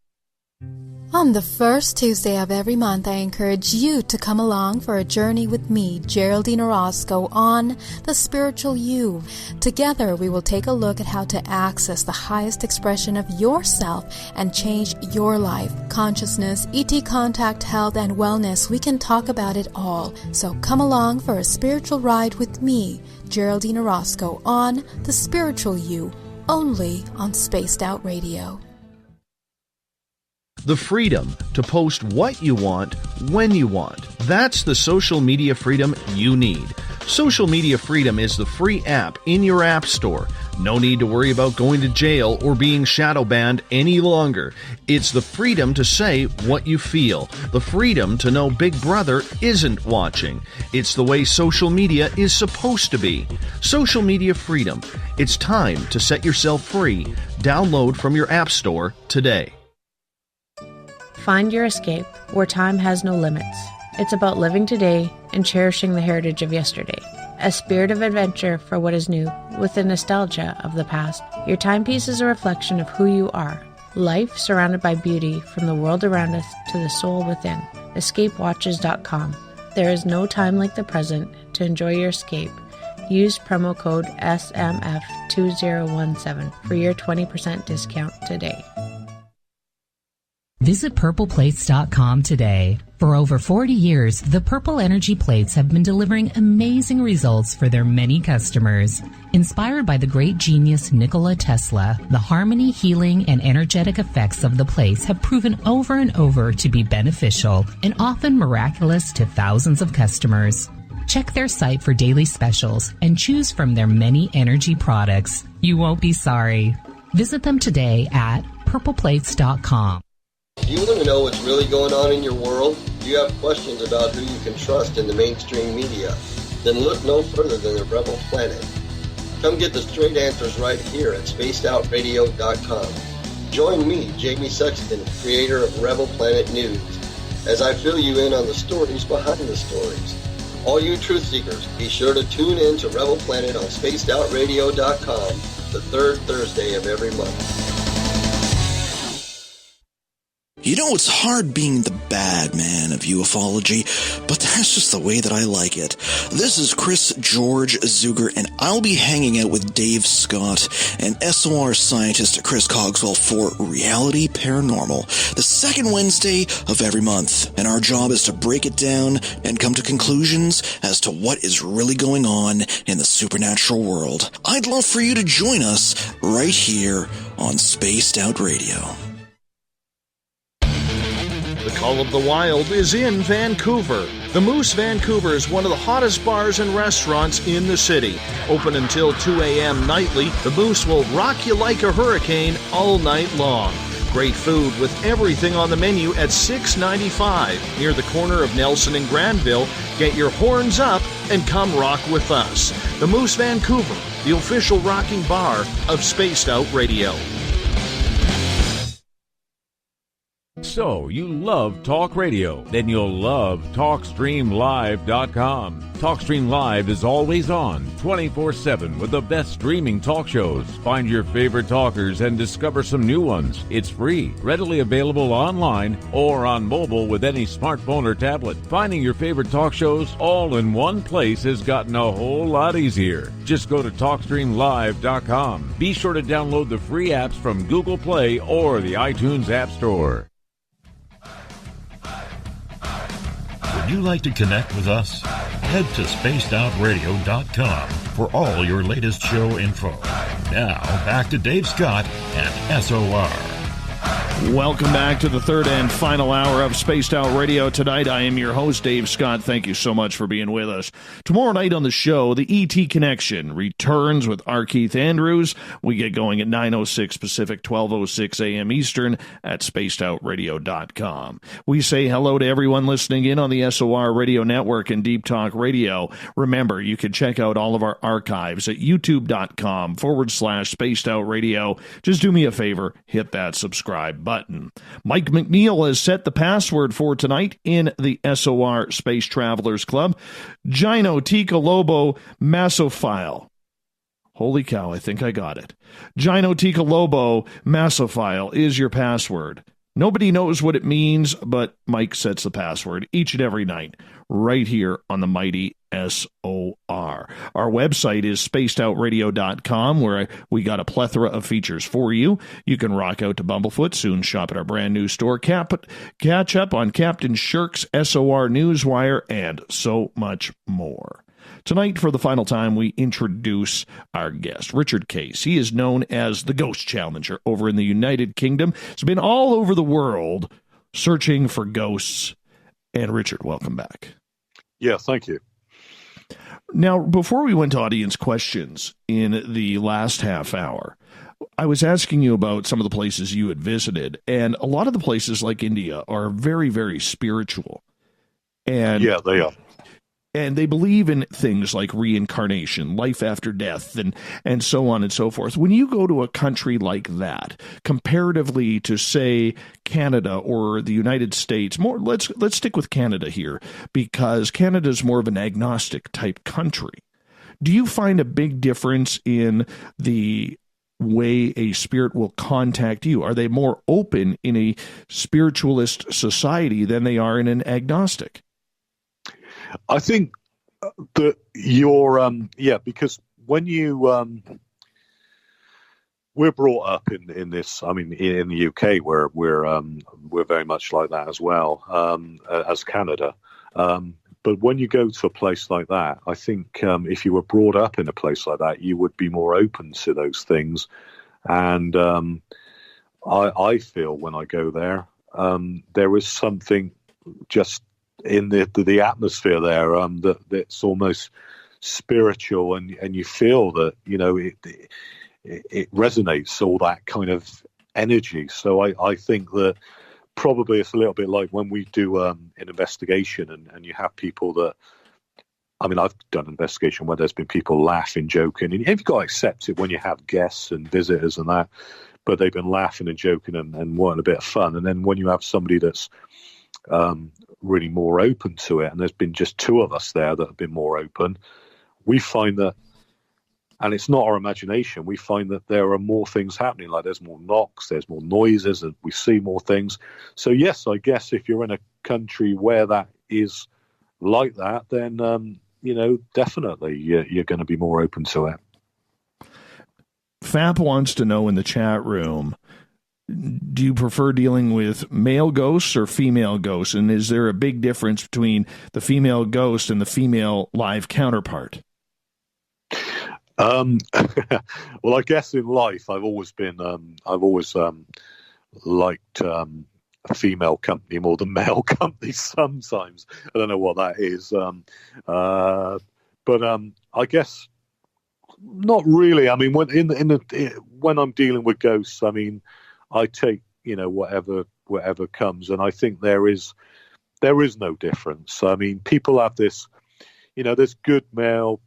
On the first Tuesday of every month, I encourage you to come along for a journey with me, Geraldine Orozco, on The Spiritual You. Together, we will take a look at how to access the highest expression of yourself and change your life. Consciousness, ET contact, health, and wellness, we can talk about it all. So come along for a spiritual ride with me, Geraldine Orozco, on The Spiritual You, only on Spaced Out Radio. The freedom to post what you want, when you want. That's the social media freedom you need. Social Media Freedom is the free app in your app store. No need to worry about going to jail or being shadow banned any longer. It's the freedom to say what you feel. The freedom to know Big Brother isn't watching. It's the way social media is supposed to be. Social Media Freedom. It's time to set yourself free. Download from your app store today. Find your escape where time has no limits. It's about living today and cherishing the heritage of yesterday. A spirit of adventure for what is new, with the nostalgia of the past. Your timepiece is a reflection of who you are. Life surrounded by beauty from the world around us to the soul within. EscapeWatches.com. There is no time like the present to enjoy your escape. Use promo code SMF2017 for your 20% discount today. Visit purpleplates.com today. For over 40 years, the Purple Energy Plates have been delivering amazing results for their many customers. Inspired by the great genius Nikola Tesla, the harmony, healing, and energetic effects of the plates have proven over and over to be beneficial and often miraculous to thousands of customers. Check their site for daily specials and choose from their many energy products. You won't be sorry. Visit them today at purpleplates.com. Do you want to know what's really going on in your world? Do you have questions about who you can trust in the mainstream media? Then look no further than the Rebel Planet. Come get the straight answers right here at spacedoutradio.com. Join me, Jamie Sexton, creator of Rebel Planet News, as I fill you in on the stories behind the stories. All you truth seekers, be sure to tune in to Rebel Planet on spacedoutradio.com the third Thursday of every month. You know, it's hard being the bad man of ufology, but that's just the way that I like it. This is Chris George Zuger, and I'll be hanging out with Dave Scott and SOR scientist Chris Cogswell for Reality Paranormal, the second Wednesday of every month. And our job is to break it down and come to conclusions as to what is really going on in the supernatural world. I'd love for you to join us right here on Spaced Out Radio. The Call of the Wild is in Vancouver. The Moose Vancouver is one of the hottest bars and restaurants in the city. Open until 2 a.m. nightly, the Moose will rock you like a hurricane all night long. Great food with everything on the menu at $6.95 near the corner of Nelson and Granville. Get your horns up and come rock with us. The Moose Vancouver, the official rocking bar of Spaced Out Radio. So, you love talk radio? Then you'll love TalkStreamLive.com. TalkStream Live is always on, 24/7 with the best streaming talk shows. Find your favorite talkers and discover some new ones. It's free, readily available online or on mobile with any smartphone or tablet. Finding your favorite talk shows all in one place has gotten a whole lot easier. Just go to TalkStreamLive.com. Be sure to download the free apps from Google Play or the iTunes App Store. Would you like to connect with us? Head to spacedoutradio.com for all your latest show info. Now, back to Dave Scott and SOR. Welcome back to the third and final hour of Spaced Out Radio. Tonight, I am your host, Dave Scott. Thank you so much for being with us. Tomorrow night on the show, the ET Connection returns with R. Keith Andrews. We get going at 9:06 Pacific, 12:06 a.m. Eastern at spacedoutradio.com. We say hello to everyone listening in on the SOR Radio Network and Deep Talk Radio. Remember, you can check out all of our archives at youtube.com/Spaced Out Radio. Just do me a favor, hit that subscribe button. Mike McNeil has set the password for tonight in the SOR Space Travelers Club. Gino Tika Lobo Masophile. Holy cow, I think I got it. Gino Tika Lobo Masophile is your password. Nobody knows what it means, but Mike sets the password each and every night right here on the mighty SOR. Our website is spacedoutradio.com, where we got a plethora of features for you. You can rock out to Bumblefoot, soon shop at our brand new store, catch up on Captain Shirk's SOR Newswire, and so much more. Tonight, for the final time, we introduce our guest, Richard Case. He is known as the Ghost Challenger over in the United Kingdom. He's been all over the world searching for ghosts. And Richard, welcome back. Yeah, thank you. Now, before we went to audience questions in the last half hour, I was asking you about some of the places you had visited, and a lot of the places like India are very, very spiritual. And yeah, they are. And they believe in things like reincarnation, life after death, and so on and so forth. When you go to a country like that, comparatively to, say, Canada or the United States, let's stick with Canada here, because Canada is more of an agnostic type country. Do you find a big difference in the way a spirit will contact you? Are they more open in a spiritualist society than they are in an agnostic? I think that you're, because when you, we're brought up in this, I mean, in the UK, where we're very much like that as well, as Canada. But when you go to a place like that, I think if you were brought up in a place like that, you would be more open to those things. And I feel when I go there, there is something just in the atmosphere there that's almost spiritual, and you feel that, you know, it resonates, all that kind of energy. So I think that probably it's a little bit like when we do an investigation and you have people that, I mean, I've done an investigation where there's been people laughing, joking, and you've got to accept it when you have guests and visitors and that, but they've been laughing and joking and wanting a bit of fun. And then when you have somebody that's really more open to it, and there's been just two of us there that have been more open, we find that, and it's not our imagination, we find that there are more things happening, like there's more knocks, there's more noises, and we see more things. So yes, I guess if you're in a country where that is like that, then you know, definitely you're going to be more open to it. Fap wants to know in the chat room, do you prefer dealing with male ghosts or female ghosts? And is there a big difference between the female ghost and the female live counterpart? Well, I guess in life, I've always liked a female company more than male companies sometimes. I don't know what that is. But I guess not really. I mean, when I'm dealing with ghosts, I mean, I take, whatever comes, and I think there is no difference. I mean, people have this, there's good males,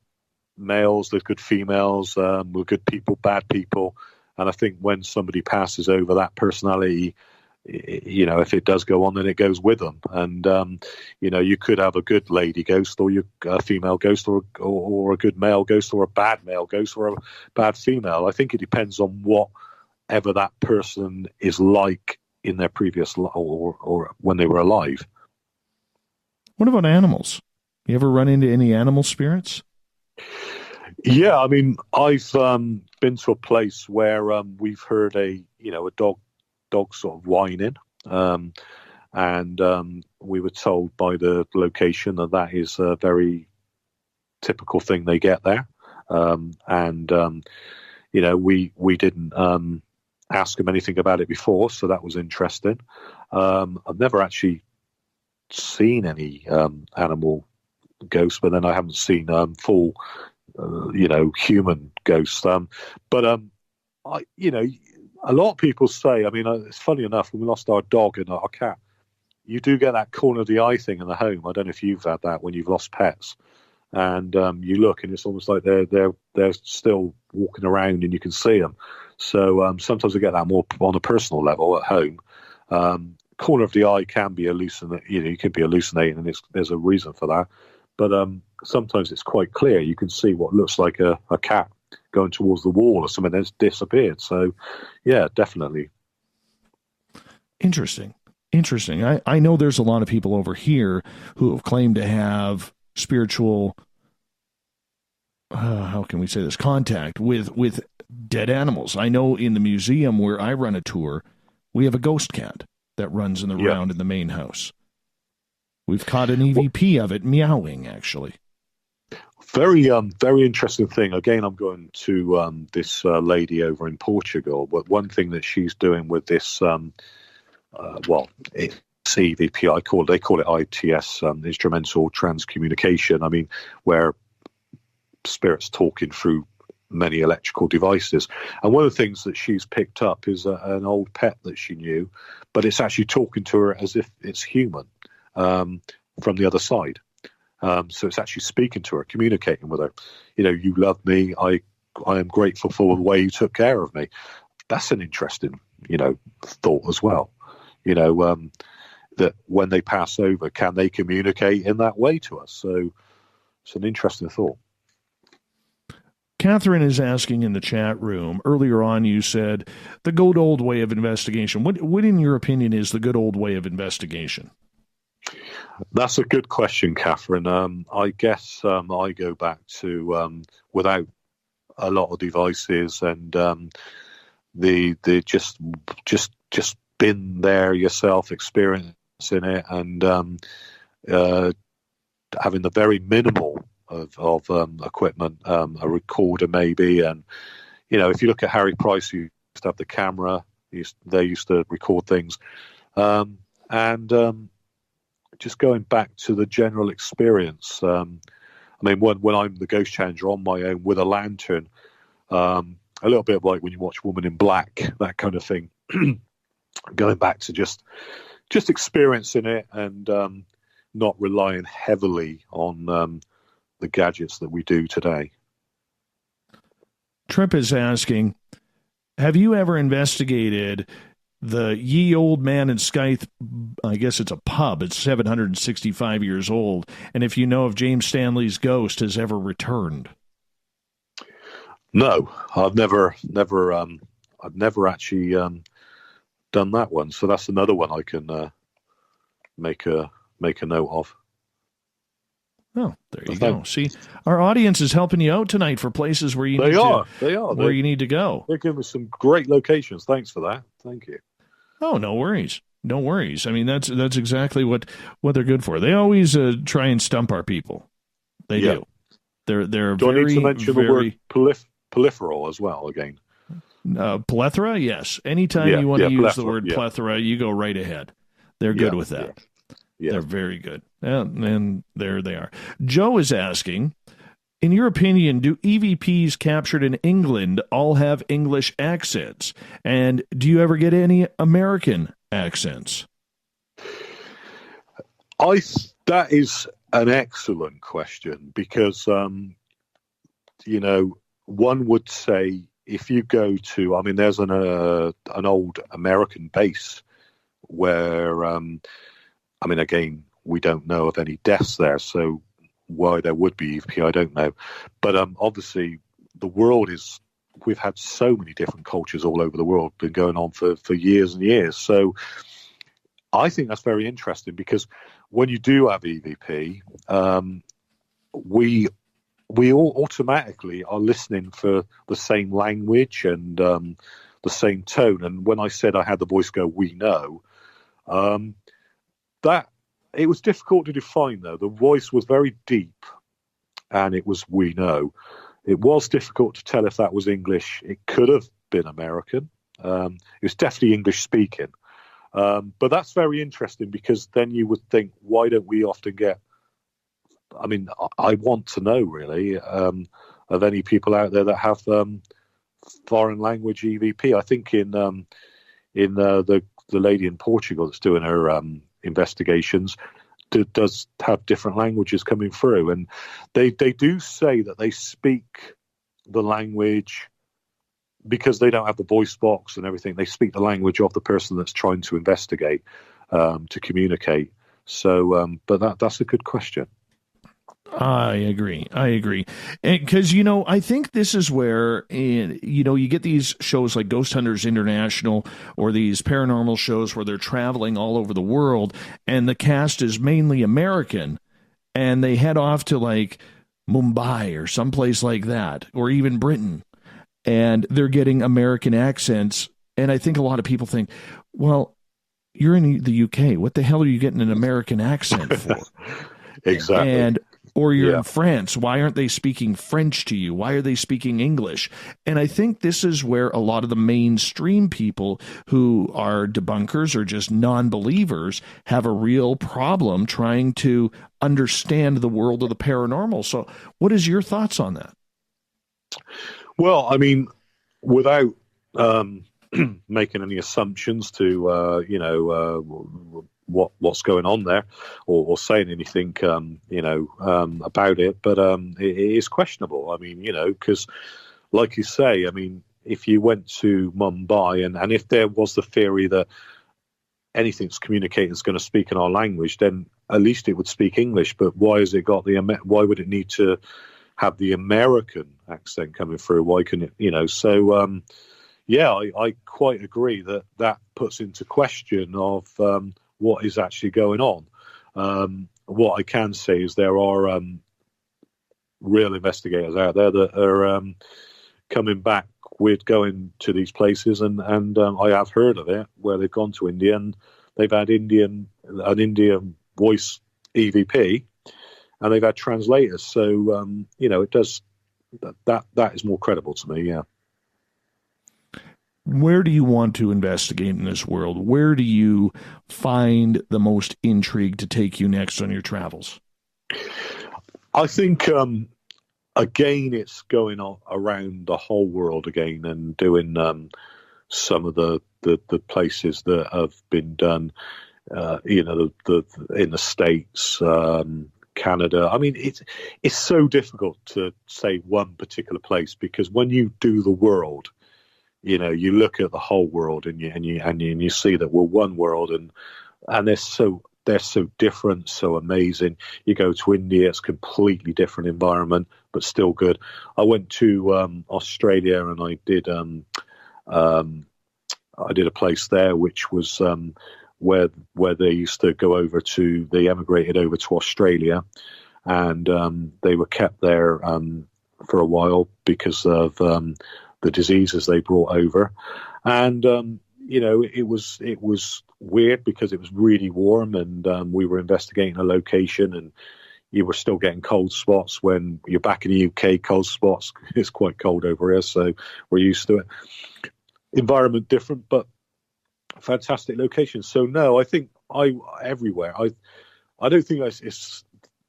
there's good females, we're good people, bad people, and I think when somebody passes over, that personality, if it does go on, then it goes with them. And you could have a good lady ghost, or a female ghost, or a good male ghost, or a bad male ghost, or a bad female. I think it depends on whatever that person is like in their previous life, or when they were alive. What about animals? You ever run into any animal spirits? Yeah, I mean, I've been to a place where we've heard a dog sort of whining, and we were told by the location that is a very typical thing they get there, and we didn't ask them anything about it before, so that was interesting. I've never actually seen any animal ghosts, but then I haven't seen full human ghosts, but a lot of people say, I mean, it's funny enough, when we lost our dog and our cat, you do get that corner of the eye thing in the home. I don't know if you've had that when you've lost pets, and you look and it's almost like they're still walking around and you can see them. So sometimes I get that more on a personal level at home. Corner of the eye can be you can be hallucinating, and there's a reason for that. But sometimes it's quite clear. You can see what looks like a cat going towards the wall or something that's disappeared. So, yeah, definitely. Interesting. I know there's a lot of people over here who have claimed to have spiritual, how can we say this, contact with dead animals. I know in the museum where I run a tour, we have a ghost cat that runs in the round in the main house. We've caught an EVP of it meowing, actually. Very, very interesting thing. Again, I'm going to this lady over in Portugal. But one thing that she's doing with this, it's EVP. They call it ITS, instrumental transcommunication. I mean, where spirits talking through many electrical devices. And one of the things that she's picked up is an old pet that she knew, but it's actually talking to her as if it's human from the other side. So it's actually speaking to her, communicating with her. You love me. I am grateful for the way you took care of me. That's an interesting, thought as well. That when they pass over, can they communicate in that way to us? So it's an interesting thought. Catherine is asking in the chat room, earlier on you said the good old way of investigation. What in your opinion is the good old way of investigation? That's a good question, Catherine. I guess I go back to without a lot of devices and the just been there yourself, experiencing it, and having the very minimal of equipment, a recorder maybe, and if you look at Harry Price, who used to have the camera, they used to record things, and just going back to the general experience. I mean, when I'm the ghost changer on my own with a lantern, a little bit like when you watch Woman in Black, that kind of thing. Going back to just experiencing it and not relying heavily on the gadgets that we do today. Trip is asking, have you ever investigated the Ye Old Man in Scythe? I guess it's a pub. It's 765 years old. And if you know if James Stanley's ghost has ever returned. No, I've never actually done that one. So that's another one I can make a note of. Oh, there you go. See, our audience is helping you out tonight for places where you you need to go. They're giving us some great locations. Thanks for that. Thank you. Oh, no worries. No worries. I mean, that's exactly what they're good for. They always try and stump our people. They do. They're do very, I need to mention very, the word proliferal as well again? Plethora, yes. Anytime you want to use the word plethora, you go right ahead. They're good with that. Yeah. They're very good. And there they are. Joe is asking, in your opinion, do EVPs captured in England all have English accents? And do you ever get any American accents? That is an excellent question because, one would say if you go to, there's an old American base where, again, we don't know of any deaths there, so why there would be EVP, I don't know. But obviously, the world we've had so many different cultures all over the world, been going on for years and years. So I think that's very interesting because when you do have EVP, we all automatically are listening for the same language and the same tone. And when I said I had the voice go, we know, that it was difficult to define, though. The voice was very deep, and it was we know. It was difficult to tell if that was English. It could have been American. It was definitely English speaking. But that's very interesting because then you would think, why don't we often get... I want to know, really, of any people out there that have foreign language EVP. I think in the lady in Portugal that's doing her investigations does have different languages coming through, and they do say that they speak the language because they don't have the voice box and everything. They speak the language of the person that's trying to investigate, to communicate. So, but that's a good question. I agree. Because, I think this is where, you get these shows like Ghost Hunters International or these paranormal shows where they're traveling all over the world and the cast is mainly American and they head off to like Mumbai or someplace like that, or even Britain, and they're getting American accents. And I think a lot of people think, well, you're in the UK. What the hell are you getting an American accent for? Exactly. Or you're in France. Why aren't they speaking French to you? Why are they speaking English? And I think this is where a lot of the mainstream people who are debunkers or just non-believers have a real problem trying to understand the world of the paranormal. So what is your thoughts on that? Well, without making any assumptions to, what's going on there or saying anything, about it. But it is questionable. Because like you say, if you went to Mumbai and if there was the theory that anything that's communicating is going to speak in our language, then at least it would speak English. But why has it got why would it need to have the American accent coming through? Why can it, so, I quite agree that puts into question of, what is actually going on. What I can say is there are real investigators out there that are coming back with going to these places, and I have heard of it where they've gone to India and they've had an Indian voice EVP, and they've had translators. So it does that is more credible to me. Yeah. Where do you want to investigate in this world? Where do you find the most intrigue to take you next on your travels? I think, again, it's going on around the whole world again and doing some of the places that have been done, in the States, Canada. It's so difficult to say one particular place because when you do the world, you look at the whole world and you see that we're one world and they're so different, so amazing. You go to India, it's a completely different environment, but still good. I went to Australia and I did a place there which was where they used to go over to. They emigrated over to Australia, and they were kept there for a while because of the diseases they brought over, and it was weird because it was really warm, and we were investigating a location, and you were still getting cold spots when you're back in the UK. Cold spots, it's quite cold over here, so we're used to it. Environment different, but fantastic location. So no, I think everywhere. I don't think it's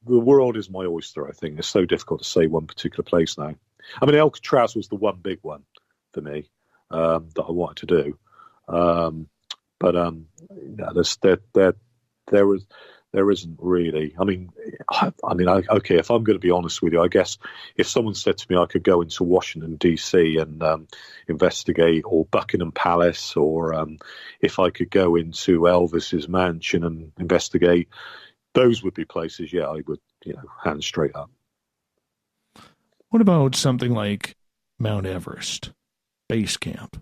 the world is my oyster. I think it's so difficult to say one particular place now. I mean, Alcatraz was the one big one for me that I wanted to do, but there isn't really. I mean, okay. If I'm going to be honest with you, I guess if someone said to me I could go into Washington D.C. and investigate, or Buckingham Palace, or if I could go into Elvis's mansion and investigate, those would be places. Yeah, I would, hand straight up. What about something like Mount Everest Base Camp?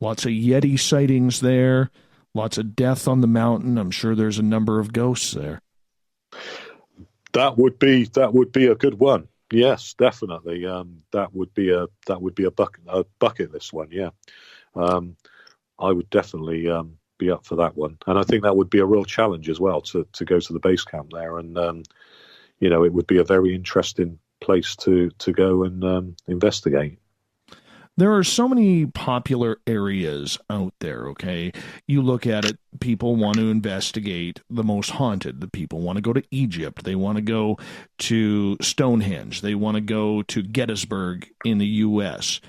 Lots of Yeti sightings there. Lots of death on the mountain. I'm sure there's a number of ghosts there. That would be a good one. Yes, definitely. That would be a bucket list one. Yeah, I would definitely be up for that one. And I think that would be a real challenge as well to go to the base camp there. And it would be a very interesting place to go and investigate. There are so many popular areas out there, okay? You look at it, people want to investigate the most haunted. The people want to go to Egypt. They want to go to Stonehenge. They want to go to Gettysburg in the U.S.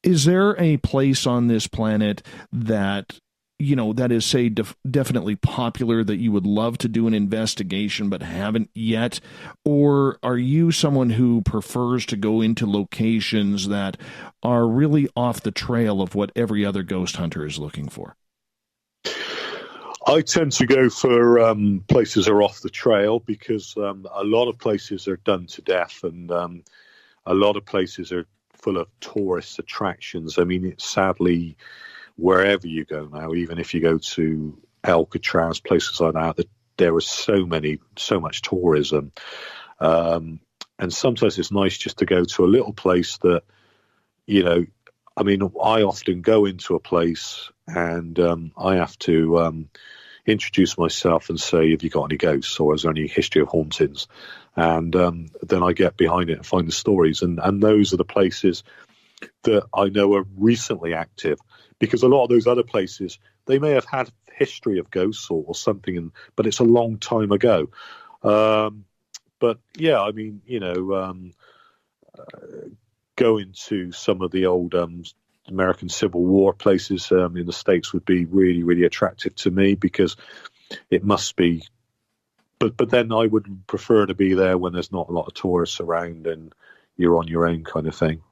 Is there a place on this planet that, that is, say, definitely popular, that you would love to do an investigation but haven't yet? Or are you someone who prefers to go into locations that are really off the trail of what every other ghost hunter is looking for? I tend to go for places that are off the trail, because a lot of places are done to death, and a lot of places are full of tourist attractions. I mean, it's sadly, wherever you go now, even if you go to Alcatraz, places like that there is so much tourism. And sometimes it's nice just to go to a little place that, I often go into a place and I have to introduce myself and say, have you got any ghosts, or is there any history of hauntings? And then I get behind it and find the stories. And those are the places that I know are recently active. Because a lot of those other places, they may have had history of ghosts or something, but it's a long time ago. But yeah, going to some of the old American Civil War places in the States would be really, really attractive to me, because it must be. But then I would prefer to be there when there's not a lot of tourists around and you're on your own, kind of thing.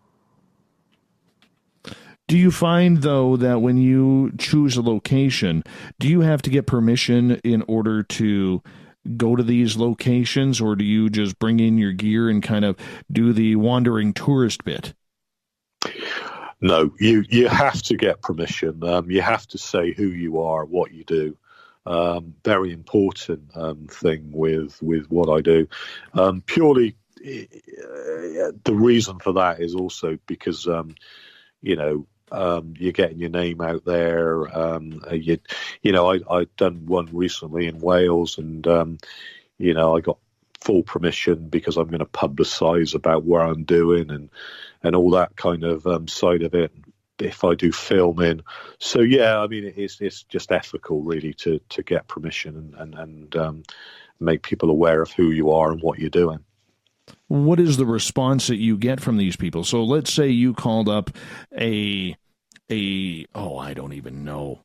Do you find, though, that when you choose a location, do you have to get permission in order to go to these locations, or do you just bring in your gear and kind of do the wandering tourist bit? No, you have to get permission. You have to say who you are, what you do. Very important thing with what I do. Purely, the reason for that is also because, you're getting your name out there. I'd done one recently in Wales, and I got full permission because I'm going to publicise about what I'm doing and all that kind of side of it. If I do filming, so yeah, it's just ethical really to get permission and make people aware of who you are and what you're doing. What is the response that you get from these people? So let's say you called up I don't even know.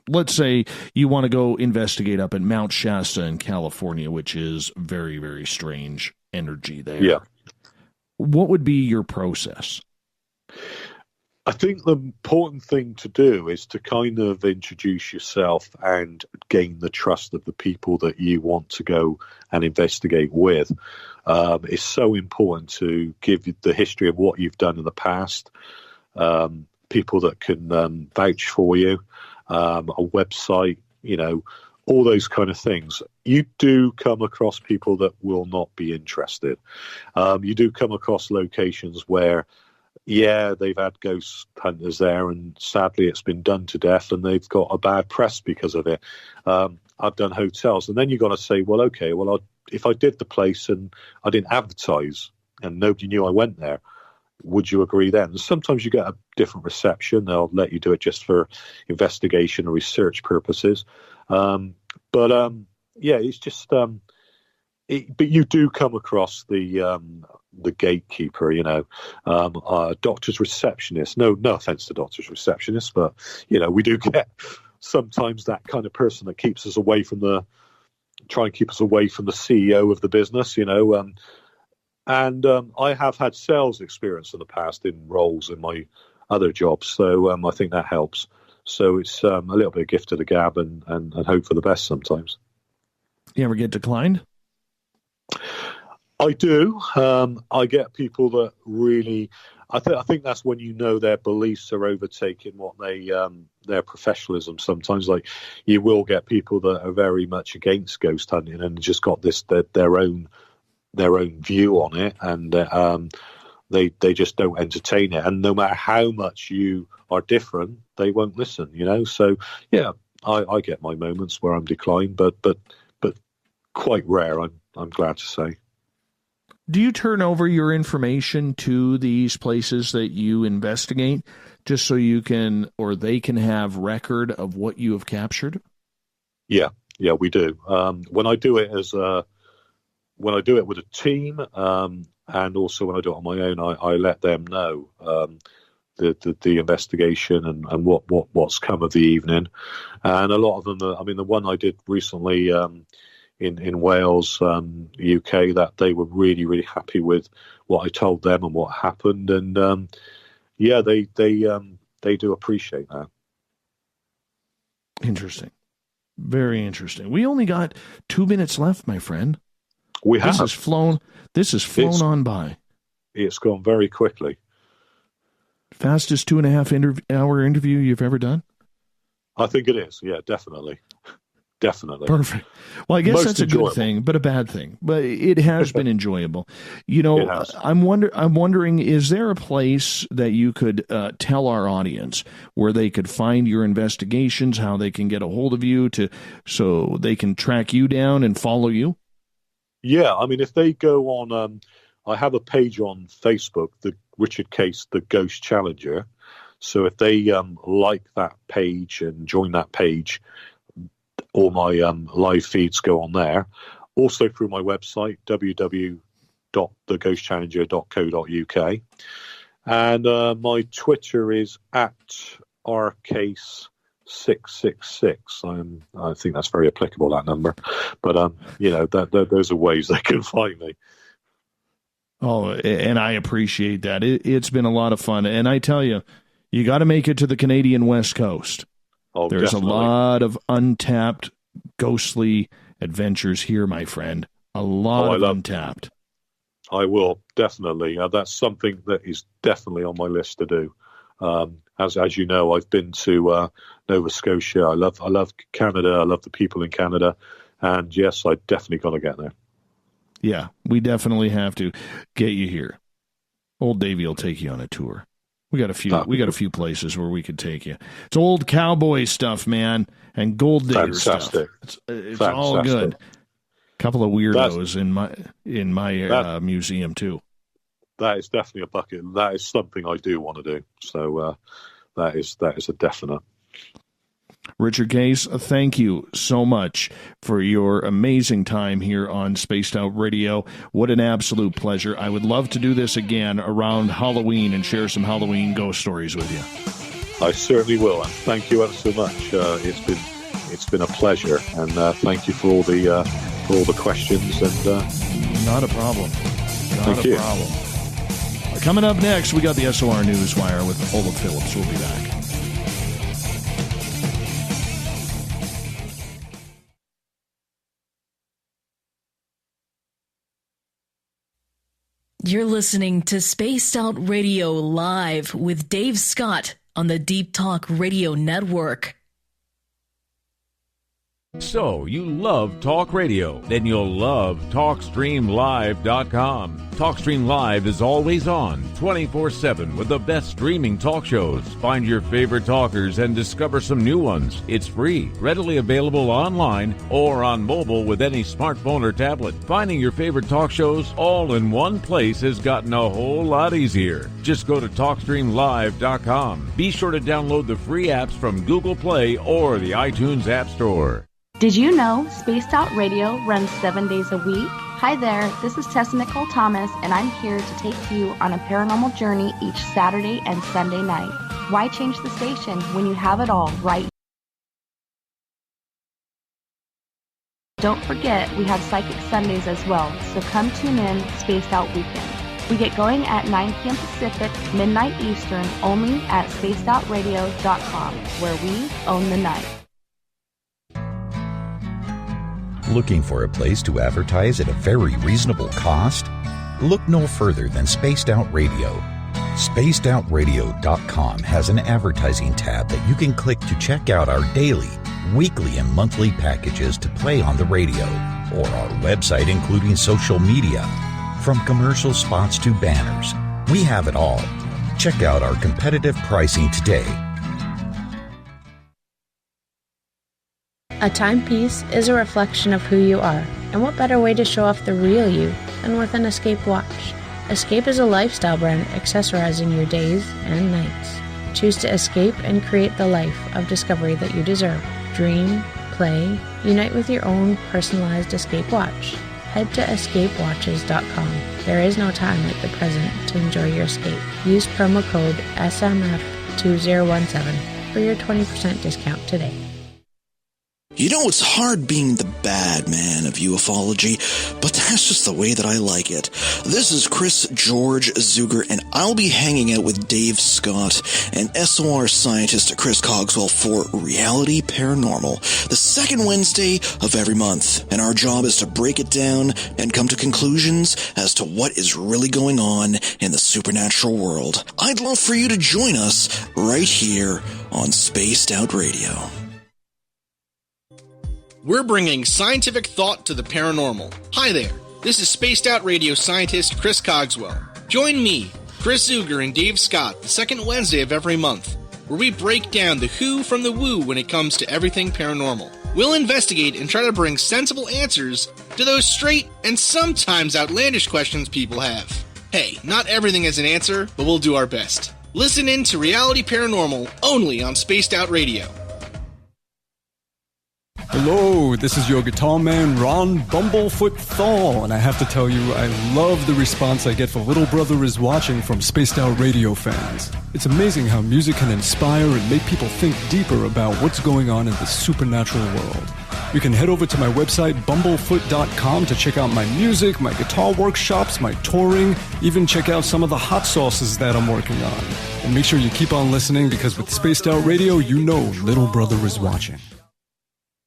Let's say you want to go investigate up at Mount Shasta in California, which is very, very strange energy there. Yeah. What would be your process? I think the important thing to do is to kind of introduce yourself and gain the trust of the people that you want to go and investigate with. It's so important to give the history of what you've done in the past, people that can vouch for you, a website, all those kind of things. You do come across people that will not be interested. You do come across locations where, yeah, they've had ghost hunters there, and sadly it's been done to death, and they've got a bad press because of it. I've done hotels, and then you've got to say, well, okay, if I did the place and I didn't advertise and nobody knew I went there, would you agree then? And sometimes you get a different reception. They'll let you do it just for investigation or research purposes. Yeah, it's just, but you do come across the gatekeeper, doctor's receptionist. No offense to doctor's receptionists, but, we do get sometimes that kind of person that keeps us away from try and keep us away from the CEO of the business, And I have had sales experience in the past in roles in my other jobs, so I think that helps. So it's a little bit of gift of the gab and hope for the best sometimes. You ever get declined? I do. I get people that really. I think that's when their beliefs are overtaking what their professionalism. Sometimes, like you will get people that are very much against ghost hunting and just got their own view on it, and they just don't entertain it. And no matter how much you are different, they won't listen. So yeah, I get my moments where I'm declined, but quite rare. I'm glad to say. Do you turn over your information to these places that you investigate just so you can, or they can have record of what you have captured? Yeah, we do. When I do it when I do it with a team, and also when I do it on my own, I let them know the investigation and what's come of the evening. And a lot of them, the one I did recently in Wales, UK, that they were really, really happy with what I told them and what happened. And they do appreciate that. Interesting. Very interesting. We only got 2 minutes left, my friend. We have. This has flown on by. It's gone very quickly. Fastest 2.5 hour interview you've ever done? I think it is. Yeah, definitely. Definitely. Perfect. Well, I guess that's enjoyable. A good thing, but a bad thing. But it has been enjoyable. I'm wondering, is there a place that you could tell our audience where they could find your investigations, how they can get a hold of you so they can track you down and follow you? Yeah, if they go on, I have a page on Facebook, the Richard Case, the Ghost Challenger. So if they like that page and join that page, all my live feeds go on there. Also through my website, www.theghostchallenger.co.uk. And my Twitter is @rcase666. I think that's very applicable, that number. But, those are ways they can find me. Oh, and I appreciate that. It's been a lot of fun. And I tell you, you got to make it to the Canadian West Coast. Oh, there's definitely. A lot of untapped ghostly adventures here, my friend. A lot of untapped. I will, definitely. That's something that is definitely on my list to do. As you know, I've been to Nova Scotia. I love Canada. I love the people in Canada. And yes, I definitely got to get there. Yeah, we definitely have to get you here. Old Davey will take you on a tour. We got a few places where we could take you. It's old cowboy stuff, man, and gold digger stuff. It's all good. A couple of weirdos in my museum too. That is definitely a bucket. That is something I do want to do. So that is a definite. Richard Case, thank you so much for your amazing time here on Spaced Out Radio. What an absolute pleasure. I would love to do this again around Halloween and share some Halloween ghost stories with you. I certainly will, and thank you ever so much. It's been a pleasure, and thank you for all the questions. And not a problem. Thank you. Coming up next, we got the SOR Newswire with Olaf Phillips. We'll be back. You're listening to Spaced Out Radio Live with Dave Scott on the Deep Talk Radio Network. So, you love talk radio? Then you'll love TalkStreamLive.com. TalkStream Live is always on, 24/7 with the best streaming talk shows. Find your favorite talkers and discover some new ones. It's free, readily available online or on mobile with any smartphone or tablet. Finding your favorite talk shows all in one place has gotten a whole lot easier. Just go to TalkStreamLive.com. Be sure to download the free apps from Google Play or the iTunes App Store. Did you know Spaced Out Radio runs 7 days a week? Hi there, this is Tessa Nicole Thomas, and I'm here to take you on a paranormal journey each Saturday and Sunday night. Why change the station when you have it all right? Don't forget, we have Psychic Sundays as well, so come tune in Spaced Out Weekend. We get going at 9 p.m. Pacific, midnight Eastern, only at spacedoutradio.com, where we own the night. Looking for a place to advertise at a very reasonable cost? Look no further than Spaced Out Radio. SpacedOutRadio.com has an advertising tab that you can click to check out our daily, weekly, and monthly packages to play on the radio, or our website including social media. From commercial spots to banners, we have it all. Check out our competitive pricing today. A timepiece is a reflection of who you are, and what better way to show off the real you than with an Escape watch? Escape is a lifestyle brand accessorizing your days and nights. Choose to escape and create the life of discovery that you deserve. Dream, play, unite with your own personalized Escape watch. Head to escapewatches.com. There is no time like the present to enjoy your escape. Use promo code SMF2017 for your 20% discount today. You know, it's hard being the bad man of ufology, but that's just the way that I like it. This is Chris George Zuger, and I'll be hanging out with Dave Scott and SOR scientist Chris Cogswell for Reality Paranormal, the second Wednesday of every month. And our job is to break it down and come to conclusions as to what is really going on in the supernatural world. I'd love for you to join us right here on Spaced Out Radio. We're bringing scientific thought to the paranormal. Hi there, this is Spaced Out Radio scientist Chris Cogswell. Join me, Chris Zuger, and Dave Scott the second Wednesday of every month, where we break down the who from the woo when it comes to everything paranormal. We'll investigate and try to bring sensible answers to those straight and sometimes outlandish questions people have. Hey, not everything has an answer, but we'll do our best. Listen in to Reality Paranormal only on Spaced Out Radio. Hello, this is your guitar man, Ron Bumblefoot Thal, and I have to tell you, I love the response I get for Little Brother is Watching from Spaced Out Radio fans. It's amazing how music can inspire and make people think deeper about what's going on in the supernatural world. You can head over to my website, bumblefoot.com, to check out my music, my guitar workshops, my touring, even check out some of the hot sauces that I'm working on. And make sure you keep on listening, because with Spaced Out Radio, you know Little Brother is watching.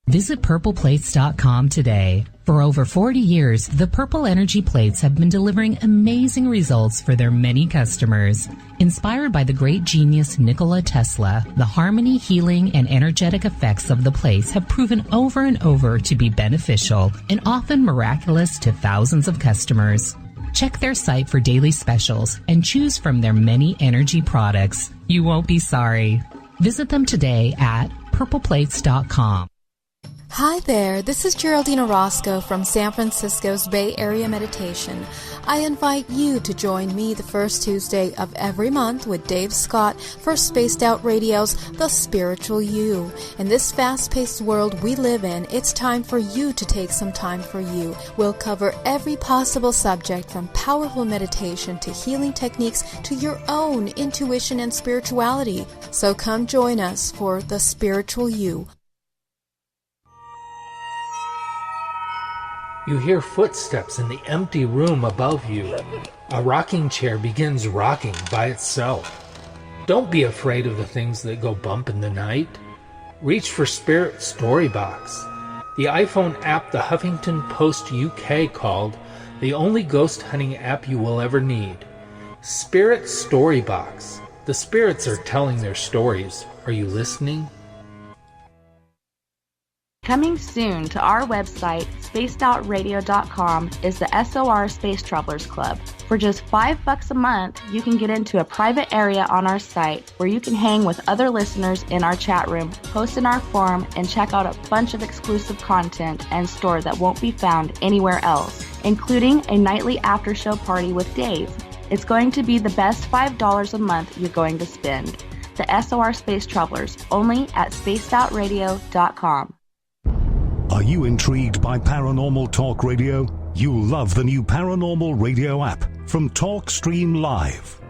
Visit purpleplates.com today. For over 40 years, the Purple Energy Plates have been delivering amazing results for their many customers. Inspired by the great genius Nikola Tesla, the harmony, healing, and energetic effects of the plates have proven over and over to be beneficial and often miraculous to thousands of customers. Check their site for daily specials and choose from their many energy products. You won't be sorry. Visit them today at purpleplates.com. Hi there, this is Geraldine Orozco from San Francisco's Bay Area Meditation. I invite you to join me the first Tuesday of every month with Dave Scott for Spaced Out Radio's The Spiritual You. In this fast-paced world we live in, it's time for you to take some time for you. We'll cover every possible subject, from powerful meditation to healing techniques to your own intuition and spirituality. So come join us for The Spiritual You. You hear footsteps in the empty room above you. A rocking chair begins rocking by itself. Don't be afraid of the things that go bump in the night. Reach for Spirit Storybox, the iPhone app the Huffington Post UK called the only ghost hunting app you will ever need. Spirit Storybox. The spirits are telling their stories. Are you listening? Coming soon to our website, spacedoutradio.com, is the SOR Space Travelers Club. For just $5 a month, you can get into a private area on our site where you can hang with other listeners in our chat room, post in our forum, and check out a bunch of exclusive content and store that won't be found anywhere else, including a nightly after-show party with Dave. It's going to be the best $5 a month you're going to spend. The SOR Space Travelers, only at spacedoutradio.com. Are you intrigued by Paranormal Talk Radio? You'll love the new Paranormal Radio app from TalkStream Live.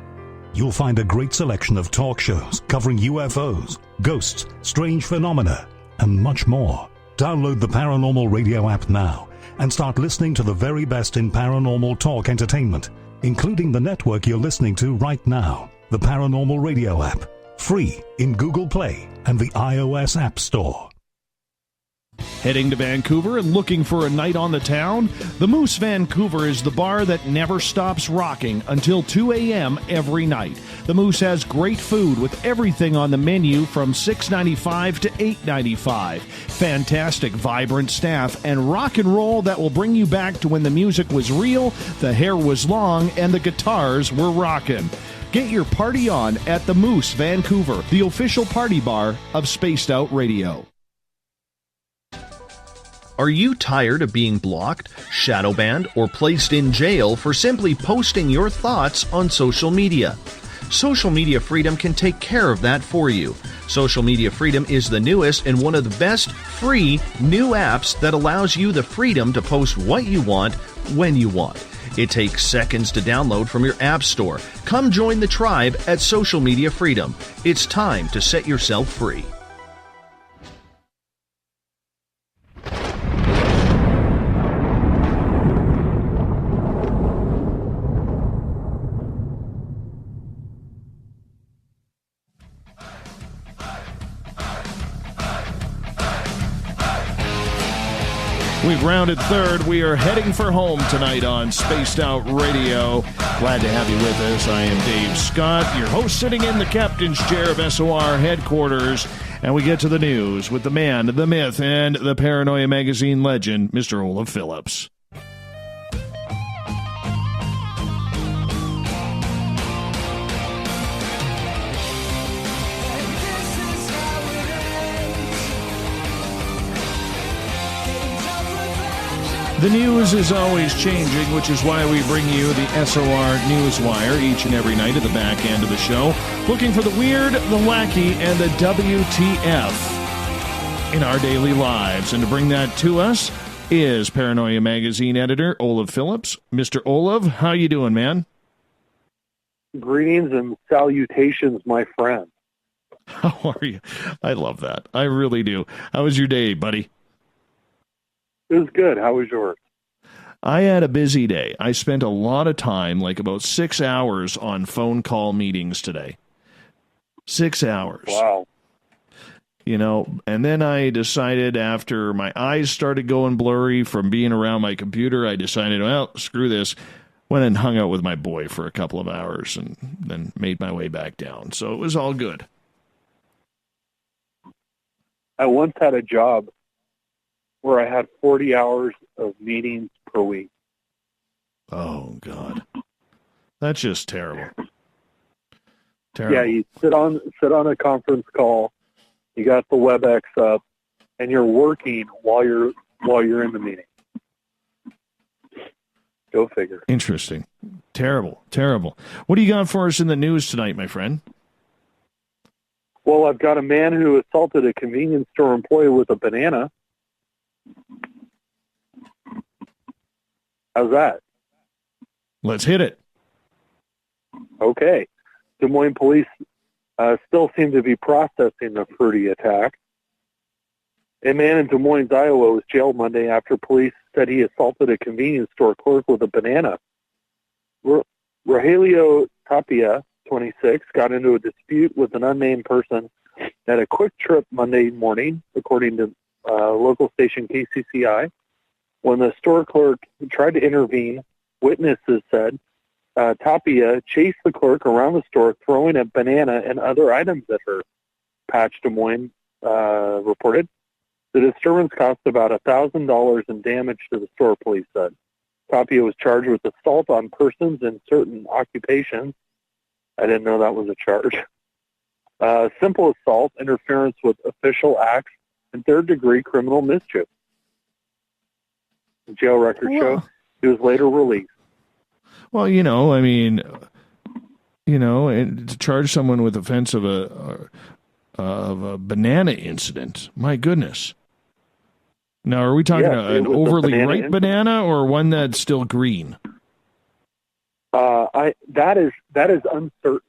You'll find a great selection of talk shows covering UFOs, ghosts, strange phenomena, and much more. Download the Paranormal Radio app now and start listening to the very best in paranormal talk entertainment, including the network you're listening to right now, the Paranormal Radio app. Free in Google Play and the iOS App Store. Heading to Vancouver and looking for a night on the town? The Moose Vancouver is the bar that never stops rocking until 2 a.m. every night. The Moose has great food with everything on the menu from $6.95 to $8.95. Fantastic, vibrant staff and rock and roll that will bring you back to when the music was real, the hair was long, and the guitars were rocking. Get your party on at the Moose Vancouver, the official party bar of Spaced Out Radio. Are you tired of being blocked, shadow banned, or placed in jail for simply posting your thoughts on social media? Social Media Freedom can take care of that for you. Social Media Freedom is the newest and one of the best free new apps that allows you the freedom to post what you want, when you want. It takes seconds to download from your app store. Come join the tribe at Social Media Freedom. It's time to set yourself free. We've rounded third. We are heading for home tonight on Spaced Out Radio. Glad to have you with us. I am Dave Scott, your host, sitting in the captain's chair of SOR headquarters. And we get to the news with the man, the myth, and the Paranoia Magazine legend, Mr. Olaf Phillips. The news is always changing, which is why we bring you the SOR Newswire each and every night at the back end of the show, looking for the weird, the wacky, and the WTF in our daily lives. And to bring that to us is Paranoia Magazine editor Olaf Phillips. Mr. Olaf, how you doing, man? Greetings and salutations, my friend. How are you? I love that. I really do. How was your day, buddy? It was good. How was yours? I had a busy day. I spent a lot of time, like about 6 hours, on phone call meetings today. 6 hours. Wow. You know, and then I decided after my eyes started going blurry from being around my computer, I decided, well, screw this. Went and hung out with my boy for a couple of hours and then made my way back down. So it was all good. I once had a job where I had 40 hours of meetings per week. Oh, God. That's just terrible. Terrible. Yeah, you sit on a conference call, you got the WebEx up, and you're working while you're in the meeting. Go figure. Interesting. Terrible. Terrible. What do you got for us in the news tonight, my friend? Well, I've got a man who assaulted a convenience store employee with a banana. How's that? Let's hit it. Okay. Des Moines police still seem to be processing the fruity attack. A man in Des Moines, Iowa was jailed Monday after police said he assaulted a convenience store clerk with a banana. Rogelio Tapia, 26, got into a dispute with an unnamed person at a Quick Trip Monday morning, according to local station KCCI. When the store clerk tried to intervene, witnesses said Tapia chased the clerk around the store, throwing a banana and other items at her, Patch Des Moines reported. The disturbance cost about $1,000 in damage to the store, police said. Tapia was charged with assault on persons in certain occupations. I didn't know that was a charge. Simple assault, interference with official acts, and third-degree criminal mischief. The jail records show he was later released. Well, and to charge someone with offense of a banana incident, my goodness. Now, are we talking an overly ripe banana or one that's still green? That is uncertain.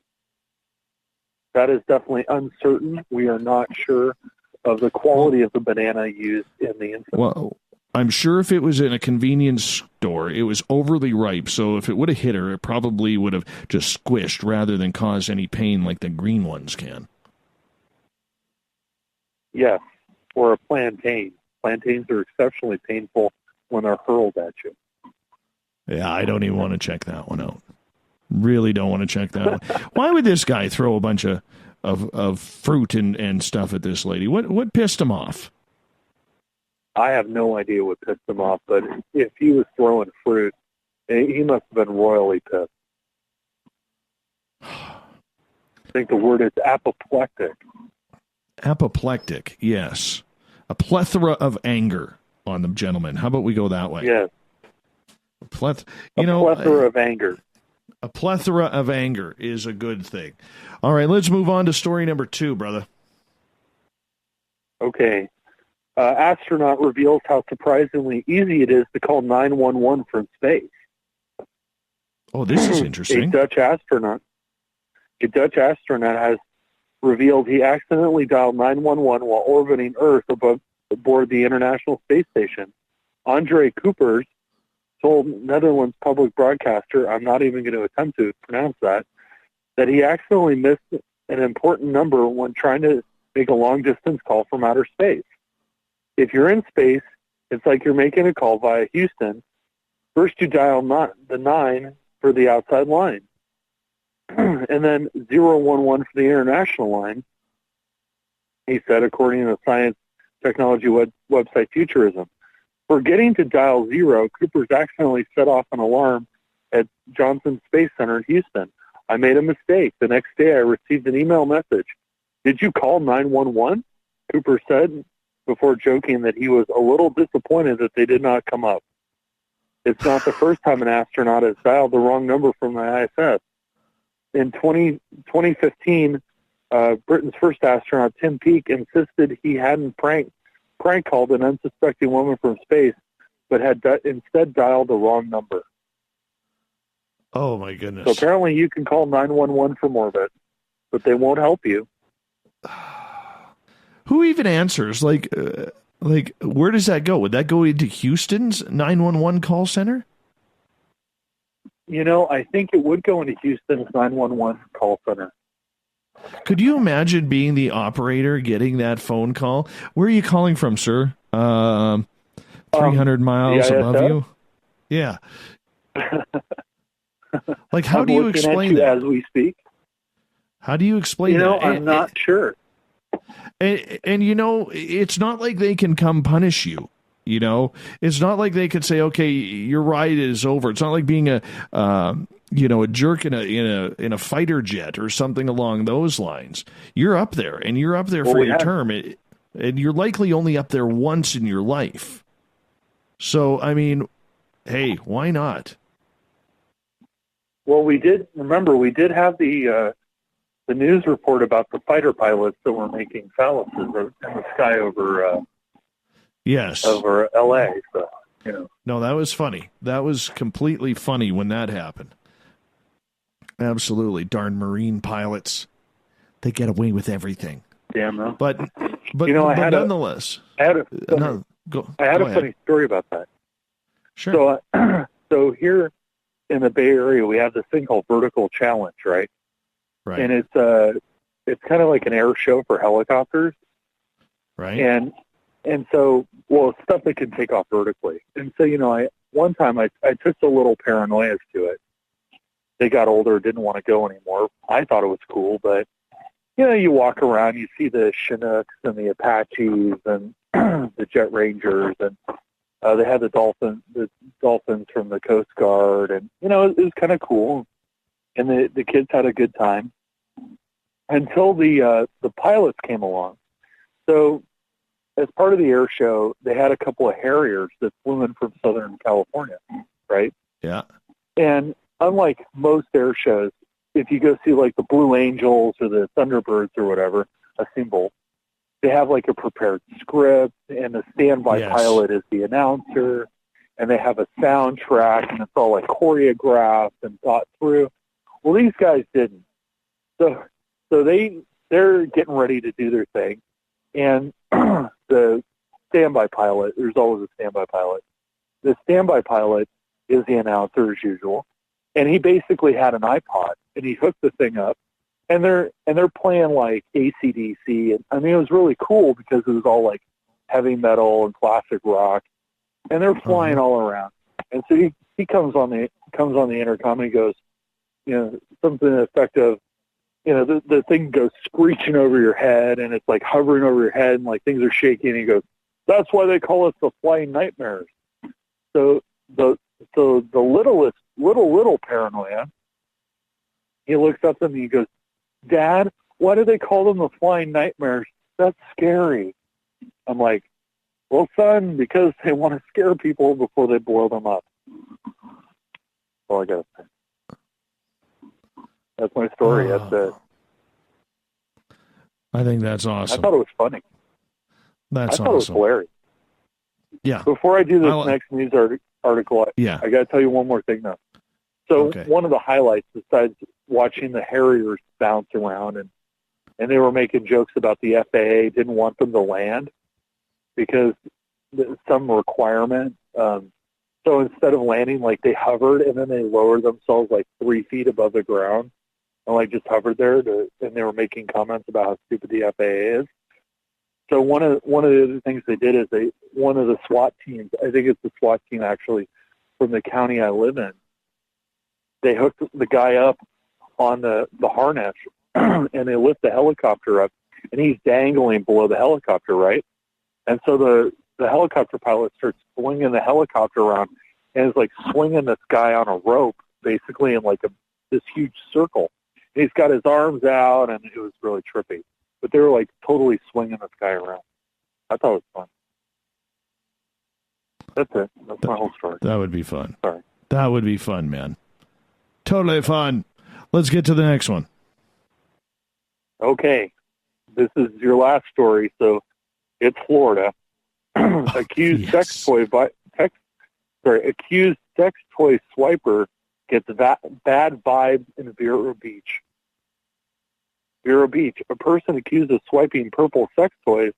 That is definitely uncertain. We are not sure of the quality of the banana used in the incident. Well, I'm sure if it was in a convenience store, it was overly ripe. So if it would have hit her, it probably would have just squished rather than cause any pain like the green ones can. Yes, or a plantain. Plantains are exceptionally painful when they're hurled at you. Yeah, I don't even want to check that one out. Really don't want to check that one. Why would this guy throw a bunch of fruit and stuff at this lady? What pissed him off? I have no idea what pissed him off, but if he was throwing fruit, he must have been royally pissed. I think the word is apoplectic. Apoplectic, yes. A plethora of anger on the gentleman. How about we go that way? Yes. A plethora of anger. A plethora of anger is a good thing. All right, let's move on to story number 2, brother. Okay. Astronaut reveals how surprisingly easy it is to call 911 from space. Oh, this is interesting. A Dutch astronaut has revealed he accidentally dialed 911 while orbiting Earth aboard the International Space Station. Andre Coopers told Netherlands public broadcaster, I'm not even going to attempt to pronounce that he accidentally missed an important number when trying to make a long-distance call from outer space. If you're in space, it's like you're making a call via Houston. First you dial the 9 for the outside line, and then 011 for the international line, he said, according to the science technology website Futurism. Forgetting to dial 0, Coopers accidentally set off an alarm at Johnson Space Center in Houston. I made a mistake. The next day I received an email message. Did you call 911? Cooper said, before joking that he was a little disappointed that they did not come up. It's not the first time an astronaut has dialed the wrong number from the ISS. In 2015, Britain's first astronaut, Tim Peake, insisted he hadn't prank called an unsuspecting woman from space, but had instead dialed the wrong number. Oh, my goodness. So apparently you can call 911 from orbit, but they won't help you. Who even answers? Like, where does that go? Would that go into Houston's 911 call center? I think it would go into Houston's 911 call center. Could you imagine being the operator getting that phone call? Where are you calling from, sir? 300 miles above you? Yeah. Like, how do you explain that? As we speak. How do you explain that? I'm not sure. And it's not like they can come punish you. It's not like they could say, okay, your ride is over. It's not like being a jerk in a fighter jet or something along those lines. You're up there, and you're up there for your term, and you're likely only up there once in your life. So, I mean, hey, why not? Well, we did have the news report about the fighter pilots that were making phalluses in the sky over L.A. So, No, that was funny. That was completely funny when that happened. Absolutely. Darn Marine pilots. They get away with everything. Damn though. But nonetheless. I had a funny story about that. Sure. So here in the Bay Area, we have this thing called Vertical Challenge, right? Right. And it's kind of like an air show for helicopters. Right. And so, well, it's stuff that can take off vertically. And so, one time I took the little paranoias to it. They got older, didn't want to go anymore. I thought it was cool, but, you walk around, you see the Chinooks and the Apaches and the Jet Rangers, and they had the dolphins from the Coast Guard, and it was kind of cool, and the kids had a good time until the pilots came along. So as part of the air show, they had a couple of Harriers that flew in from Southern California, right? Yeah. And unlike most air shows, if you go see like the Blue Angels or the Thunderbirds or whatever, a symbol, they have like a prepared script, and the standby pilot is the announcer, and they have a soundtrack, and it's all like choreographed and thought through. Well, these guys didn't. So they're getting ready to do their thing, and the standby pilot, there's always a standby pilot. The standby pilot is the announcer as usual, and he basically had an iPod, and he hooked the thing up, and they're playing like AC/DC, and I mean it was really cool because it was all like heavy metal and classic rock, and they're flying all around. And so he comes on the intercom and he goes, something to the effect of, the thing goes screeching over your head, and it's like hovering over your head, and like things are shaking. And he goes, "That's why they call us the flying nightmares." So the little paranoia, he looks up at me and he goes, "Dad, why do they call them the flying nightmares? That's scary." I'm like, "Well, son, because they want to scare people before they blow them up." That's all I got to say. That's my story. That's it. I think that's awesome. I thought it was funny. That's awesome. I thought it was hilarious. Yeah. Before I do this next news article, I got to tell you one more thing, though. So one of the highlights, besides watching the Harriers bounce around, and they were making jokes about the FAA didn't want them to land because some requirement. So instead of landing, like they hovered, and then they lowered themselves like 3 feet above the ground, and like just hovered there, and they were making comments about how stupid the FAA is. So one of the other things they did is one of the SWAT teams, I think it's the SWAT team actually from the county I live in, they hooked the guy up on the harness, and they lift the helicopter up, and he's dangling below the helicopter, right? And so the helicopter pilot starts swinging the helicopter around, and is like swinging this guy on a rope, basically in like this huge circle. And he's got his arms out, and it was really trippy. But they were like totally swinging this guy around. I thought it was fun. That's it. That's my whole story. That would be fun. Sorry. That would be fun, man. Totally fun. Let's get to the next one. Okay. This is your last story, so it's Florida. Accused sex toy swiper gets bad vibes in Vero Beach. Vero Beach, a person accused of swiping purple sex toys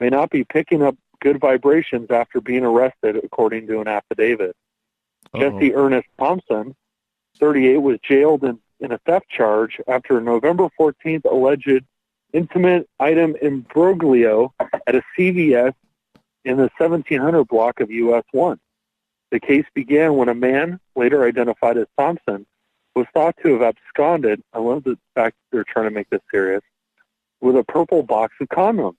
may not be picking up good vibrations after being arrested, according to an affidavit. Jesse Ernest Thompson, 38, was jailed in a theft charge after a November 14th alleged intimate item imbroglio at a CVS in the 1700 block of US 1. The case began when a man, later identified as Thompson, was thought to have absconded, I love the fact that they're trying to make this serious, with a purple box of condoms.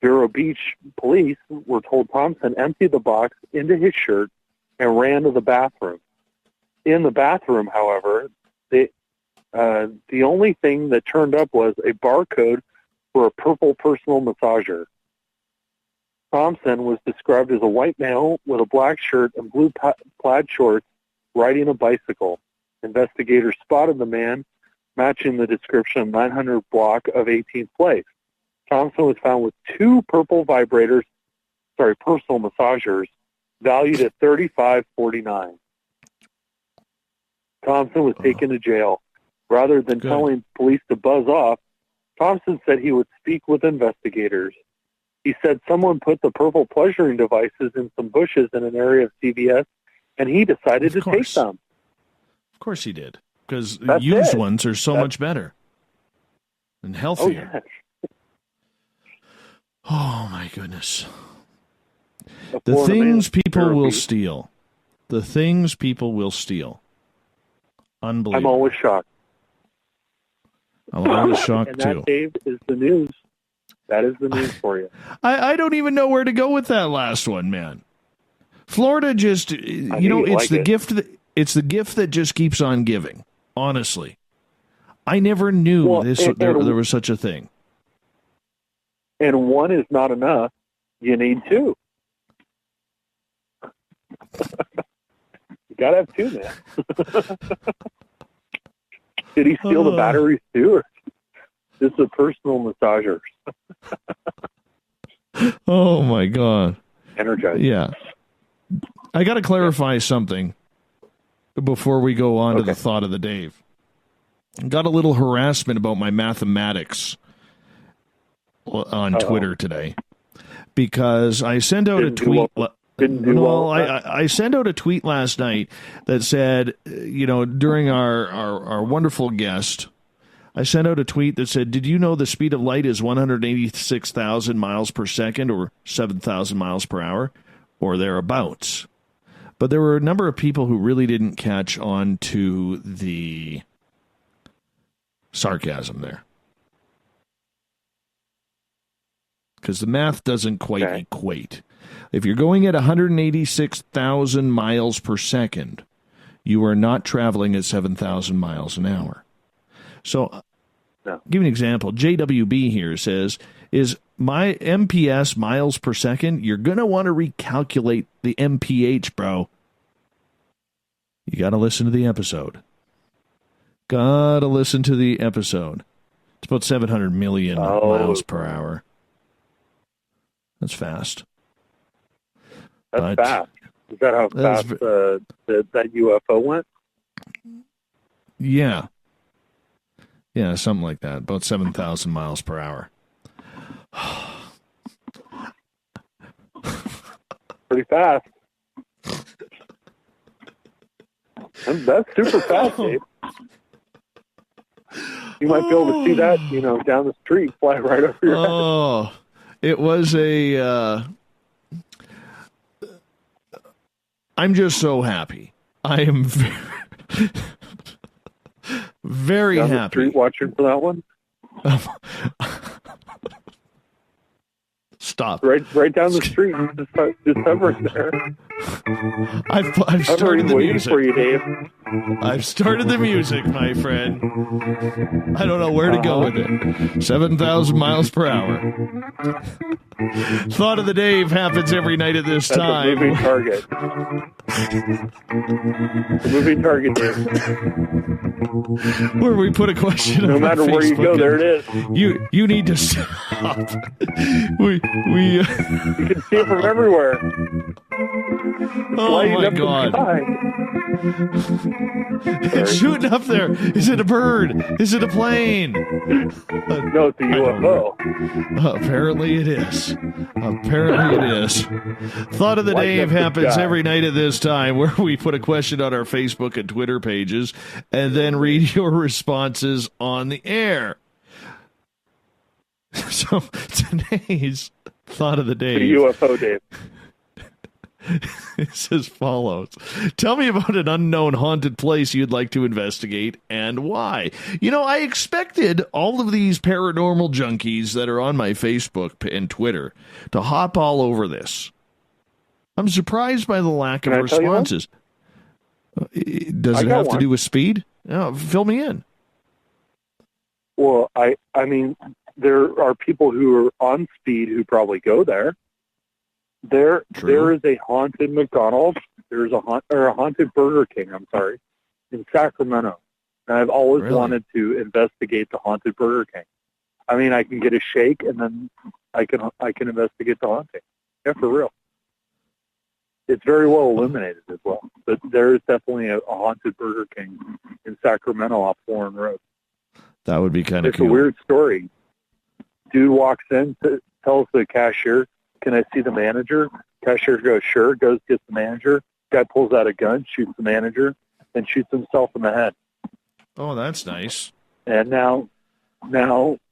Vero Beach police were told Thompson emptied the box into his shirt and ran to the bathroom. In the bathroom, however, the only thing that turned up was a barcode for a purple personal massager. Thompson was described as a white male with a black shirt and blue plaid shorts riding a bicycle. Investigators spotted the man matching the description of 900 block of 18th place. Thompson was found with two purple personal massagers, valued at $35.49. Thompson was taken to jail. Rather than telling police to buzz off, Thompson said he would speak with investigators. He said someone put the purple pleasuring devices in some bushes in an area of CVS, and he decided to take them. Of course he did, because used ones are so much better and healthier. Oh, yes. Oh my goodness. The things people will steal. The things people will steal. Unbelievable. I'm always shocked. I'm always shocked, and that, too. Dave, is the news. That is the news for you. I don't even know where to go with that last one, man. Florida just, it's the gift it's the gift that just keeps on giving. Honestly, I never knew there was such a thing. And one is not enough. You need two. You gotta have two, man. Did he steal the batteries too? Or this is a personal massager. Oh my God. Energized. Yeah. I got to clarify something before we go on to the thought of the Dave. Got a little harassment about my mathematics on Twitter today because I sent out a tweet. I sent out a tweet last night that said, during our wonderful guest, I sent out a tweet that said, did you know the speed of light is 186,000 miles per second or 7,000 miles per hour or thereabouts? But there were a number of people who really didn't catch on to the sarcasm there. Because the math doesn't quite equate. If you're going at 186,000 miles per second, you are not traveling at 7,000 miles an hour. So, give you an example. JWB here says, is my MPS miles per second? You're going to want to recalculate the MPH, bro. You got to listen to the episode. Got to listen to the episode. It's about 700 million miles per hour. That's fast. That's fast. Is that how fast that UFO went? Yeah. Yeah, something like that. About 7,000 miles per hour. Pretty fast. That's super fast, Dave. You might be able to see that, down the street, fly right over your head. Oh, it was I'm just so happy. I am very down happy. The street watching for that one? Stop. Right down the street. Just hovering there. I've started the music for you, Dave. I've started the music, my friend. I don't know where to go with it. 7,000 miles per hour. Thought of the Dave happens every night at this time. A moving target. A moving target, Dave. Where we put a question no matter where you go, there it is. You need to stop. You can see it from everywhere. Oh my God. It's shooting up there. Is it a bird? Is it a plane? No, it's a UFO. Apparently it is. Apparently it is. Thought of the Dave happens every night at this time, where we put a question on our Facebook and Twitter pages and then read your responses on the air. So today's Thought of the Dave. The UFO Dave. It's as follows. Tell me about an unknown haunted place you'd like to investigate and why. I expected all of these paranormal junkies that are on my Facebook and Twitter to hop all over this. I'm surprised by the lack of responses. Does it have to do with speed? No, fill me in. Well, I mean, there are people who are on speed who probably go there. There is a haunted McDonald's. There's a haunted Burger King. I'm sorry, in Sacramento. And I've always wanted to investigate the haunted Burger King. I mean, I can get a shake and then I can investigate the haunting. Yeah, for real. It's very well illuminated as well. But there is definitely a haunted Burger King in Sacramento off Warren Road. That would be kind of cool. It's a weird story. Dude walks in, tells the cashier, "Can I see the manager?" Cashier goes, "Sure." Goes, gets the manager. Guy pulls out a gun, shoots the manager, and shoots himself in the head. Oh, that's nice. And now,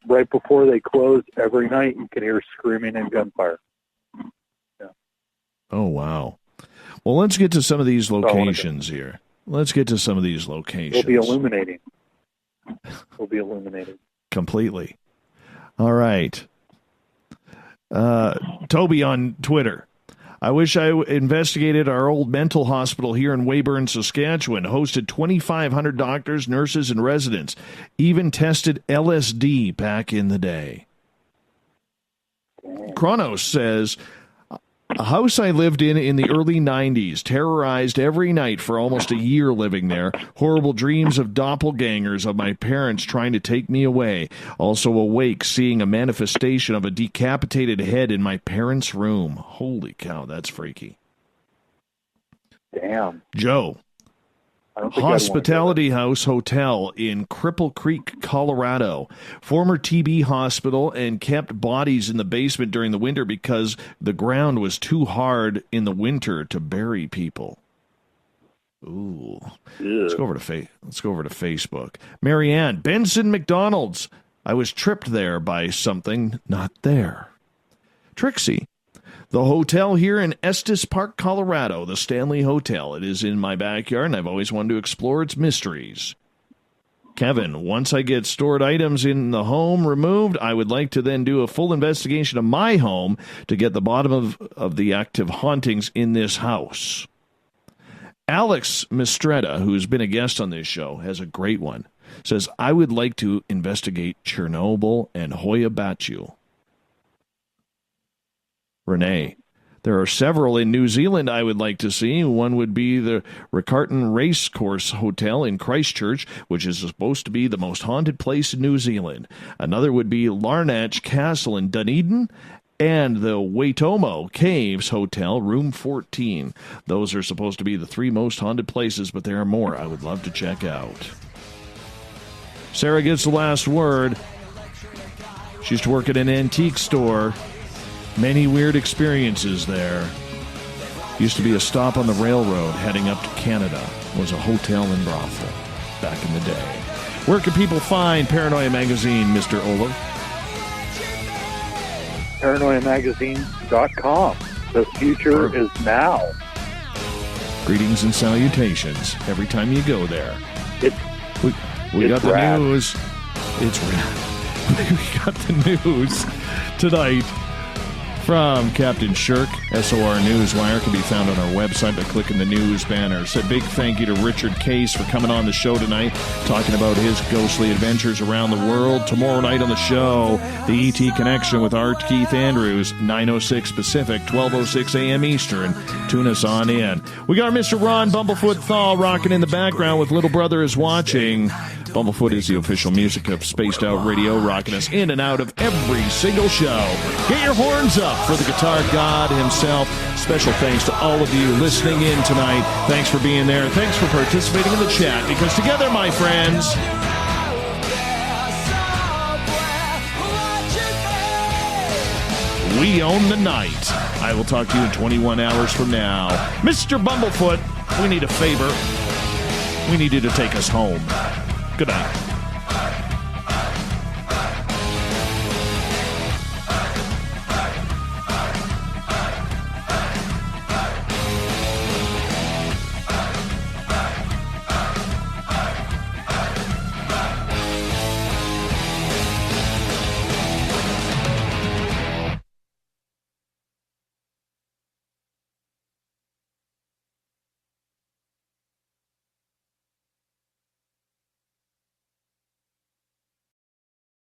right before they close every night, you can hear screaming and gunfire. Yeah. Oh, wow. Well, let's get to some of these locations here. Let's get to some of these locations. It'll be illuminating. It'll be illuminating. Completely. All right. Toby on Twitter. I wish I investigated our old mental hospital here in Weyburn, Saskatchewan. Hosted 2,500 doctors, nurses, and residents. Even tested LSD back in the day. Kronos says, a house I lived in the early 90s, terrorized every night for almost a year living there. Horrible dreams of doppelgangers of my parents trying to take me away. Also awake, seeing a manifestation of a decapitated head in my parents' room. Holy cow, that's freaky. Damn. Joe. Hospitality House Hotel in Cripple Creek, Colorado. Former TB hospital and kept bodies in the basement during the winter because the ground was too hard in the winter to bury people. Ooh. Let's go over to Facebook. Marianne, Benson McDonald's. I was tripped there by something not there. Trixie. The hotel here in Estes Park, Colorado, the Stanley Hotel. It is in my backyard, and I've always wanted to explore its mysteries. Kevin, once I get stored items in the home removed, I would like to then do a full investigation of my home to get the bottom of the active hauntings in this house. Alex Mistretta, who's been a guest on this show, has a great one. Says, I would like to investigate Chernobyl and Hoya Baciu. Renee, there are several in New Zealand I would like to see. One would be the Riccarton Racecourse Hotel in Christchurch, which is supposed to be the most haunted place in New Zealand. Another would be Larnach Castle in Dunedin and the Waitomo Caves Hotel, room 14. Those are supposed to be the 3 most haunted places, but there are more I would love to check out. Sarah gets the last word. She used to work at an antique store. Many weird experiences there. Used to be a stop on the railroad heading up to Canada. Was a hotel and brothel back in the day. Where can people find Paranoia Magazine, Mr. Olaf? ParanoiaMagazine.com. The future is now. Greetings and salutations every time you go there. We got the rad. news. It's rad. We got the news tonight from Captain Shirk. SOR Newswire can be found on our website by clicking the news banner. So a big thank you to Richard Case for coming on the show tonight, talking about his ghostly adventures around the world. Tomorrow night on the show, the ET Connection with Art Keith Andrews, 9:06 Pacific, 12:06 a.m. Eastern. Tune us on in. We got Mr. Ron Bumblefoot Thal rocking in the background with Little Brother is Watching. Bumblefoot is the official music of Spaced Out Radio, rocking us in and out of every single show. Get your horns up for the guitar god himself. Special thanks to all of you listening in tonight. Thanks for being there. Thanks for participating in the chat, because together, my friends, we own the night. I will talk to you in 21 hours from now. Mr. Bumblefoot, we need a favor. We need you to take us home. Good night.